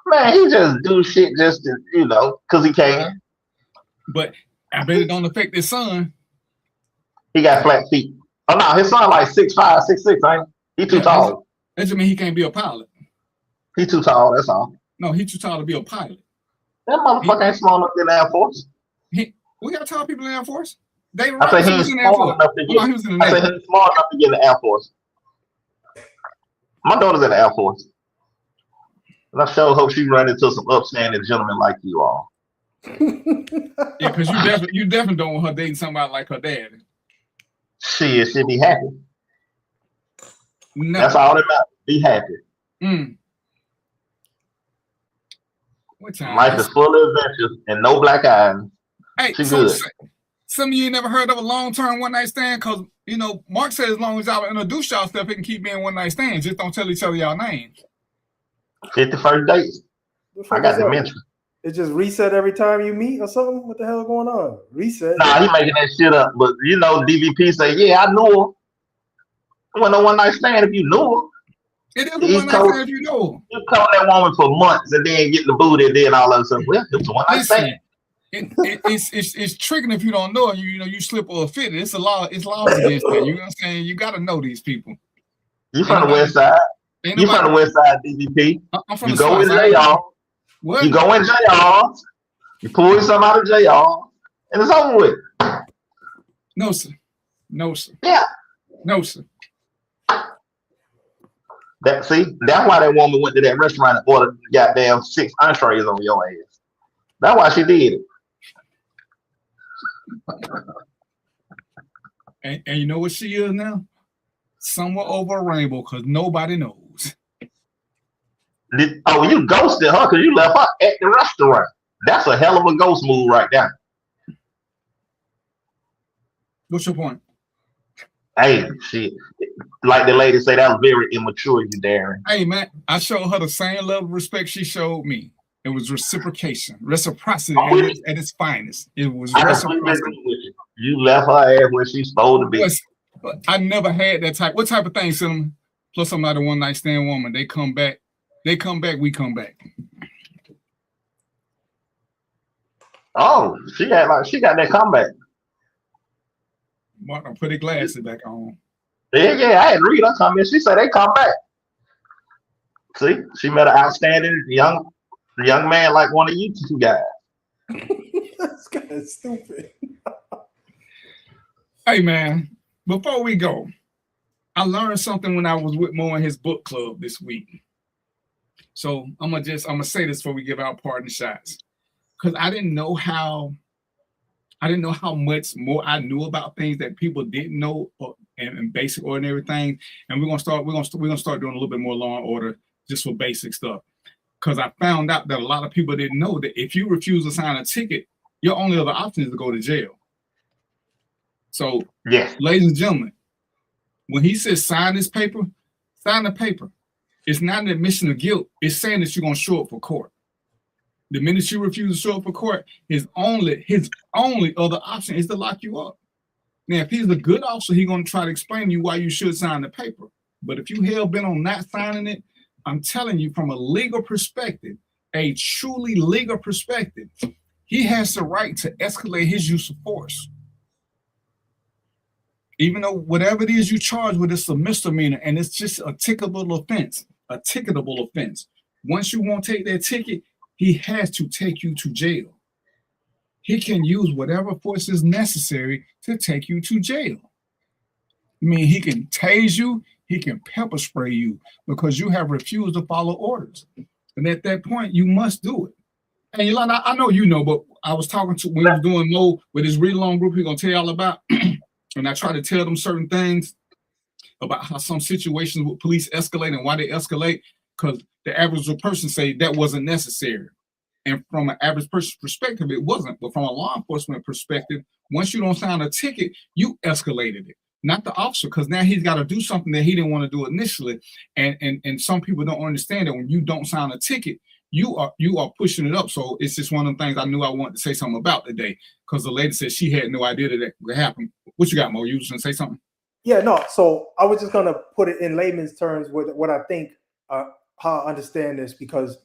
Man, he just do shit just to, because he can. But I bet it don't affect his son. He got flat feet. Oh no, his son like 6'5", 6'6", ain't he? He too tall. That just mean he can't be a pilot. He too tall, that's all. No, he too tall to be a pilot. That motherfucker ain't small enough in the Air Force. We got tall people in the Air Force. I say he's small enough to get. He's small enough to get in the Air Force. My daughter's in the Air Force. And I sure hope she run into some upstanding gentlemen like you all. Yeah, because you definitely don't want her dating somebody like her dad. She'll be happy. No. That's all that matters. Be happy. What time? Life is full of adventures and no black eyes. Hey, good. Some of you ain't never heard of a long-term one-night stand because, Mark said as long as y'all introduce y'all stuff, it can keep being one-night stands. Just don't tell each other y'all names. 51st dates. I got dementia. It just reset every time you meet or something? What the hell is going on? Reset? Nah, he making that shit up. But, DVP say, yeah, I knew her. wasn't no one night stand if you knew her. It is a one night stand if you know her. You cover that woman for months and then get the booty and then all of a sudden, well, it was a one night stand. It's tricking if you don't know it. You slip or fit. It's a law. It's laws against that. You know what I'm saying? You got to know these people. You from the west side? You from the west side, DVP? I'm from you the go in side. JR. What? You go in JR. You pull something out of JR, and it's over with. No sir. No sir. Yeah. No sir. That's why that woman went to that restaurant and ordered goddamn 6 entrees on your ass. That's why she did it. And you know what she is now? Somewhere over a rainbow because nobody knows. You ghosted her because you left her at the restaurant. That's a hell of a ghost move right there. What's your point? Hey, shit. Like the lady said, that was very immature, you Darren. Hey, man, I showed her the same level of respect she showed me. It was reciprocity at its finest. It was reciprocity. You left her ass where she's supposed to be. I never had that type. What type of thing, Cinnamon? Plus, I'm not a one night stand woman. They come back. We come back. Oh, she got that comeback. Mark, I put her glasses back on. Yeah, I had to read her comment. She said they come back. See, she met an outstanding young man like one of you two guys. That's kind of stupid. Hey, man, before we go, I learned something when I was with Mo in his book club this week. So I'm gonna say this before we give out partner shots, because I didn't know how much more I knew about things that people didn't know, and basic ordinary things. And we're gonna start doing a little bit more law and order just for basic stuff. Because I found out that a lot of people didn't know that if you refuse to sign a ticket, your only other option is to go to jail. So, yes, ladies and gentlemen, when he says sign this paper, sign the paper. It's not an admission of guilt. It's saying that you're gonna show up for court. The minute you refuse to show up for court, his only other option is to lock you up. Now, if he's a good officer, he's gonna try to explain to you why you should sign the paper. But if you hell bent on not signing it, I'm telling you, from a legal perspective, a truly legal perspective, he has the right to escalate his use of force. Even though whatever it is you charge with, it's a misdemeanor and it's just a ticketable offense. Once you won't take that ticket, he has to take you to jail. He can use whatever force is necessary to take you to jail. I mean, he can tase you, he can pepper spray you because you have refused to follow orders. And at that point, you must do it. And Yolanda, I know you know, but I was talking to when he was doing Mo with his read along group, he's gonna tell y'all about. And I try to tell them certain things about how some situations with police escalate and why they escalate, because the average person say that wasn't necessary. And from an average person's perspective, it wasn't. But from a law enforcement perspective, once you don't sign a ticket, you escalated it. Not the officer, because now he's got to do something that he didn't want to do initially. And some people don't understand that when you don't sign a ticket, you are pushing it up. So it's just one of the things I knew I wanted to say something about today, because the lady said she had no idea that would happen. What you got, Mo? You was going to say something? Yeah, no. So I was just going to put it in layman's terms with what I think, how I understand this, because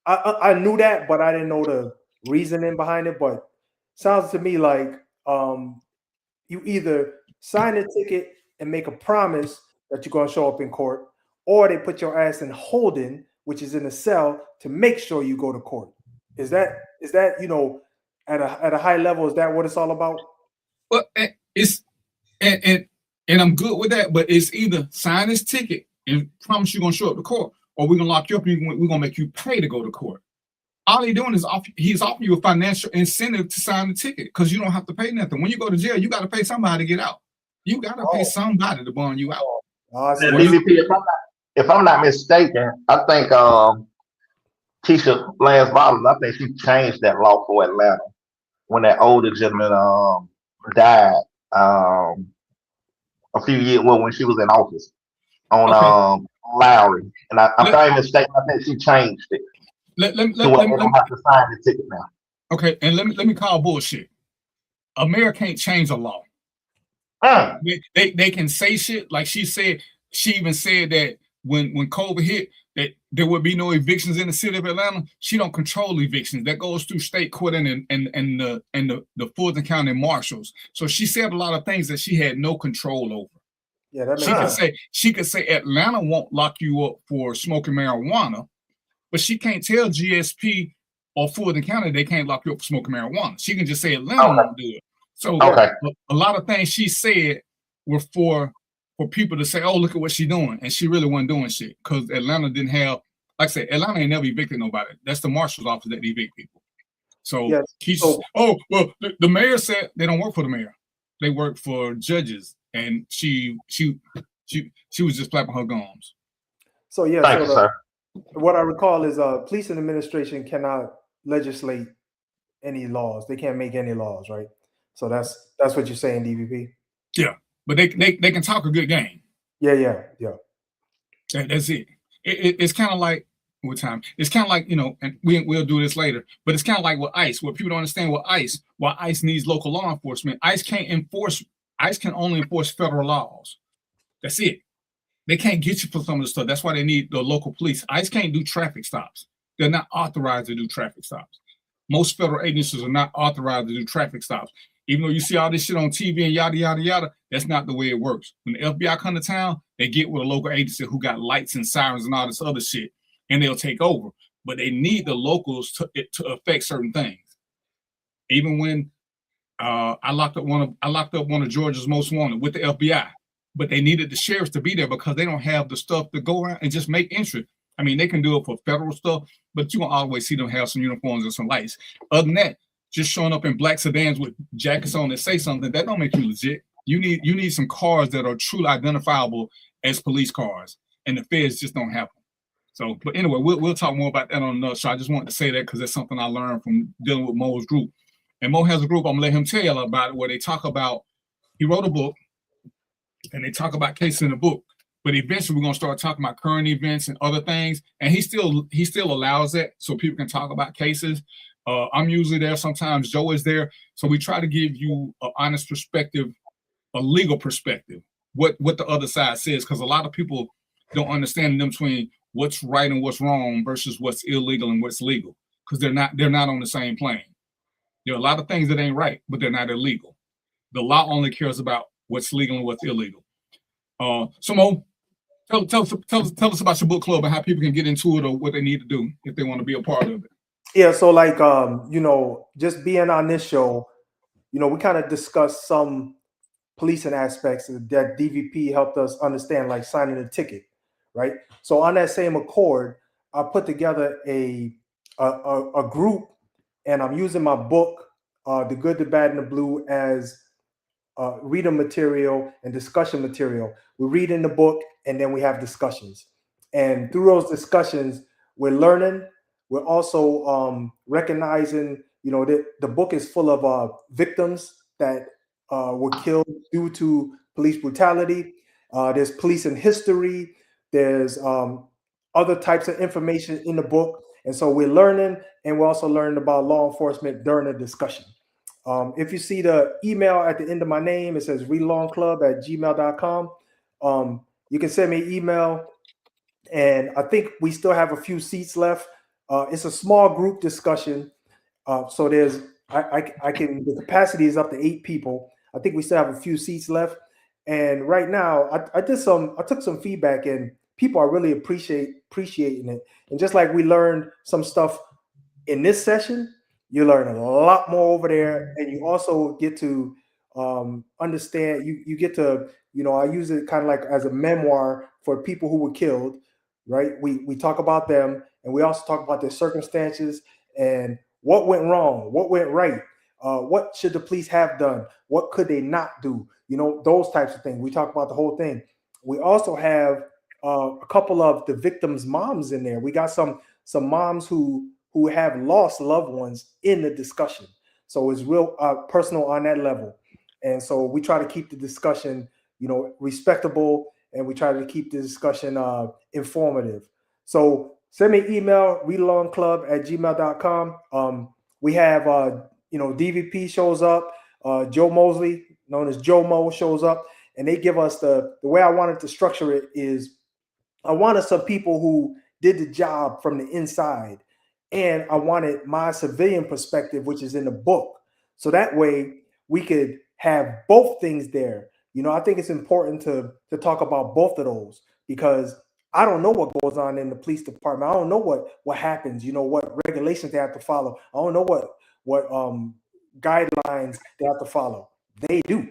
I knew that, but I didn't know the reasoning behind it. But sounds to me like you either sign a ticket and make a promise that you're going to show up in court, or they put your ass in holding, which is in a cell, to make sure you go to court. Is that at a high level? Is that what it's all about? Well, it's and I'm good with that, but it's either sign this ticket and promise you're gonna show up to court, or we're gonna lock you up and we're gonna make you pay to go to court. All he's doing is he's offering you a financial incentive to sign the ticket because you don't have to pay nothing. When you go to jail, you got to pay somebody to get out. You got to pay somebody to bond you out. If I'm not mistaken, I think Keisha Lance Bottoms, I think she changed that law for Atlanta when that older gentleman died a few years, well, when she was in office on Lowry. And if I'm not mistaken, I think she changed it. Let me have to sign the ticket now. Okay, and let me call bullshit. America can't change a law. They can say shit like she said. she even said that when COVID hit, that there would be no evictions in the city of Atlanta. She don't control evictions. That goes through state court and the Fulton County marshals. So she said a lot of things that she had no control over. Yeah, that makes she could say Atlanta won't lock you up for smoking marijuana, but she can't tell GSP or Fulton County they can't lock you up for smoking marijuana. She can just say Atlanta won't do it. So a lot of things she said were for people to say, oh, look at what she's doing. And she really wasn't doing shit because Atlanta didn't have, like I said, Atlanta ain't never evicted nobody. That's the marshal's office that evict people. So, the mayor said they don't work for the mayor. They work for judges. And she was just flapping her gums. So, yeah, what I recall is police and administration cannot legislate any laws. They can't make any laws, right? So that's what you're saying, DVP? Yeah. But they can talk a good game. Yeah. That's it. It's kind of like with time. It's kind of like, and we'll do this later. But it's kind of like with ICE. What people don't understand with ICE, why ICE needs local law enforcement. ICE can only enforce federal laws. That's it. They can't get you for some of the stuff. That's why they need the local police. ICE can't do traffic stops. They're not authorized to do traffic stops. Most federal agencies are not authorized to do traffic stops. Even though you see all this shit on TV and yada, yada, yada, that's not the way it works. When the FBI come to town, they get with a local agency who got lights and sirens and all this other shit, and they'll take over. But they need the locals to affect certain things. Even when I locked up one of Georgia's most wanted with the FBI, but they needed the sheriffs to be there because they don't have the stuff to go around and just make entry. I mean, they can do it for federal stuff, but you won't always see them have some uniforms and some lights. Other than that, just showing up in black sedans with jackets on that say something, that don't make you legit. You need some cars that are truly identifiable as police cars, and the feds just don't have them. So, but anyway, we'll talk more about that on another show. I just wanted to say that because that's something I learned from dealing with Mo's group. And Mo has a group, I'm gonna let him tell you about it, where they talk about, he wrote a book, and they talk about cases in the book. But eventually we're gonna start talking about current events and other things. And he still allows that so people can talk about cases. I'm usually there. Sometimes Joe is there. So we try to give you an honest perspective, a legal perspective, what the other side says, because a lot of people don't understand the difference between what's right and what's wrong versus what's illegal and what's legal, because they're not on the same plane. There are a lot of things that ain't right, but they're not illegal. The law only cares about what's legal and what's illegal. So Mo, tell us about your book club and how people can get into it or what they need to do if they want to be a part of it. Yeah, so like just being on this show, we kind of discussed some policing aspects that DVP helped us understand, like signing a ticket, right? So on that same accord, I put together a group, and I'm using my book, The Good, the Bad, and the Blue, as reading material and discussion material. We read in the book, and then we have discussions. And through those discussions, we're learning. We're also recognizing, that the book is full of victims that were killed due to police brutality. There's policing history. There's other types of information in the book. And so we're learning, and we're also learning about law enforcement during the discussion. If you see the email at the end of my name, it says readalongclub@gmail.com. You can send me an email, and I think we still have a few seats left. It's a small group discussion. So the capacity is up to 8 people. I think we still have a few seats left. And right now I took some feedback, and people are really appreciating it. And just like we learned some stuff in this session, you learn a lot more over there. And you also get to understand, you get to, I use it kind of like as a memoir for people who were killed, right? We talk about them, and we also talk about their circumstances and what went wrong, what went right, what should the police have done, what could they not do, those types of things. We talk about the whole thing. We also have a couple of the victims' moms in there. We got some moms who have lost loved ones in the discussion. So it's real personal on that level. And so we try to keep the discussion, respectable, and we try to keep the discussion informative. So send me an email, readalongclub@gmail.com. We have, DVP shows up. Joe Mosley, known as Joe Mo, shows up. and they give us the way I wanted to structure it is I wanted some people who did the job from the inside, and I wanted my civilian perspective, which is in the book. So that way we could have both things there. You know, I think it's important to talk about both of those, because I don't know what goes on in the police department. I don't know what happens, you know, what regulations they have to follow. I don't know what guidelines they have to follow. They do.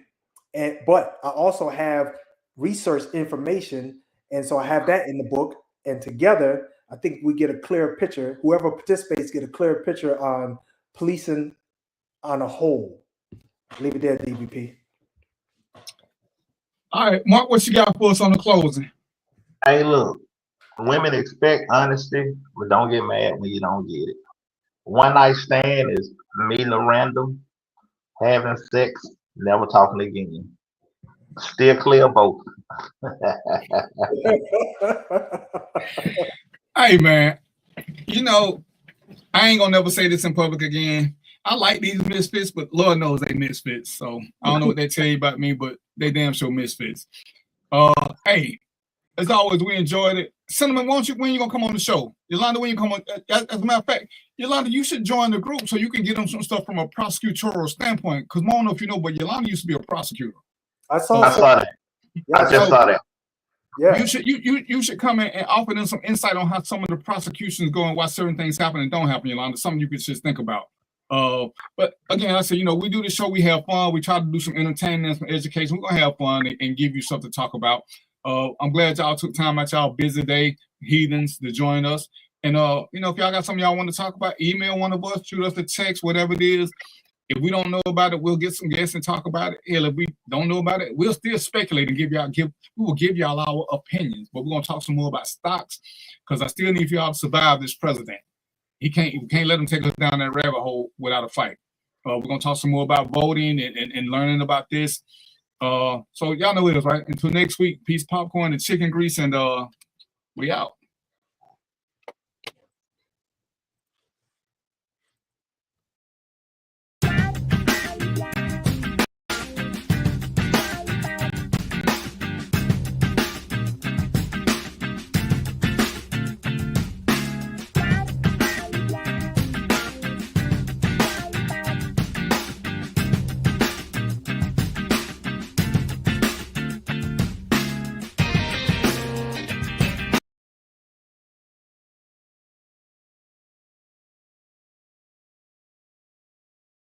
But I also have research information, and so I have that in the book, and together I think we get a clear picture. Whoever participates get a clear picture on policing on a whole. Leave it there, DBP. All right, Mark, what you got for us on the closing? Hey, look, women expect honesty, but don't get mad when you don't get it. One night stand is meeting a random, having sex, never talking again. Steer clear of both. Hey, man, you know, I ain't gonna never say this in public again. I like these misfits, but Lord knows they misfits. So I don't know what they tell you about me, but they damn sure misfits. Hey, as always, we enjoyed it. Cinnamon, when you gonna come on the show? Yolanda, when you come on? As a matter of fact, Yolanda, you should join the group so you can get them some stuff from a prosecutorial standpoint. Because I don't know if you know, but Yolanda used to be a prosecutor. I saw that. Yeah, I just saw that. Yeah. You should come in and offer them some insight on how some of the prosecutions go and why certain things happen and don't happen, Yolanda. Something you could just think about. But again, I said, you know, we do the show, we have fun, we try to do some entertainment, some education. We're gonna have fun and give you something to talk about. I'm glad y'all took time out y'all busy day, heathens, to join us. And you know, if y'all got something y'all want to talk about, email one of us, shoot us a text, whatever it is. If we don't know about it, we'll get some guests and talk about it. Hell, if we don't know about it, we'll still speculate and we will give y'all our opinions. But we're gonna talk some more about stocks, because I still need for y'all to survive this president. We can't let him take us down that rabbit hole without a fight. We're gonna talk some more about voting and learning about this. So y'all know it is, right? Until next week, peace, popcorn, and chicken grease, and we out.